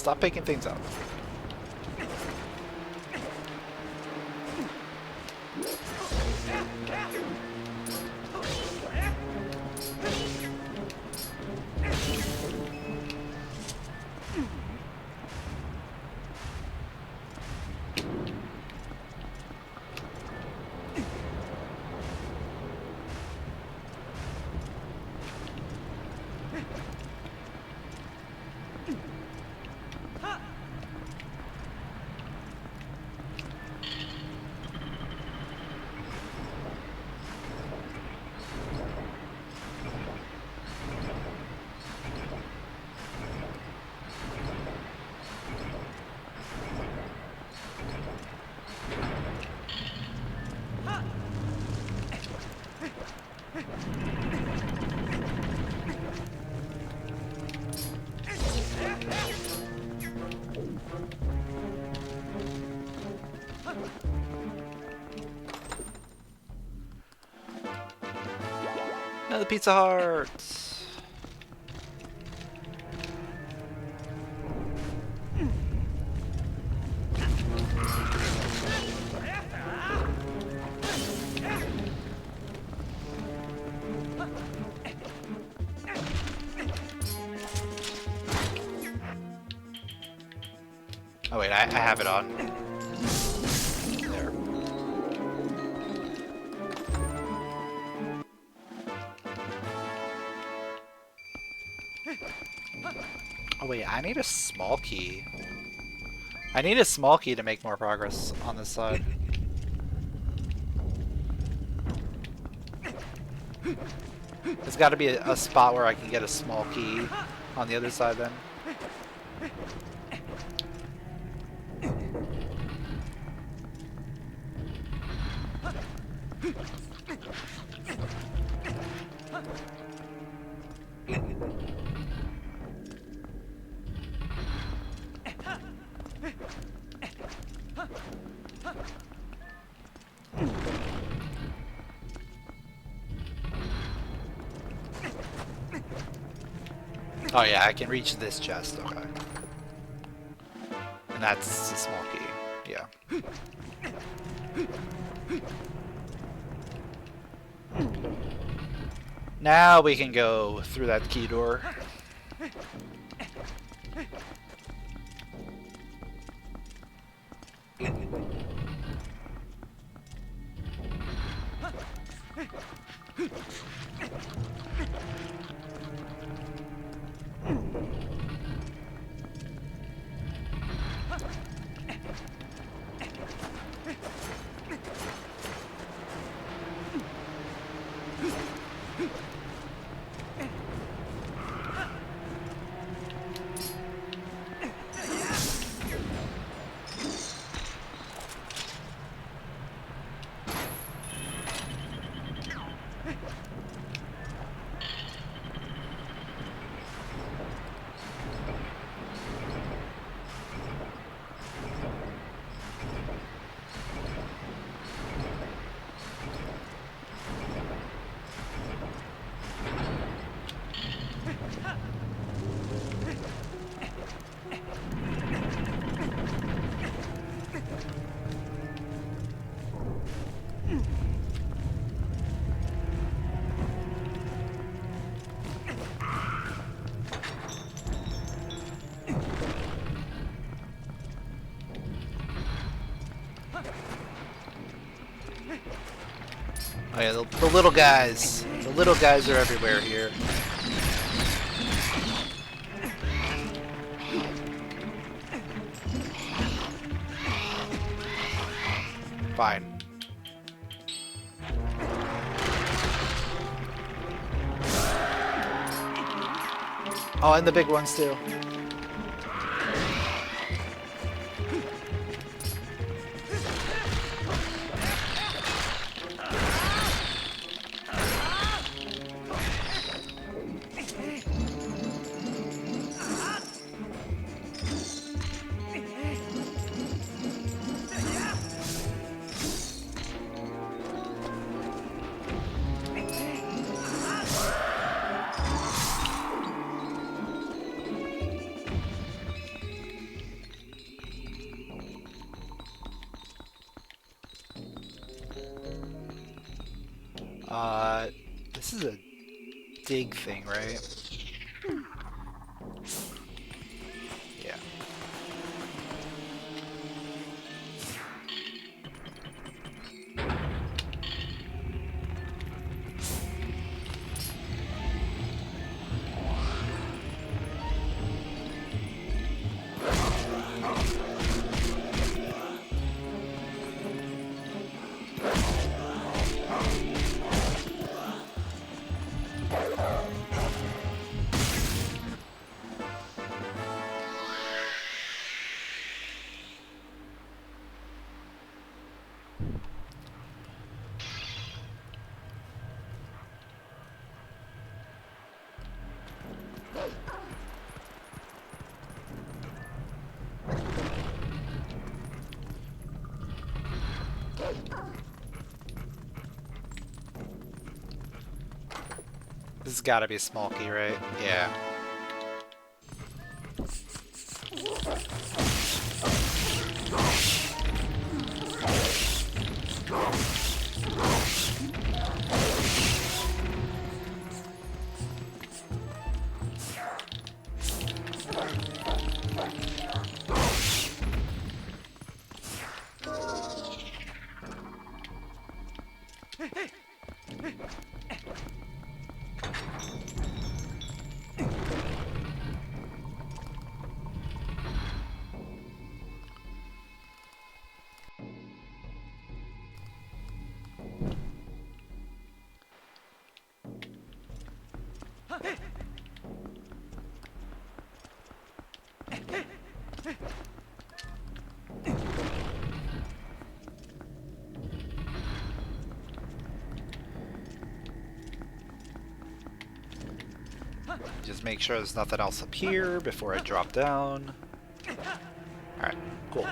Stop picking things up. Another Pizza Heart! Oh wait, I have it on. There. Oh wait, I need a small key. I need a small key to make more progress on this side. There's got to be a spot where I can get a small key on the other side then. Oh yeah, I can reach this chest, okay. And that's a small key, yeah. Now we can go through that key door. Oh yeah, the little guys. The little guys are everywhere here. Fine. Oh, and the big ones too. This is a dig thing, right? Yeah. This has got to be a small key, right? Yeah. Just make sure there's nothing else up here before I drop down. Alright, cool.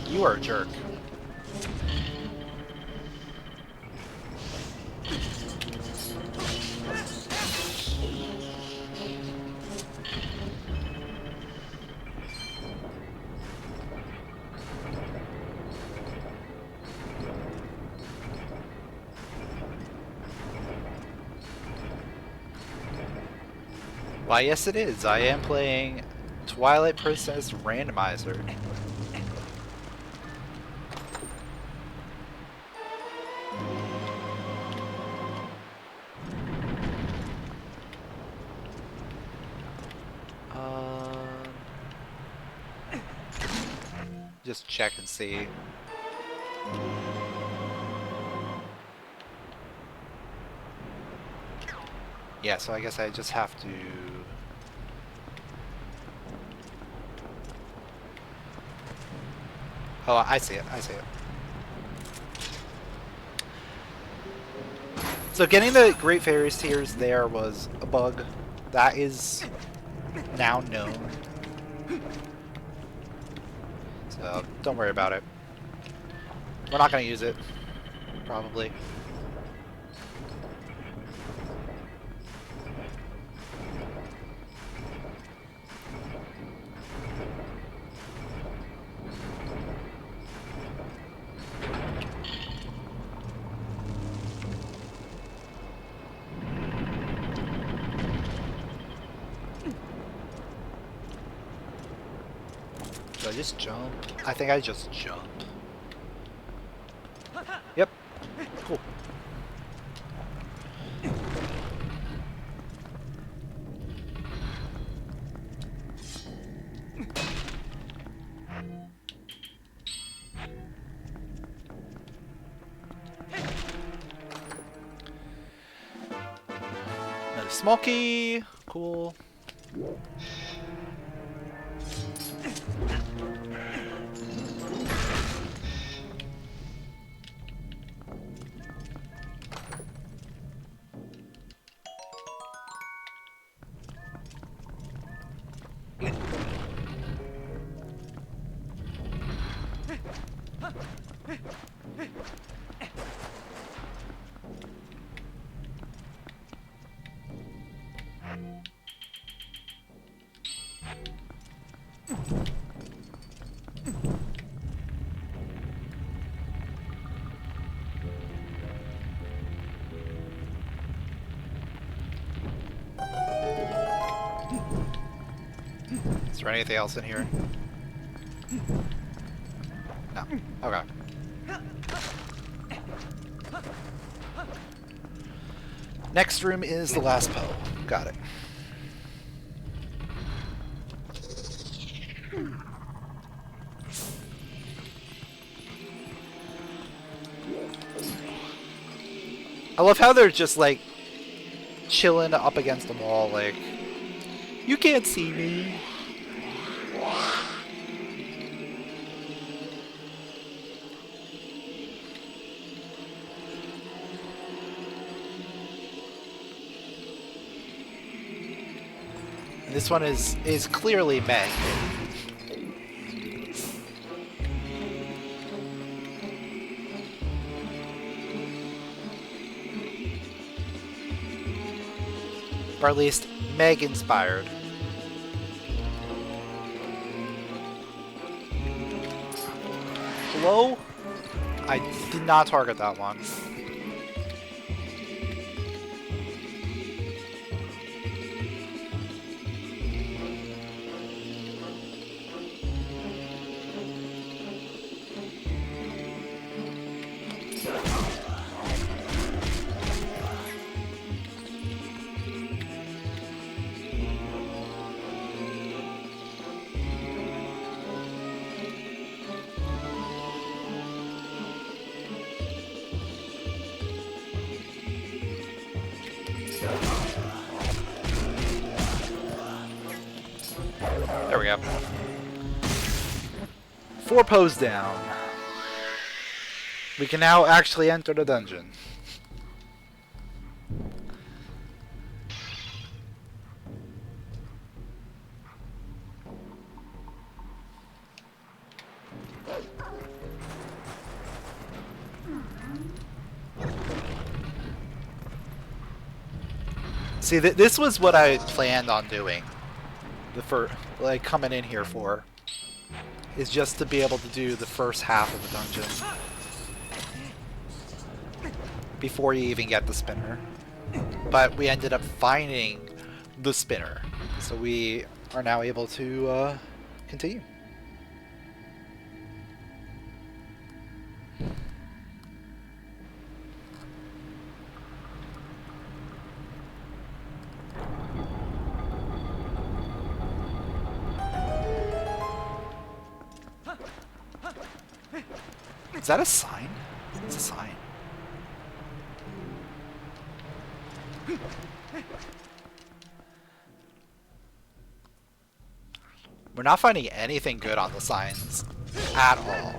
You are a jerk. Why, yes it is. I am playing Twilight Princess Randomizer. Just check and see. Yeah, so I guess I just have to... Oh, I see it, I see it. So getting the Great Fairies Tears there was a bug. That is now known. So don't worry about it. We're not going to use it, probably. Do I just jump? I think I just jump. Yep. Cool. Another small key. Cool. there anything else in here? No. Okay. Next room is the last Poe. Got it. I love how they're just like chilling up against the wall, like, you can't see me. This one is clearly Meg. Or at least Meg inspired. Hello? I did not target that one. There we go. 4 Poes down. We can now actually enter the dungeon. See, this was what I planned on doing. Like coming in here for is just to be able to do the first half of the dungeon before you even get the spinner. But we ended up finding the spinner, so we are now able to continue. Is that a sign? It's a sign. We're not finding anything good on the signs at all.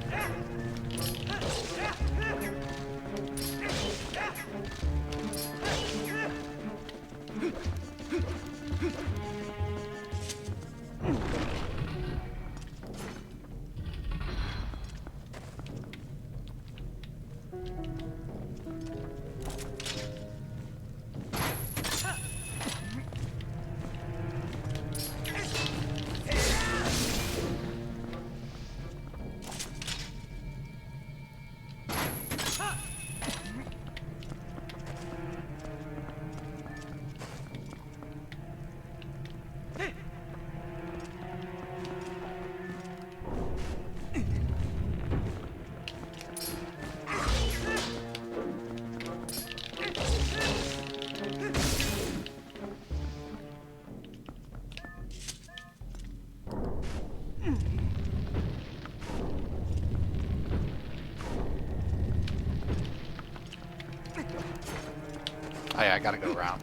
Oh yeah, I gotta go around.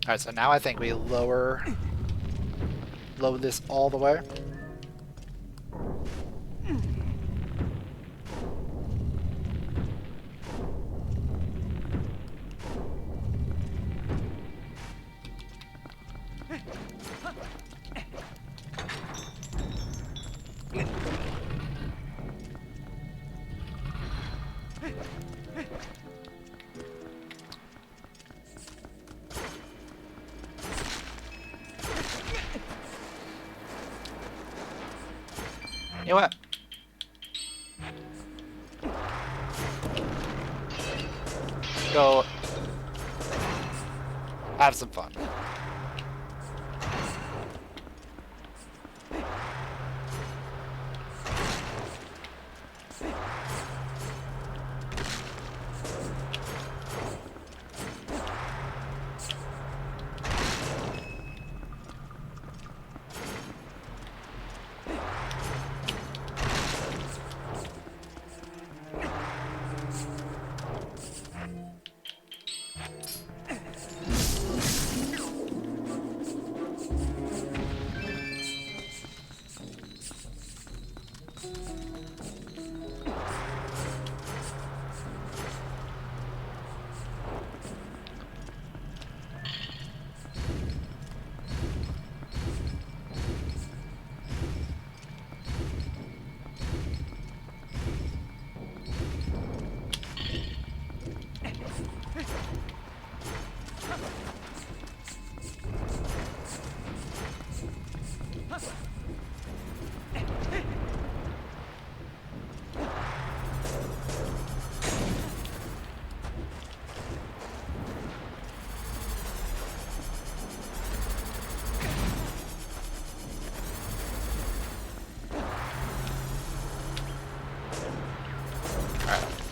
Alright, so now I think we load this all the way. know what? Go have some fun.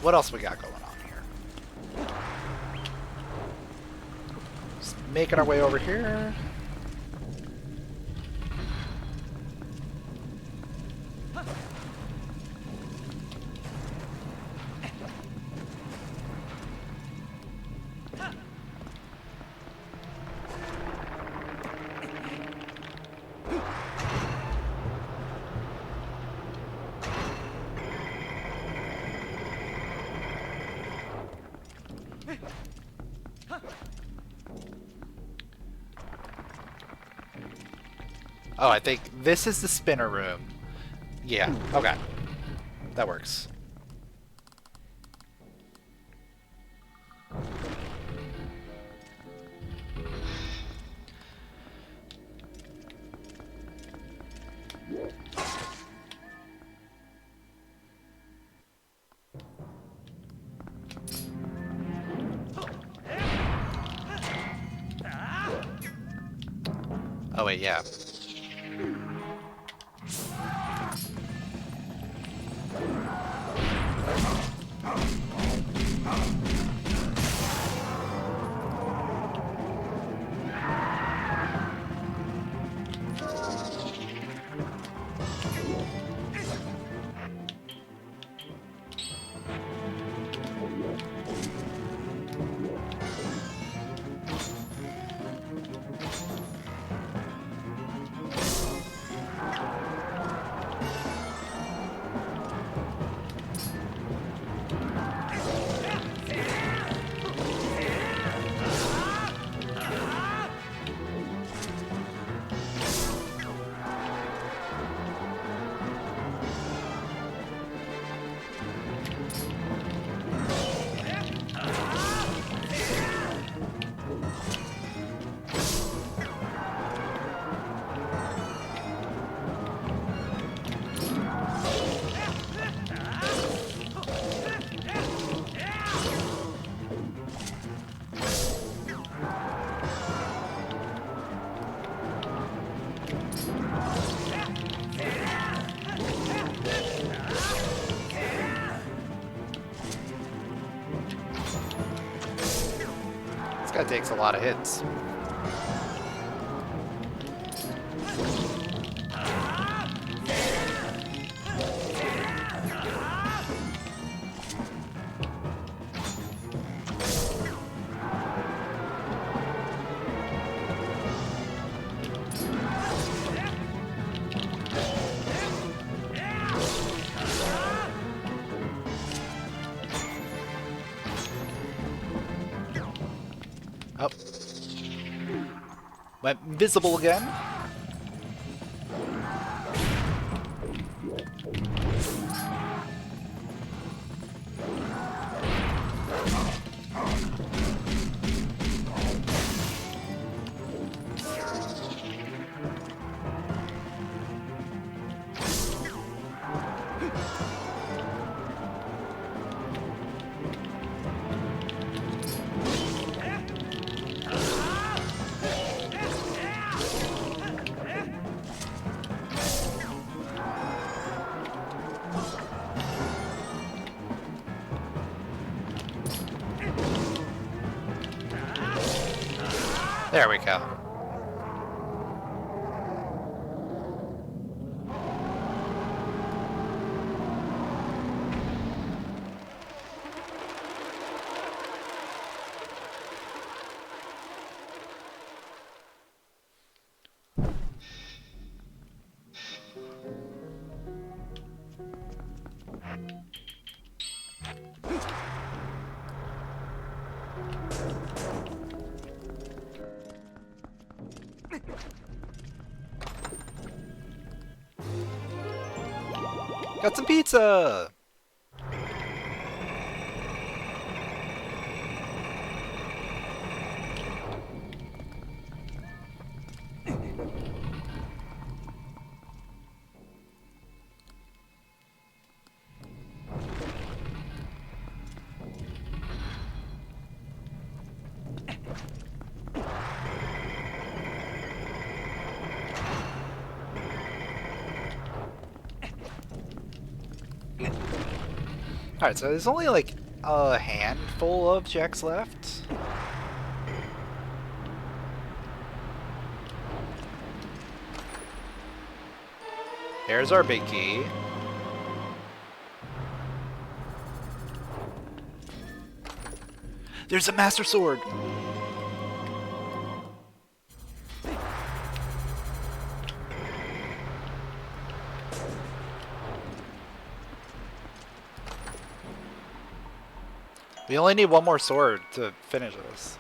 What else we got going on here? Just making our way over here. Oh, I think this is the spinner room. Yeah, okay. That works. Oh wait, yeah. This guy takes a lot of hits. Oh. Went invisible again. There we go. Got some pizza! Alright, so there's only like a handful of checks left. Here's our big key. There's a Master Sword! We only need one more sword to finish this.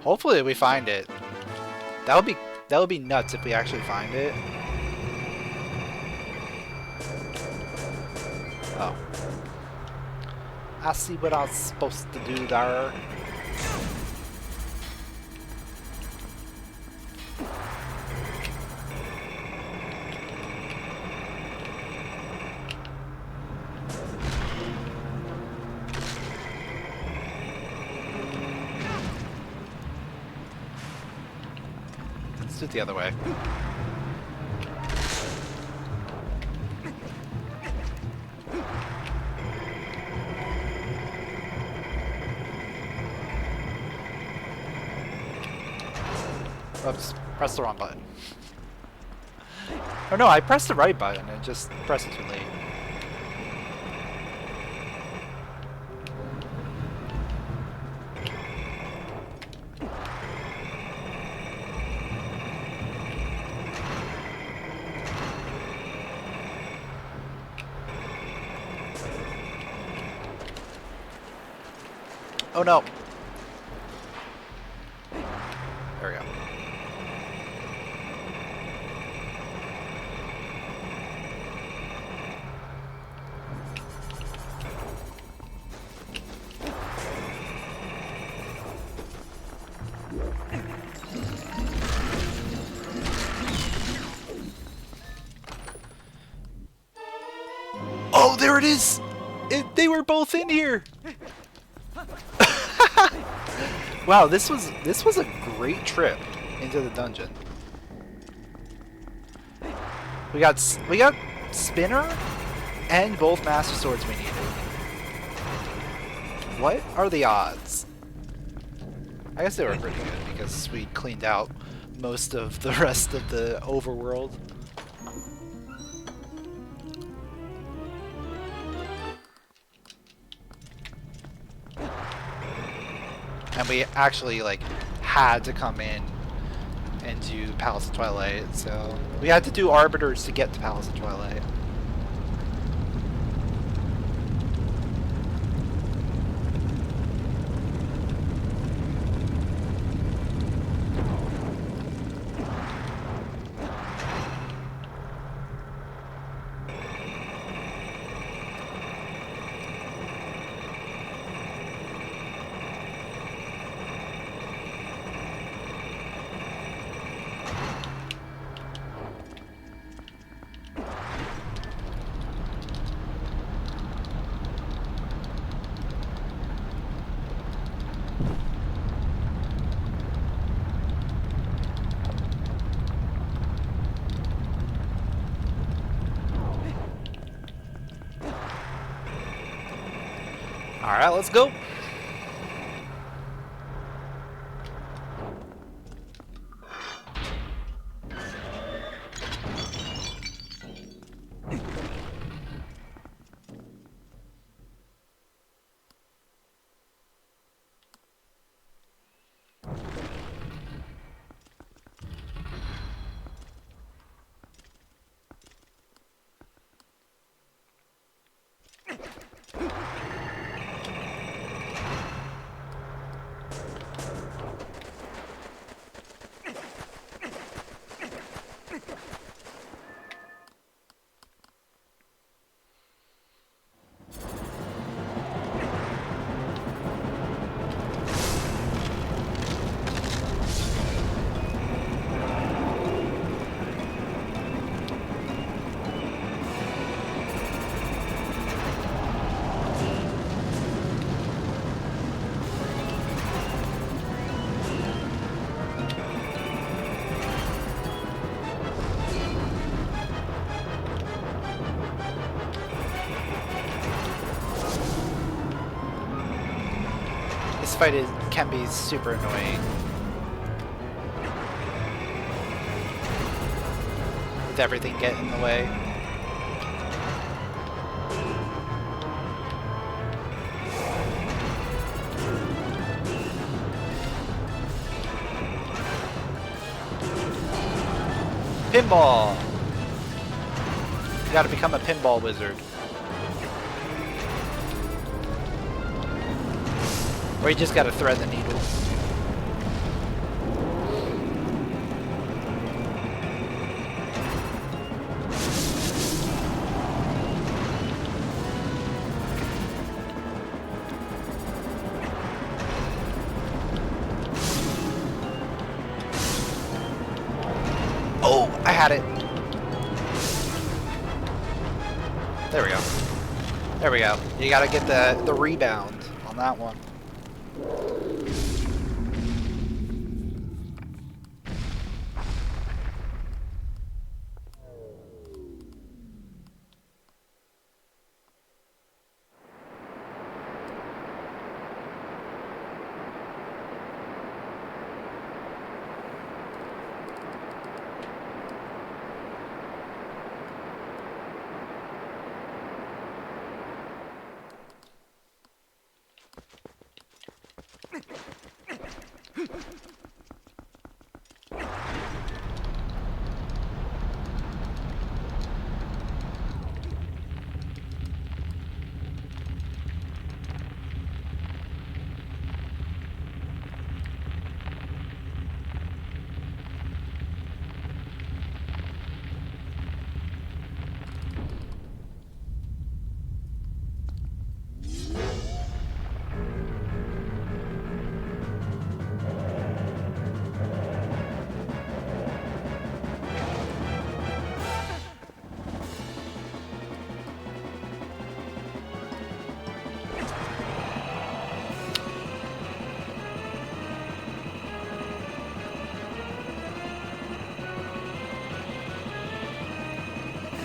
Hopefully we find it. That would be nuts if we actually find it. Oh. I see what I was supposed to do there. Let's do it the other way. Oops, pressed the wrong button. Oh no, I pressed the right button and just pressed it too late. Oh no! There we go. Oh, there it is! They were both in here! Wow, this was a great trip into the dungeon. We got Spinner and both Master Swords we needed. What are the odds? I guess they were pretty good because we cleaned out most of the rest of the overworld. And we actually like had to come in and do Palace of Twilight, so we had to do Arbiters to get to Palace of Twilight. Alright, let's go. This fight can be super annoying. With everything getting in the way. Pinball! You gotta become a pinball wizard. Or you just gotta thread the needle. Oh, I had it. There we go. There we go. You gotta get the rebound on that one.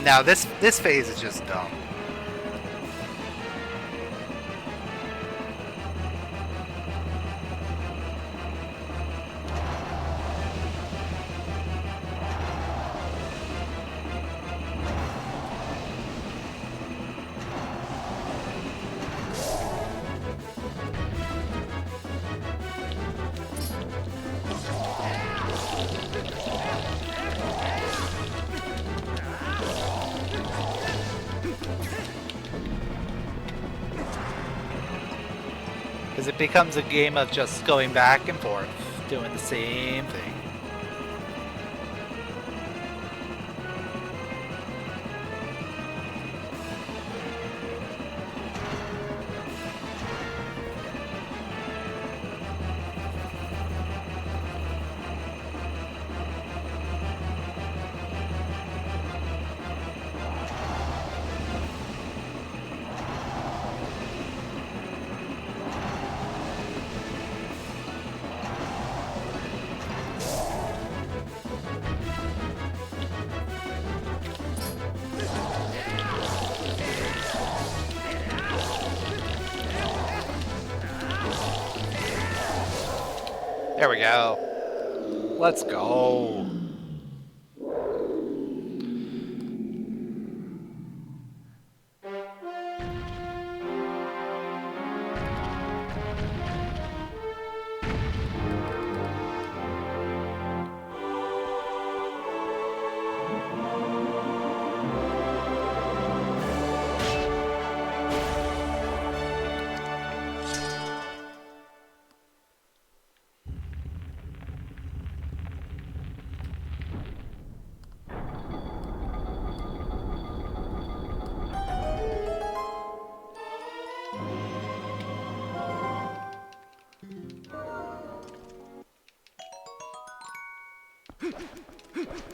Now this phase is just dumb. Because it becomes a game of just going back and forth, doing the same thing. There we go. Let's go.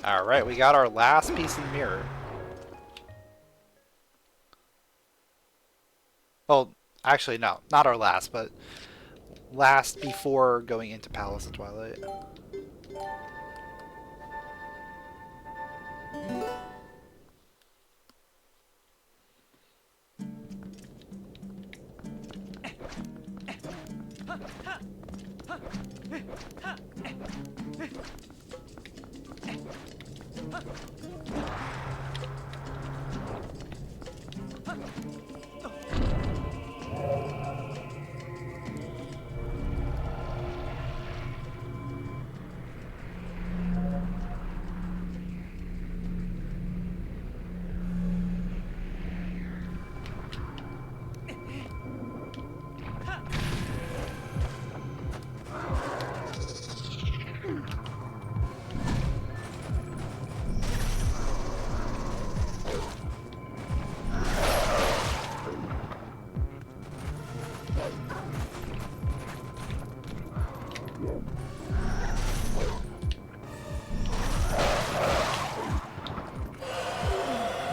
Alright, we got our last piece in the mirror. Oh, actually, no. Not our last, but last before going into Palace of Twilight.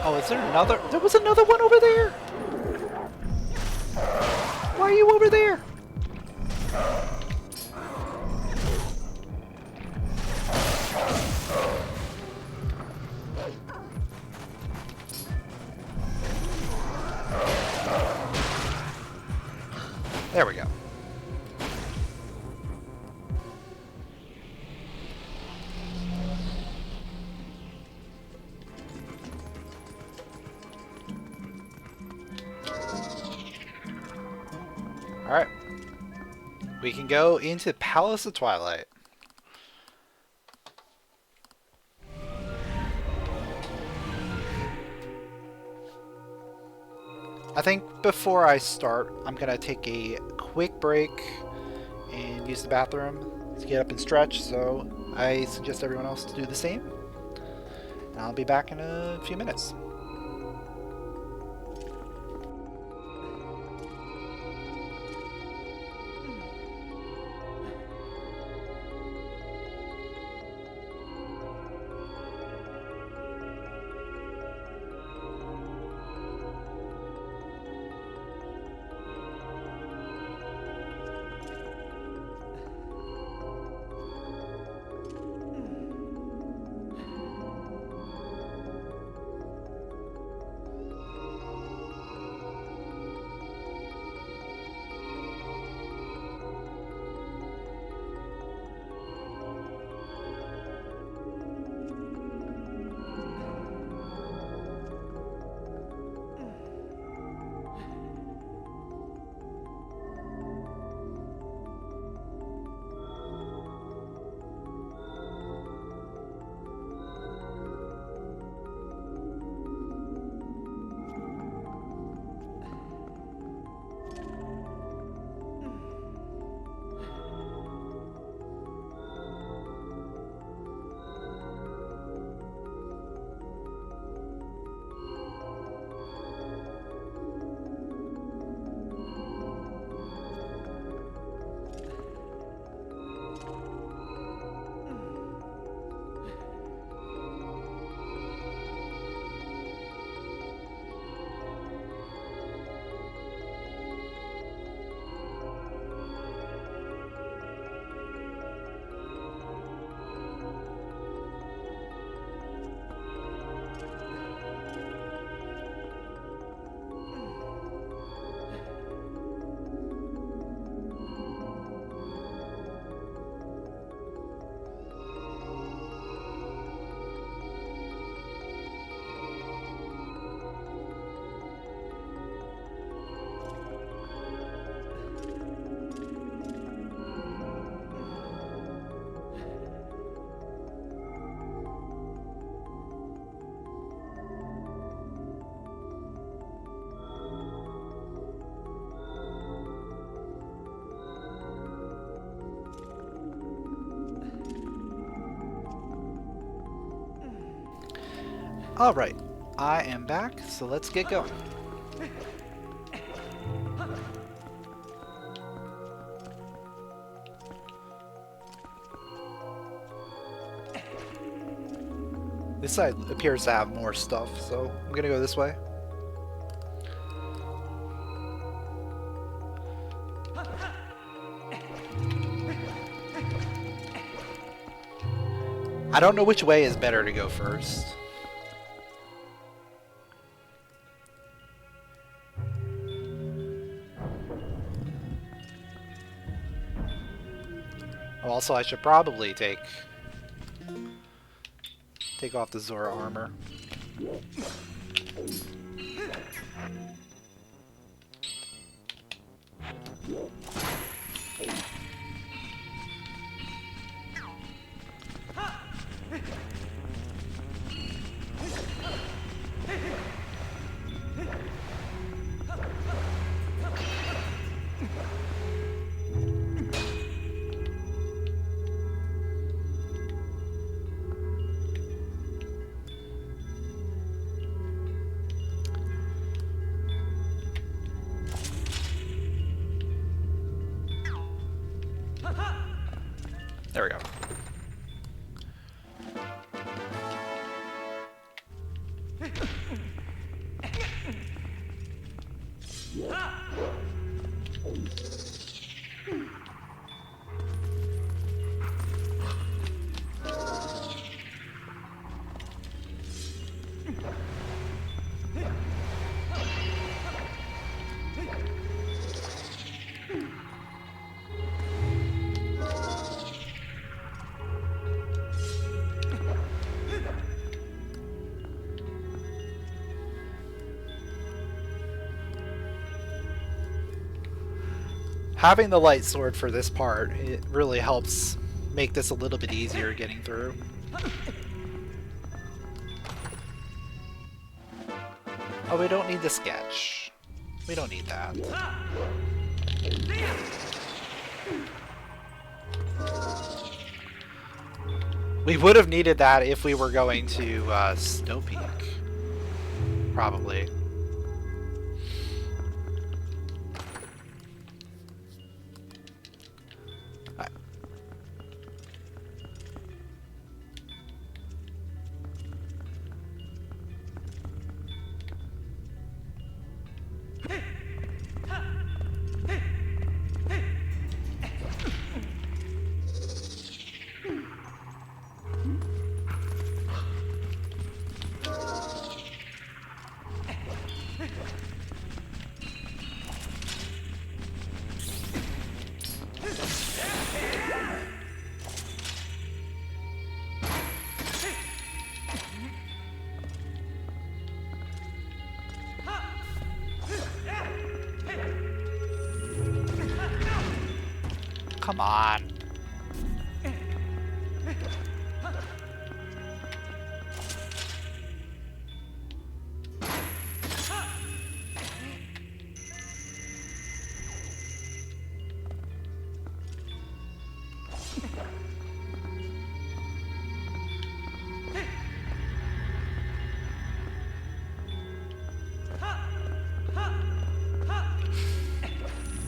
Oh, is there another? There was another one over there! Why are you over there? There we go. Alright. We can go into Palace of Twilight. I think before I start, I'm going to take a quick break and use the bathroom to get up and stretch, so I suggest everyone else to do the same. And I'll be back in a few minutes. Alright, I am back, so let's get going. This side appears to have more stuff, so I'm gonna go this way. I don't know which way is better to go first. Also, I should probably take off the Zora armor. There we go. Having the light sword for this part, it really helps make this a little bit easier getting through. Oh, we don't need the sketch. We don't need that. We would have needed that if we were going to Snow Peak. Probably. Come on.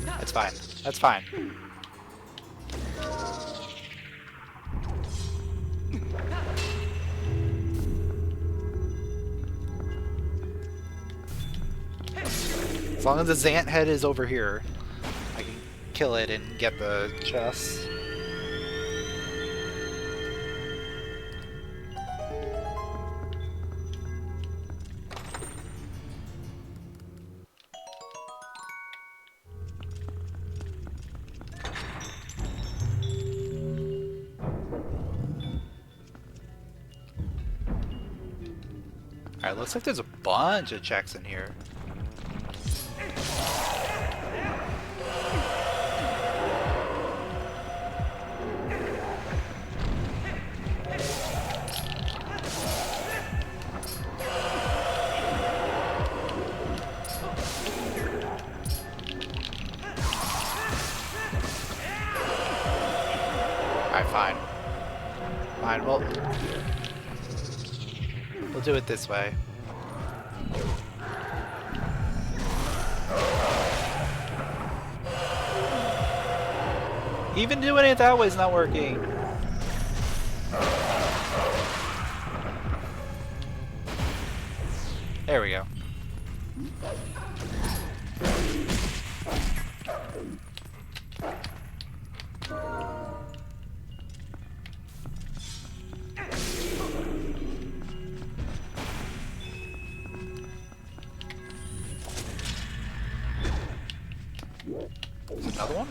That's fine. That's fine. As long as the Zant head is over here, I can kill it and get the chest. Alright, looks like there's a bunch of checks in here. Alright, fine. Fine, well... We'll do it this way. Even doing it that way is not working. There we go. Another one?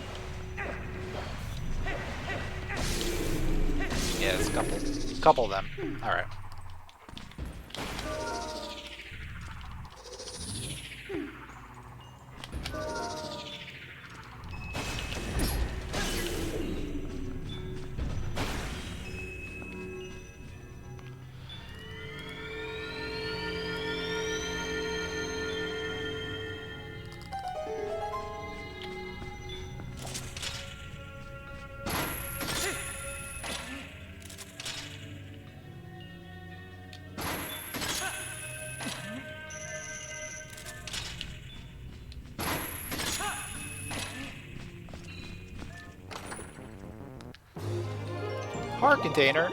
Yeah, it's a couple of them. Alright. Heart container.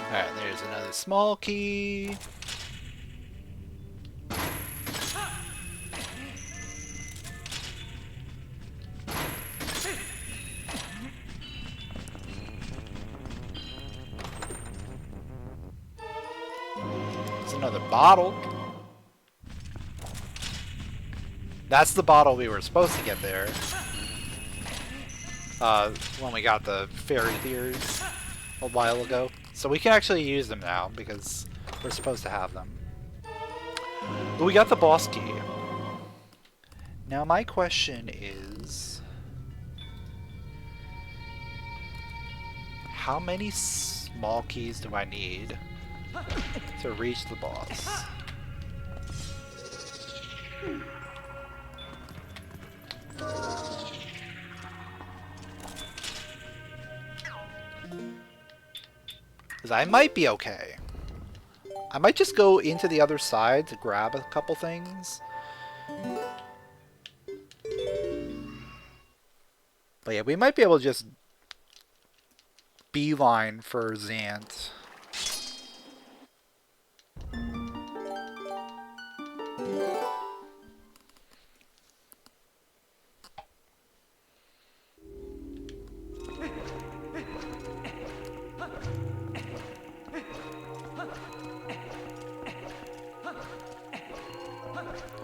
Alright, there's another small key. Another bottle. That's the bottle we were supposed to get there. When we got the fairy tears a while ago. So we can actually use them now because we're supposed to have them. But we got the boss key. Now my question is, how many small keys do I need to reach the boss? Because I might be okay. I might just go into the other side to grab a couple things. But yeah, we might be able to just beeline for Zant.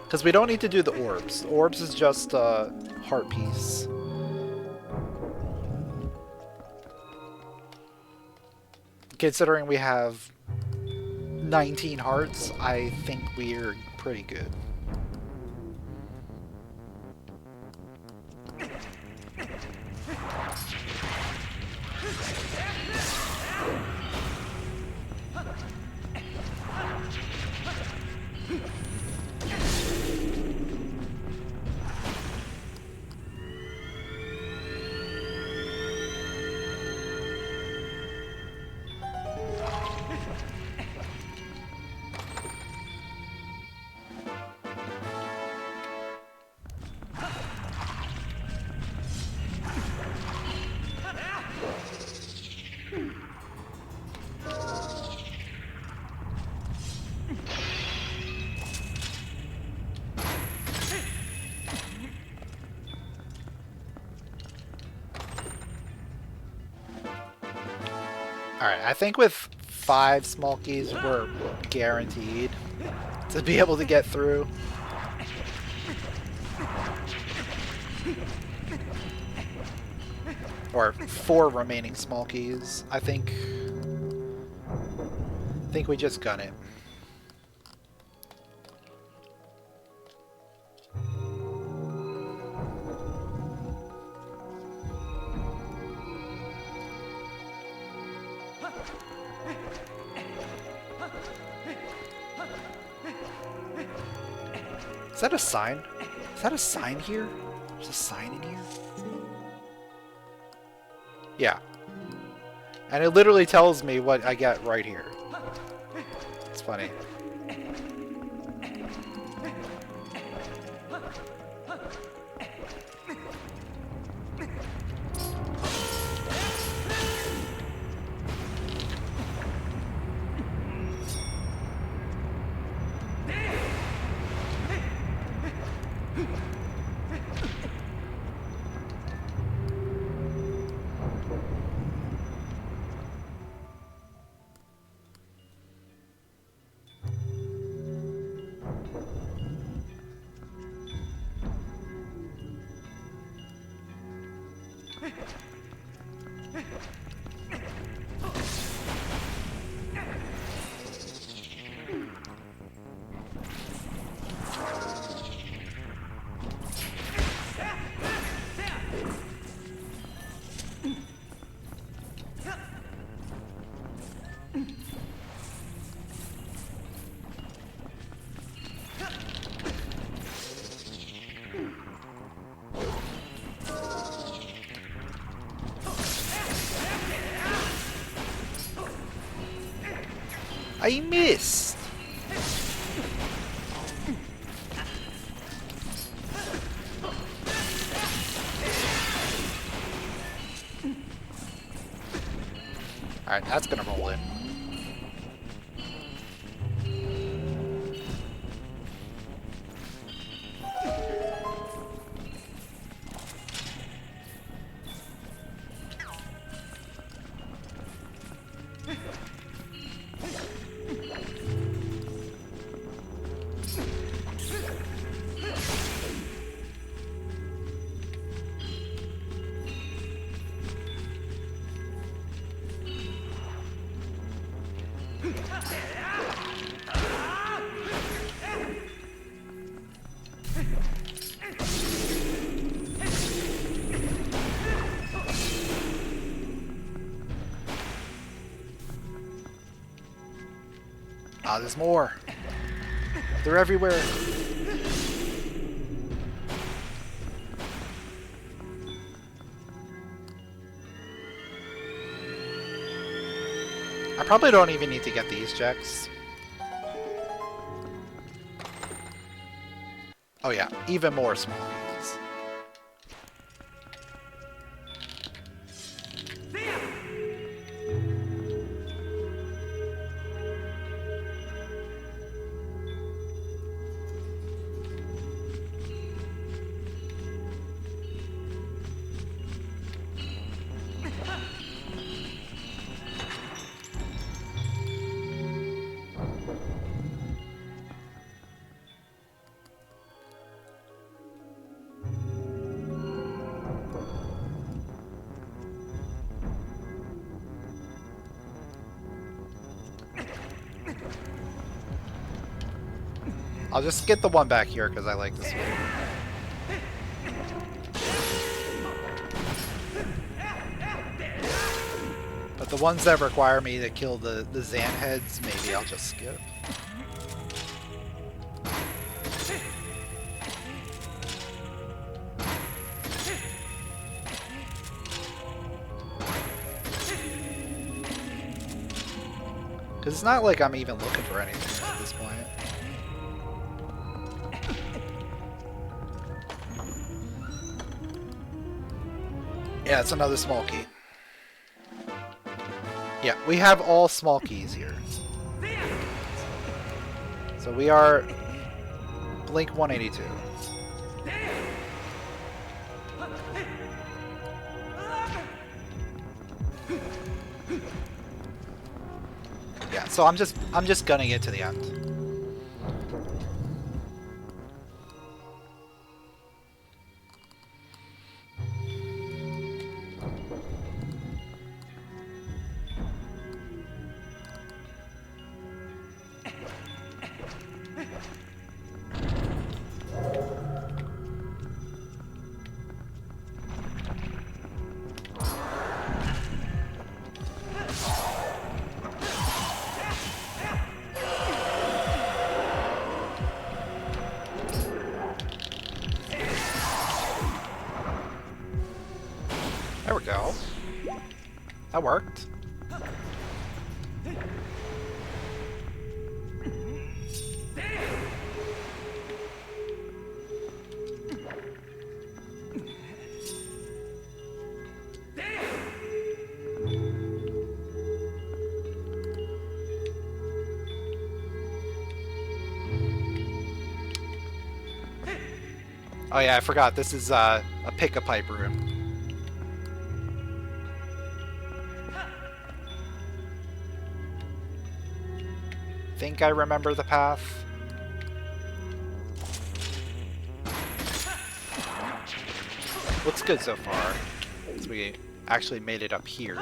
Because we don't need to do the orbs. The orbs is just a heart piece. Considering we have 19 hearts, I think we're pretty good. Alright, I think with 5 small keys, we're guaranteed to be able to get through. Or 4 remaining small keys. I think we just gun it. Is that a sign? Is that a sign here? There's a sign in here? Yeah. And it literally tells me what I get right here. It's funny. I missed! Alright, that's gonna roll in. Ah, there's more. They're everywhere. I probably don't even need to get these checks. Oh yeah, even more small keys. I'll just get the one back here because I like this one. But the ones that require me to kill the Xan heads, maybe I'll just skip. Because it's not like I'm even looking for anything at this point. Yeah, it's another small key. Yeah, we have all small keys here. So we are Blink 182. Yeah, so I'm just gunning it to the end. That worked. Oh yeah, I forgot. This is a pick-a-pipe room. Think I remember the path. Looks good so far. So we actually made it up here.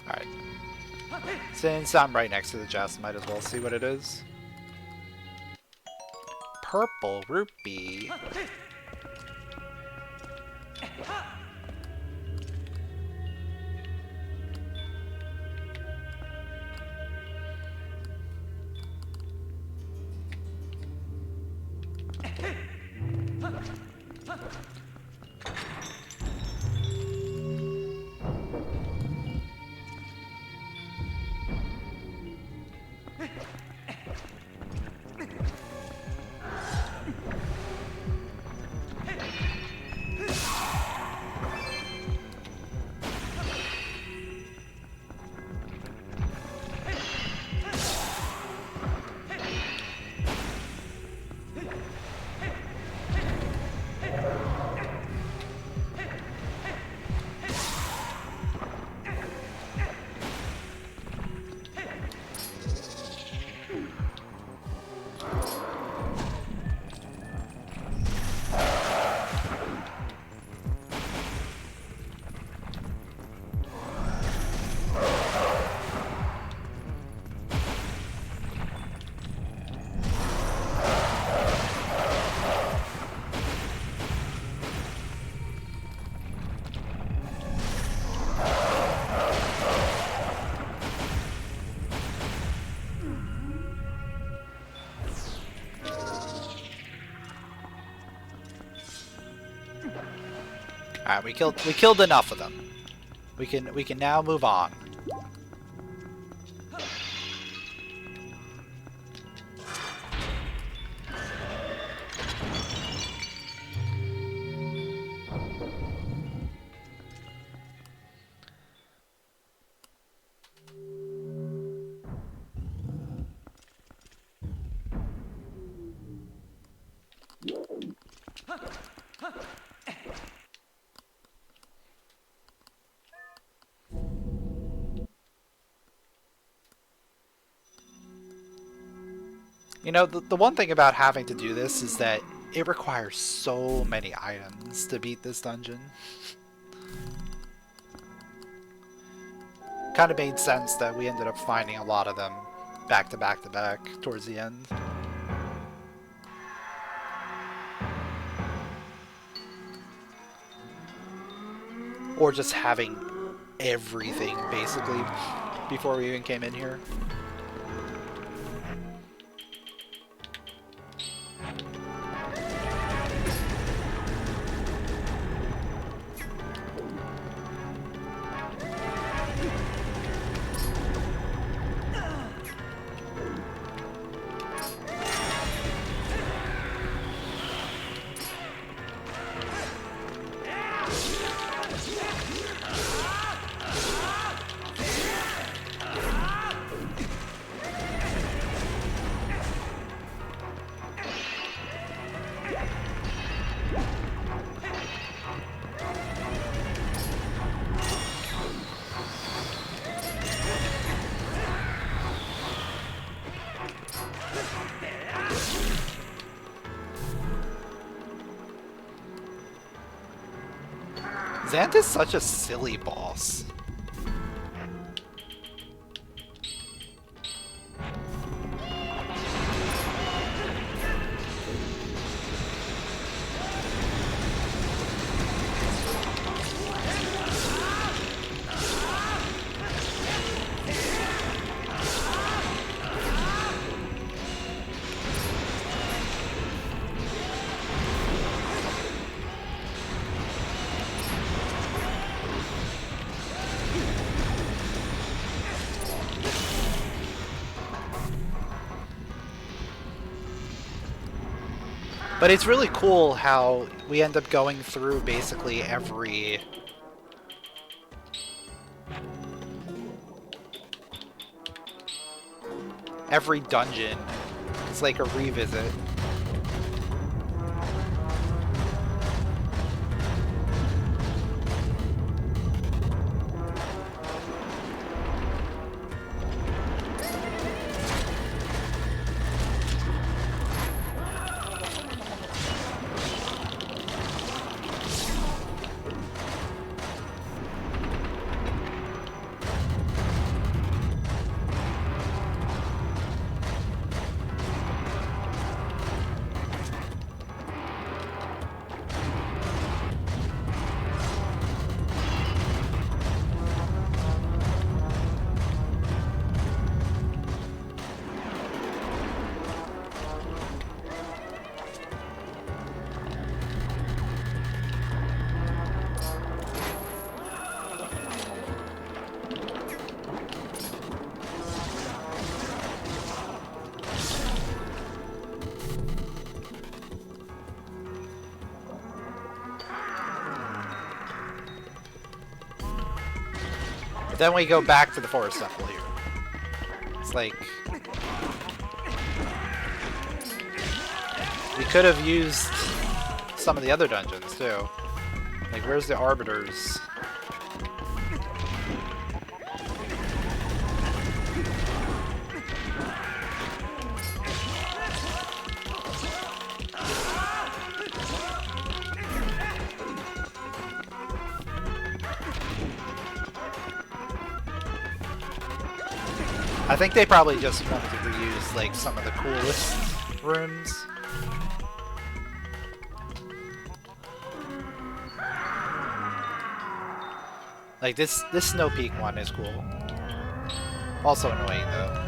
Alright. Since I'm right next to the chest, might as well see what it is. Purple rupee. Alright, we killed enough of them. We can now move on. You know, the one thing about having to do this is that it requires so many items to beat this dungeon. Kind of made sense that we ended up finding a lot of them back to back to back towards the end. Or just having everything, basically, before we even came in here. Xant is such a silly boss. But it's really cool how we end up going through basically every dungeon. It's like a revisit. But then we go back to the Forest Temple here. It's like... we could have used some of the other dungeons, too. Like, where's the Arbiters? I think they probably just wanted to reuse, like, some of the coolest rooms. Like, this Snow Peak one is cool. Also annoying, though.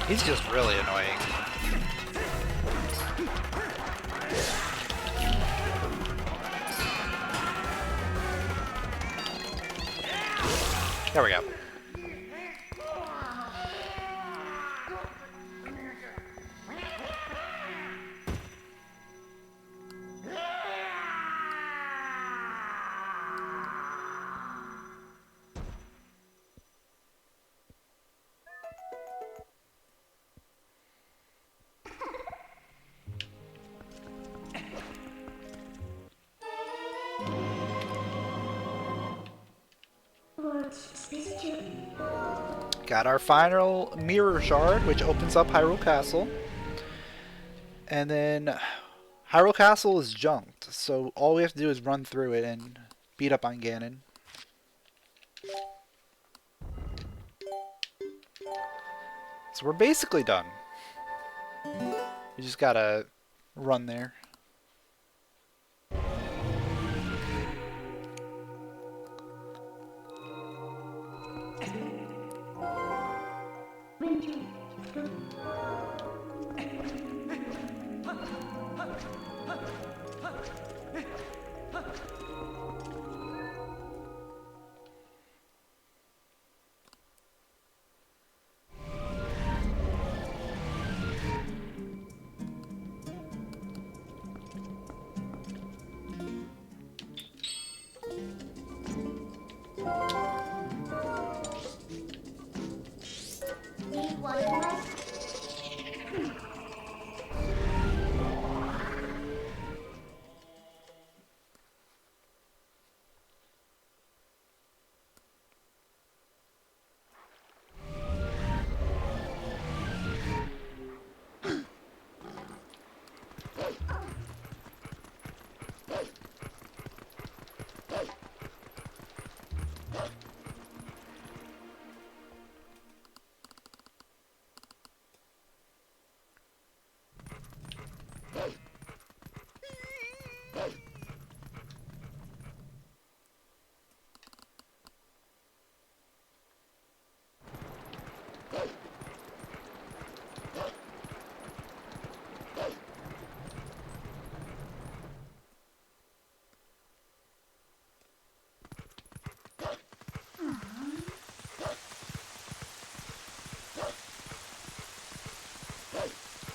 He's just really annoying. There we go. Got our final mirror shard, which opens up Hyrule Castle. And then Hyrule Castle is junked, so all we have to do is run through it and beat up on Ganon. So we're basically done. We just gotta run there.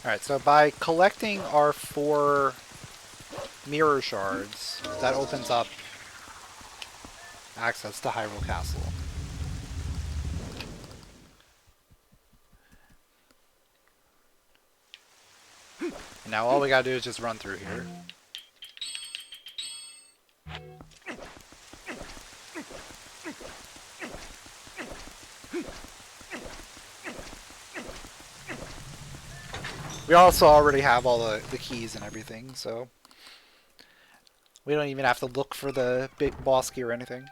Alright, so by collecting our 4 mirror shards, that opens up access to Hyrule Castle. And now all we gotta do is just run through here. We also already have all the keys and everything, so we don't even have to look for the big boss key or anything.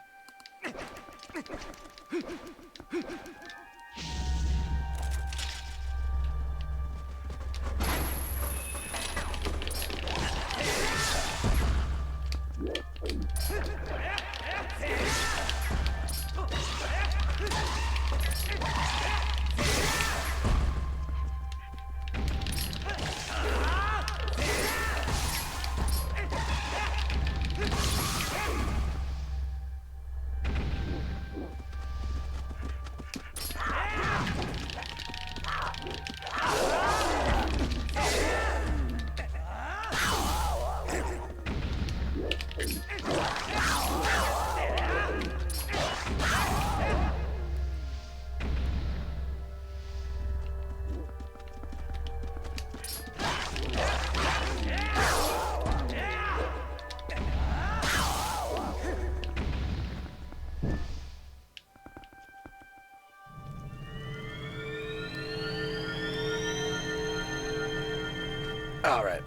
All right.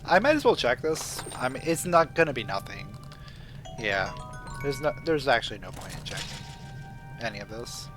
I might as well check this. I mean, it's not gonna be nothing. Yeah, there's actually no point in checking any of this.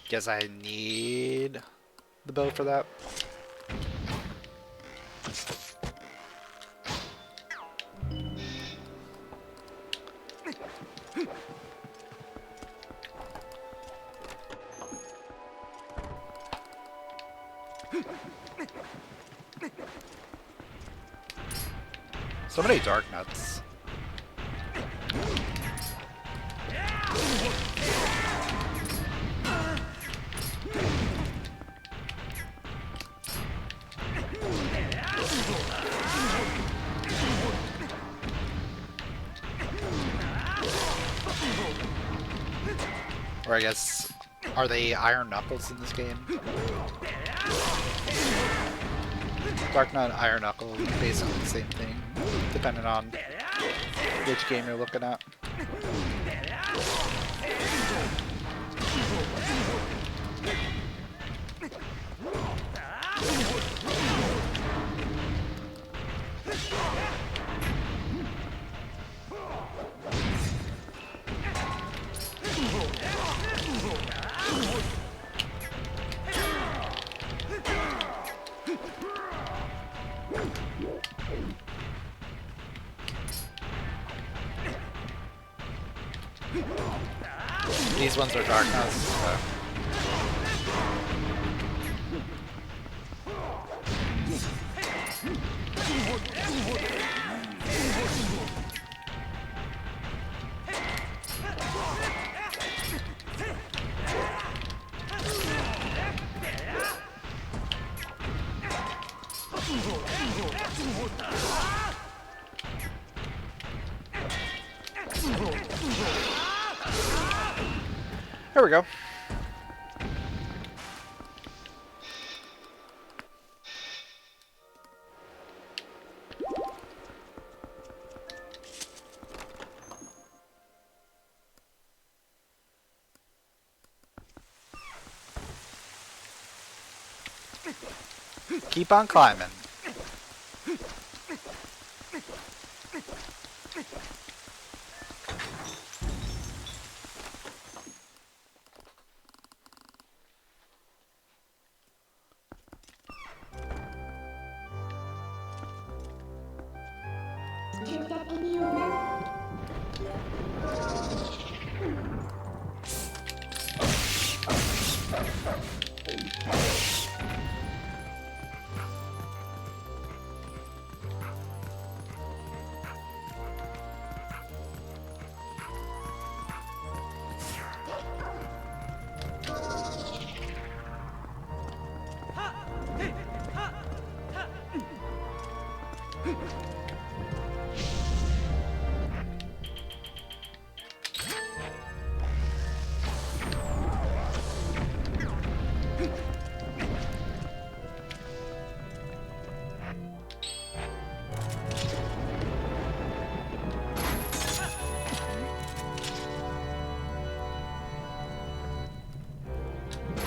Guess I need the bow for that. So many dark nuts. Or I guess, are they Iron Knuckles in this game? Dark Knight, Iron Knuckle, basically the same thing, depending on which game you're looking at. These ones are dark nuts. So. There we go. Keep on climbing. Did you get any order?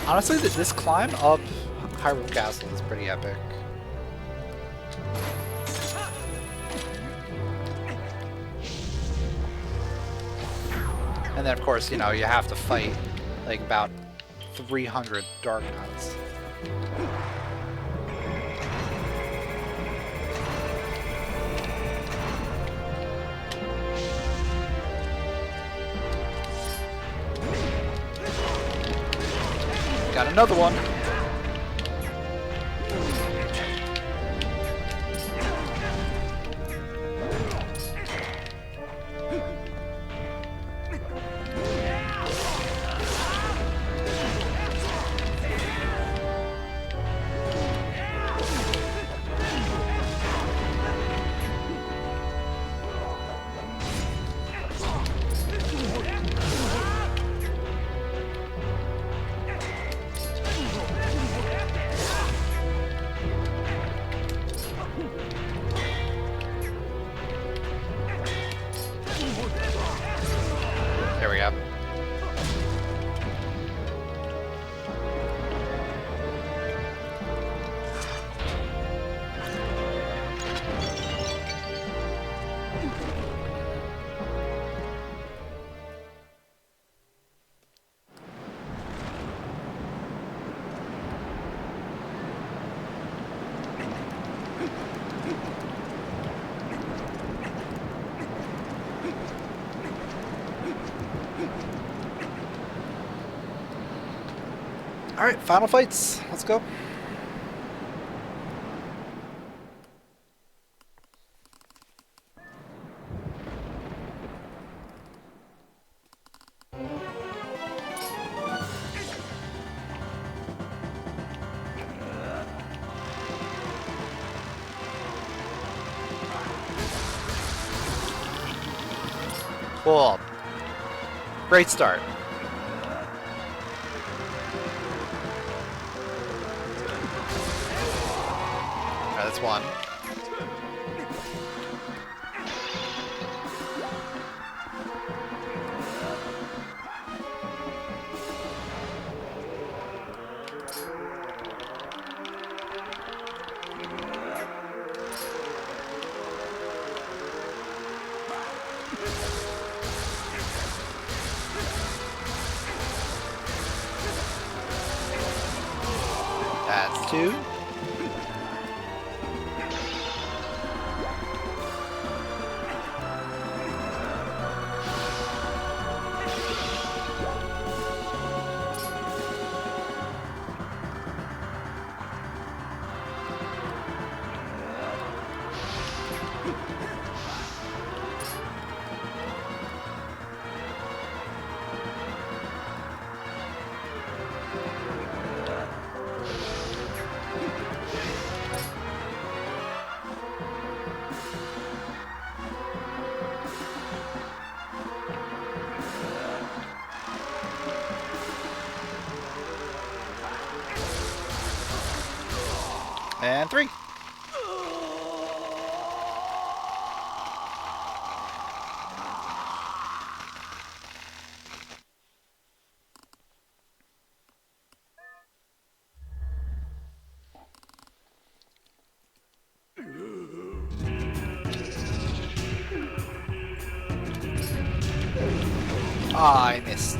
Honestly, this climb up Hyrule Castle is pretty epic. And then, of course, you know, you have to fight like about 300 dark nuts. Got another one. Alright, final fights. Let's go. Cool. Great start. Alright, that's one. That's two. And three. Ah, I missed.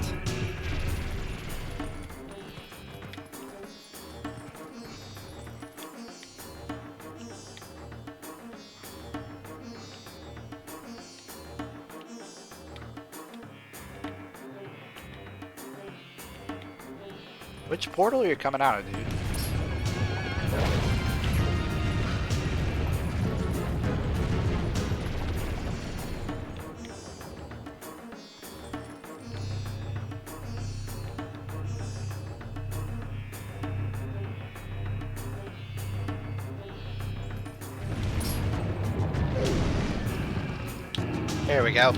Which portal are you coming out of, dude? There we go.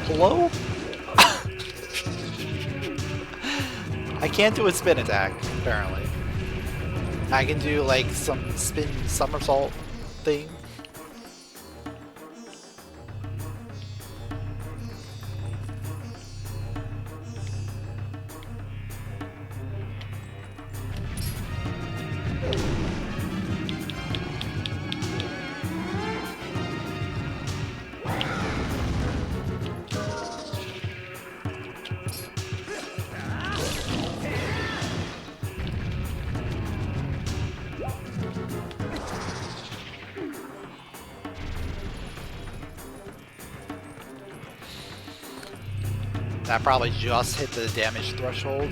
Hello? I can't do a spin attack, apparently. I can do like some spin somersault thing. That probably just hit the damage threshold.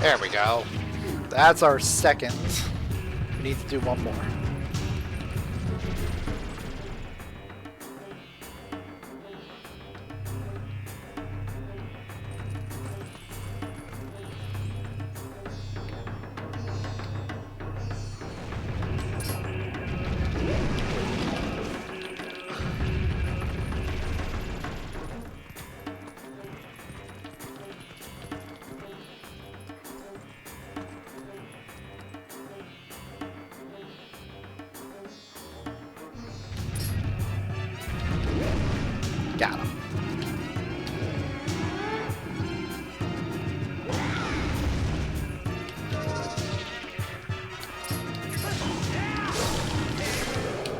There we go. That's our second. We need to do one more.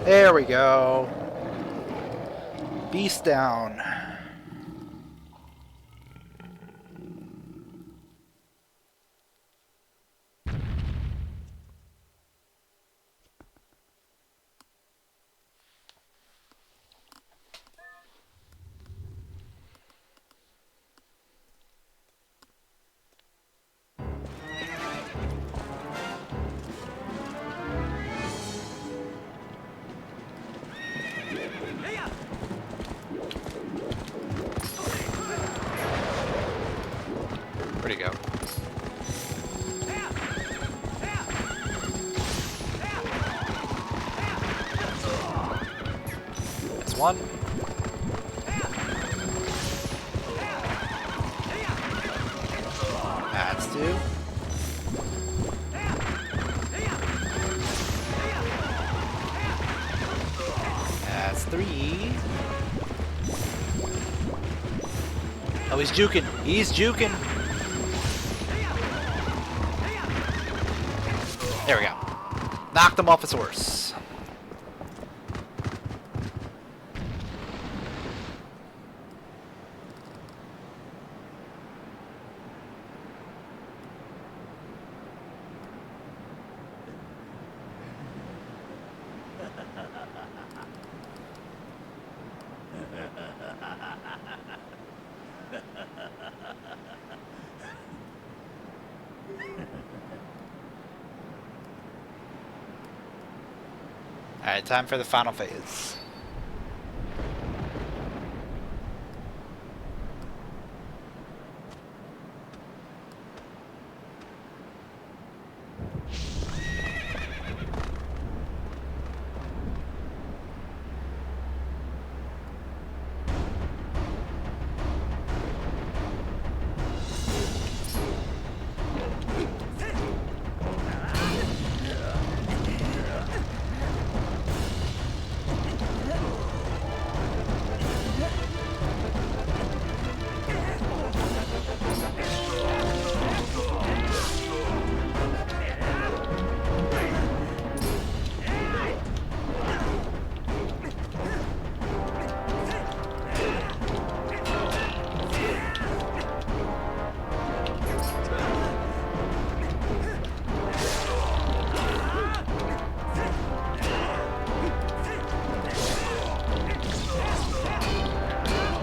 There we go. Beast down. Where'd he go? That's one. That's two. That's three. Oh, he's juking. He's juking. There we go. Knocked him off his horse. Alright, time for the final phase.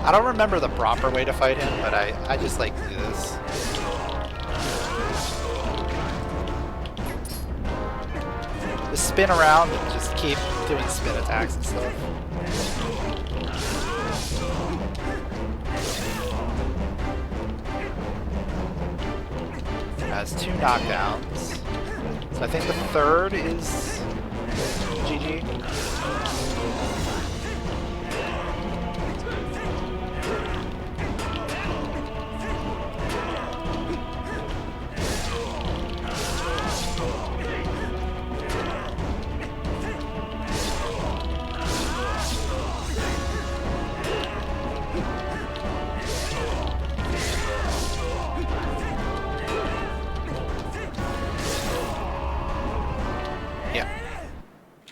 I don't remember the proper way to fight him, but I just like to do this. Just spin around and just keep doing spin attacks and stuff. Has 2 knockdowns. So I think the third is GG.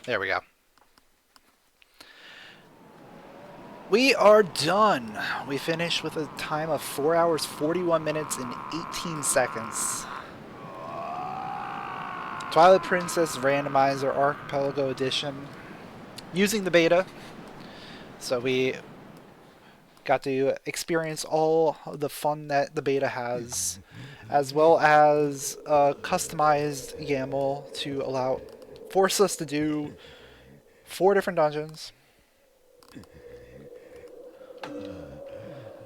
There we go. We are done. We finished with a time of 4 hours, 41 minutes, and 18 seconds. Twilight Princess Randomizer Archipelago Edition. Using the beta. So we got to experience all of the fun that the beta has, as well as a customized YAML to force us to do 4 different dungeons.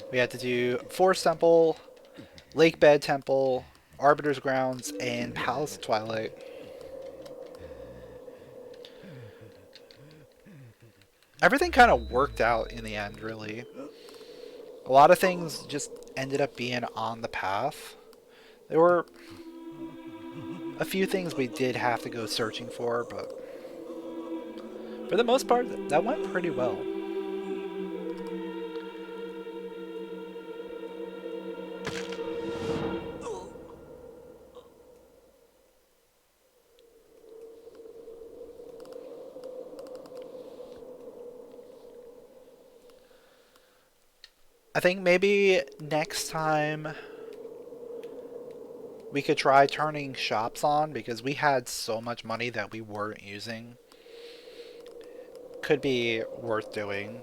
We had to do Forest Temple, Lakebed Temple, Arbiter's Grounds, and Palace of Twilight. Everything kind of worked out in the end, really. A lot of things just ended up being on the path. There were a few things we did have to go searching for, but for the most part, that went pretty well. I think maybe next time we could try turning shops on because we had so much money that we weren't using. Could be worth doing.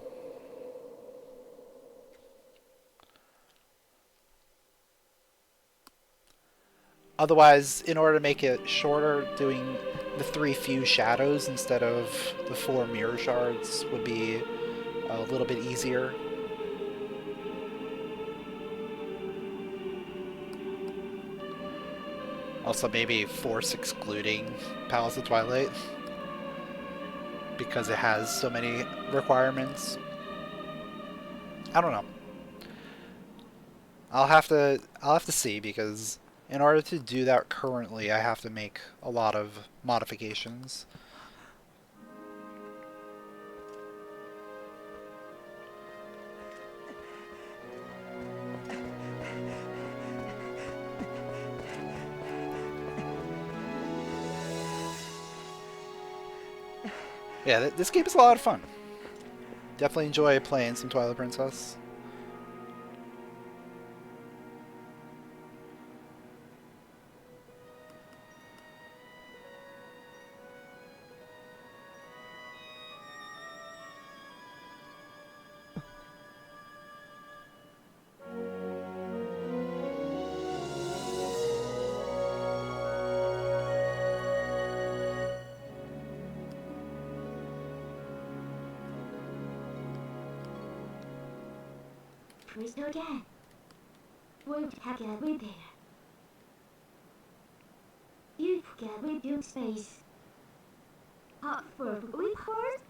Otherwise, in order to make it shorter, doing the 3 fuse shadows instead of the 4 mirror shards would be a little bit easier. Also, maybe force excluding Palace of Twilight because it has so many requirements. I don't know. I'll have to see because in order to do that currently, I have to make a lot of modifications. Yeah, this game is a lot of fun. Definitely enjoy playing some Twilight Princess. Crystal again. Won't have a repair. You forget rebuild space. For repairs?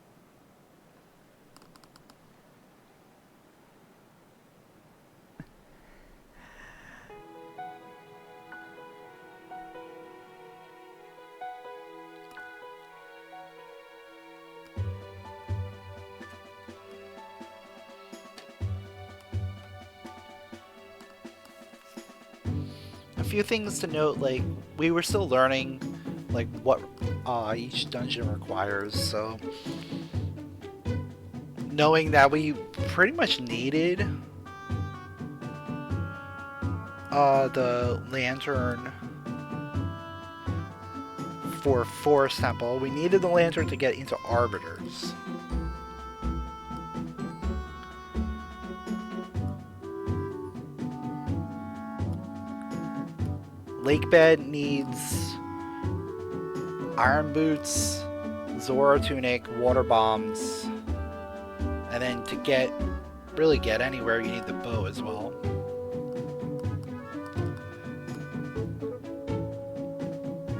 A few things to note, like, we were still learning, like, what each dungeon requires, so knowing that we pretty much needed the lantern for Forest Temple, we needed the lantern to get into Arbiters. Lakebed needs Iron Boots, Zora Tunic, Water Bombs, and then to really get anywhere, you need the bow as well.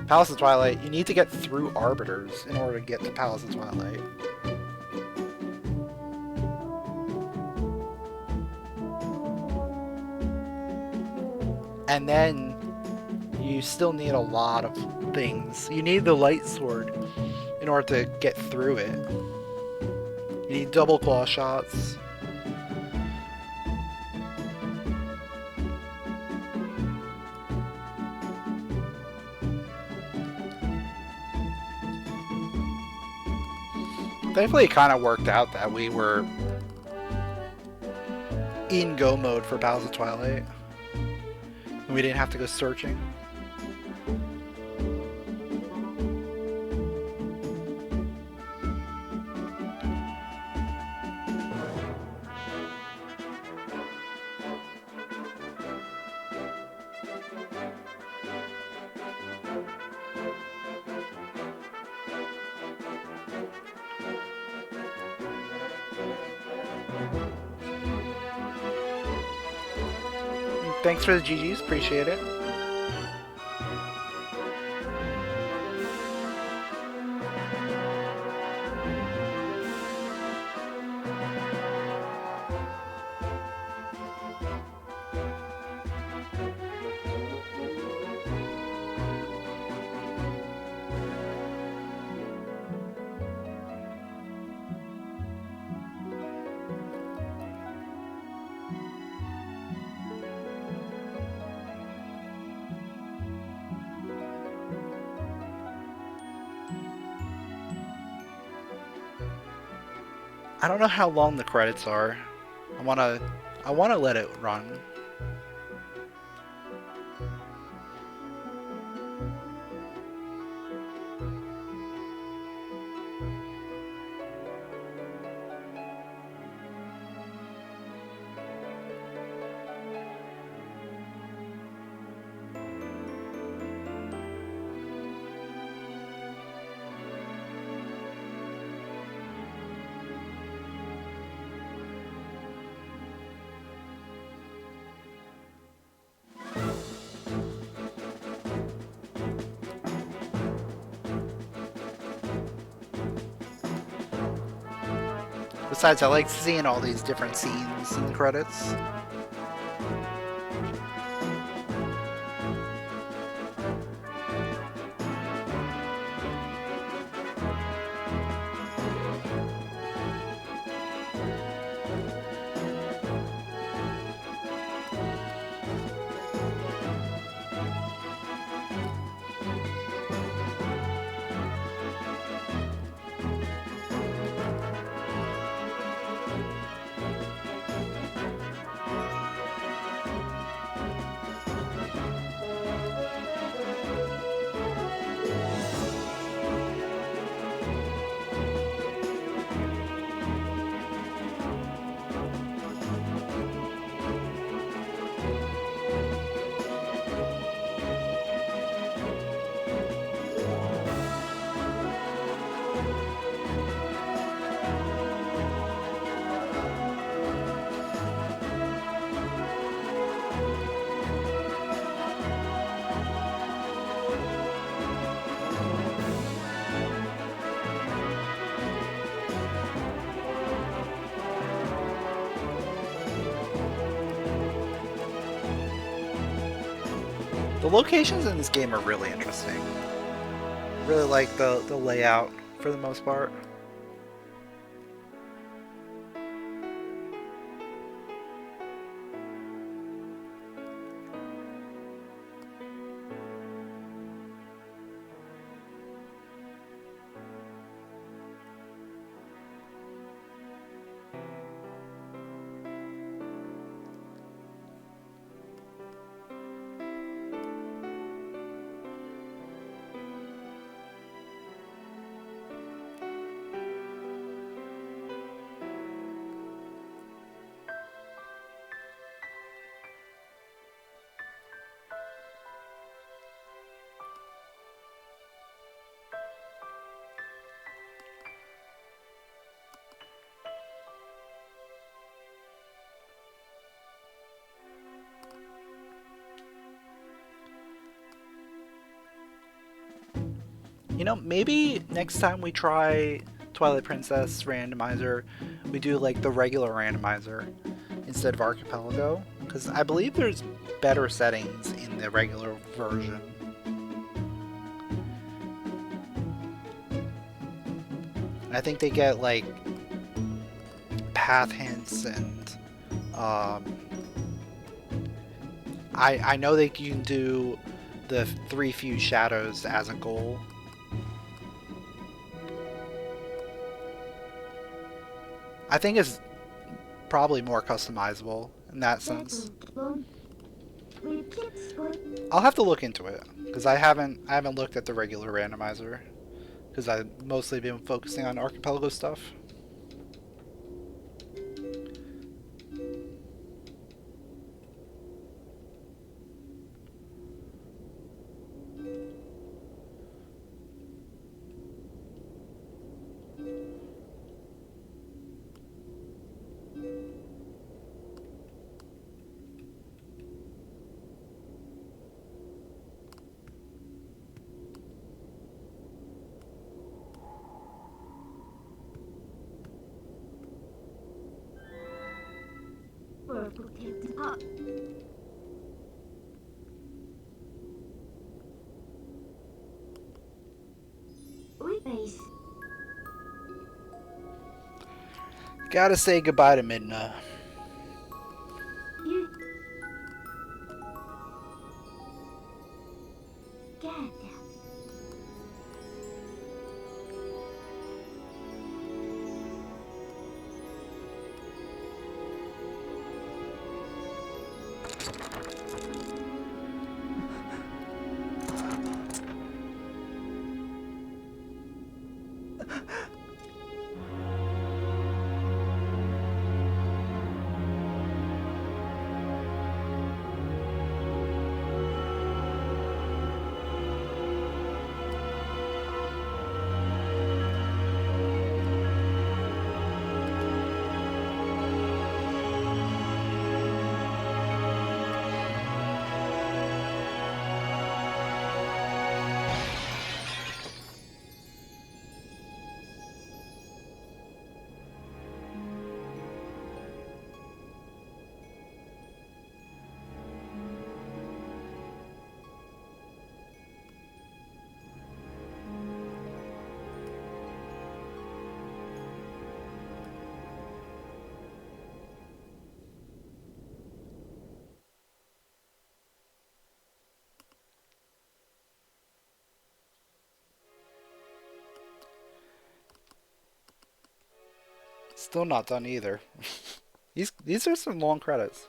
Palace of Twilight, you need to get through Arbiters in order to get to Palace of Twilight. And then you still need a lot of things. You need the light sword in order to get through it. You need double claw shots. Thankfully, it kind of worked out that we were in go mode for Palace of Twilight. And we didn't have to go searching. Thanks for the GGs, appreciate it. I don't know how long the credits are. I want to I want to let it run. Besides, I like seeing all these different scenes in the credits. The locations in this game are really interesting. Really like the layout for the most part. You know, maybe next time we try Twilight Princess Randomizer, we do like the regular randomizer instead of Archipelago, because I believe there's better settings in the regular version. I think they get like path hints and I know they can do the 3 fuse shadows as a goal. I think it's probably more customizable in that sense. I'll have to look into it because I haven't looked at the regular randomizer because I've mostly been focusing on Archipelago stuff. Gotta say goodbye to Midna. Still not done either. These are some long credits.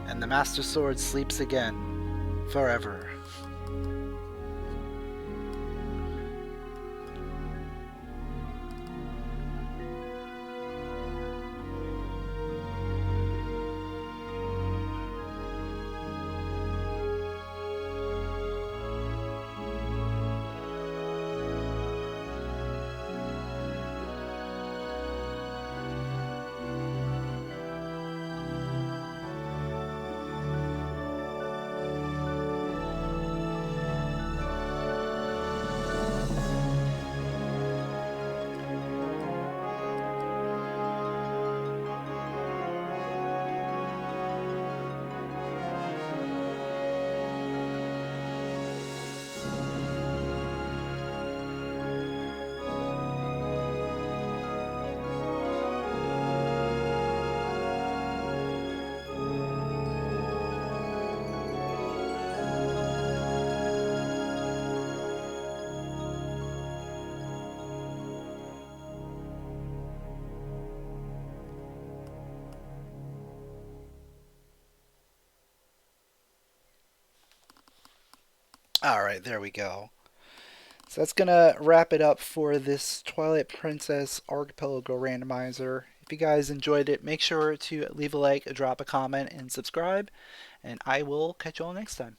And the Master Sword sleeps again, forever. Alright, there we go. So that's gonna wrap it up for this Twilight Princess Archipelago Randomizer. If you guys enjoyed it, make sure to leave a like, drop a comment, and subscribe. And I will catch you all next time.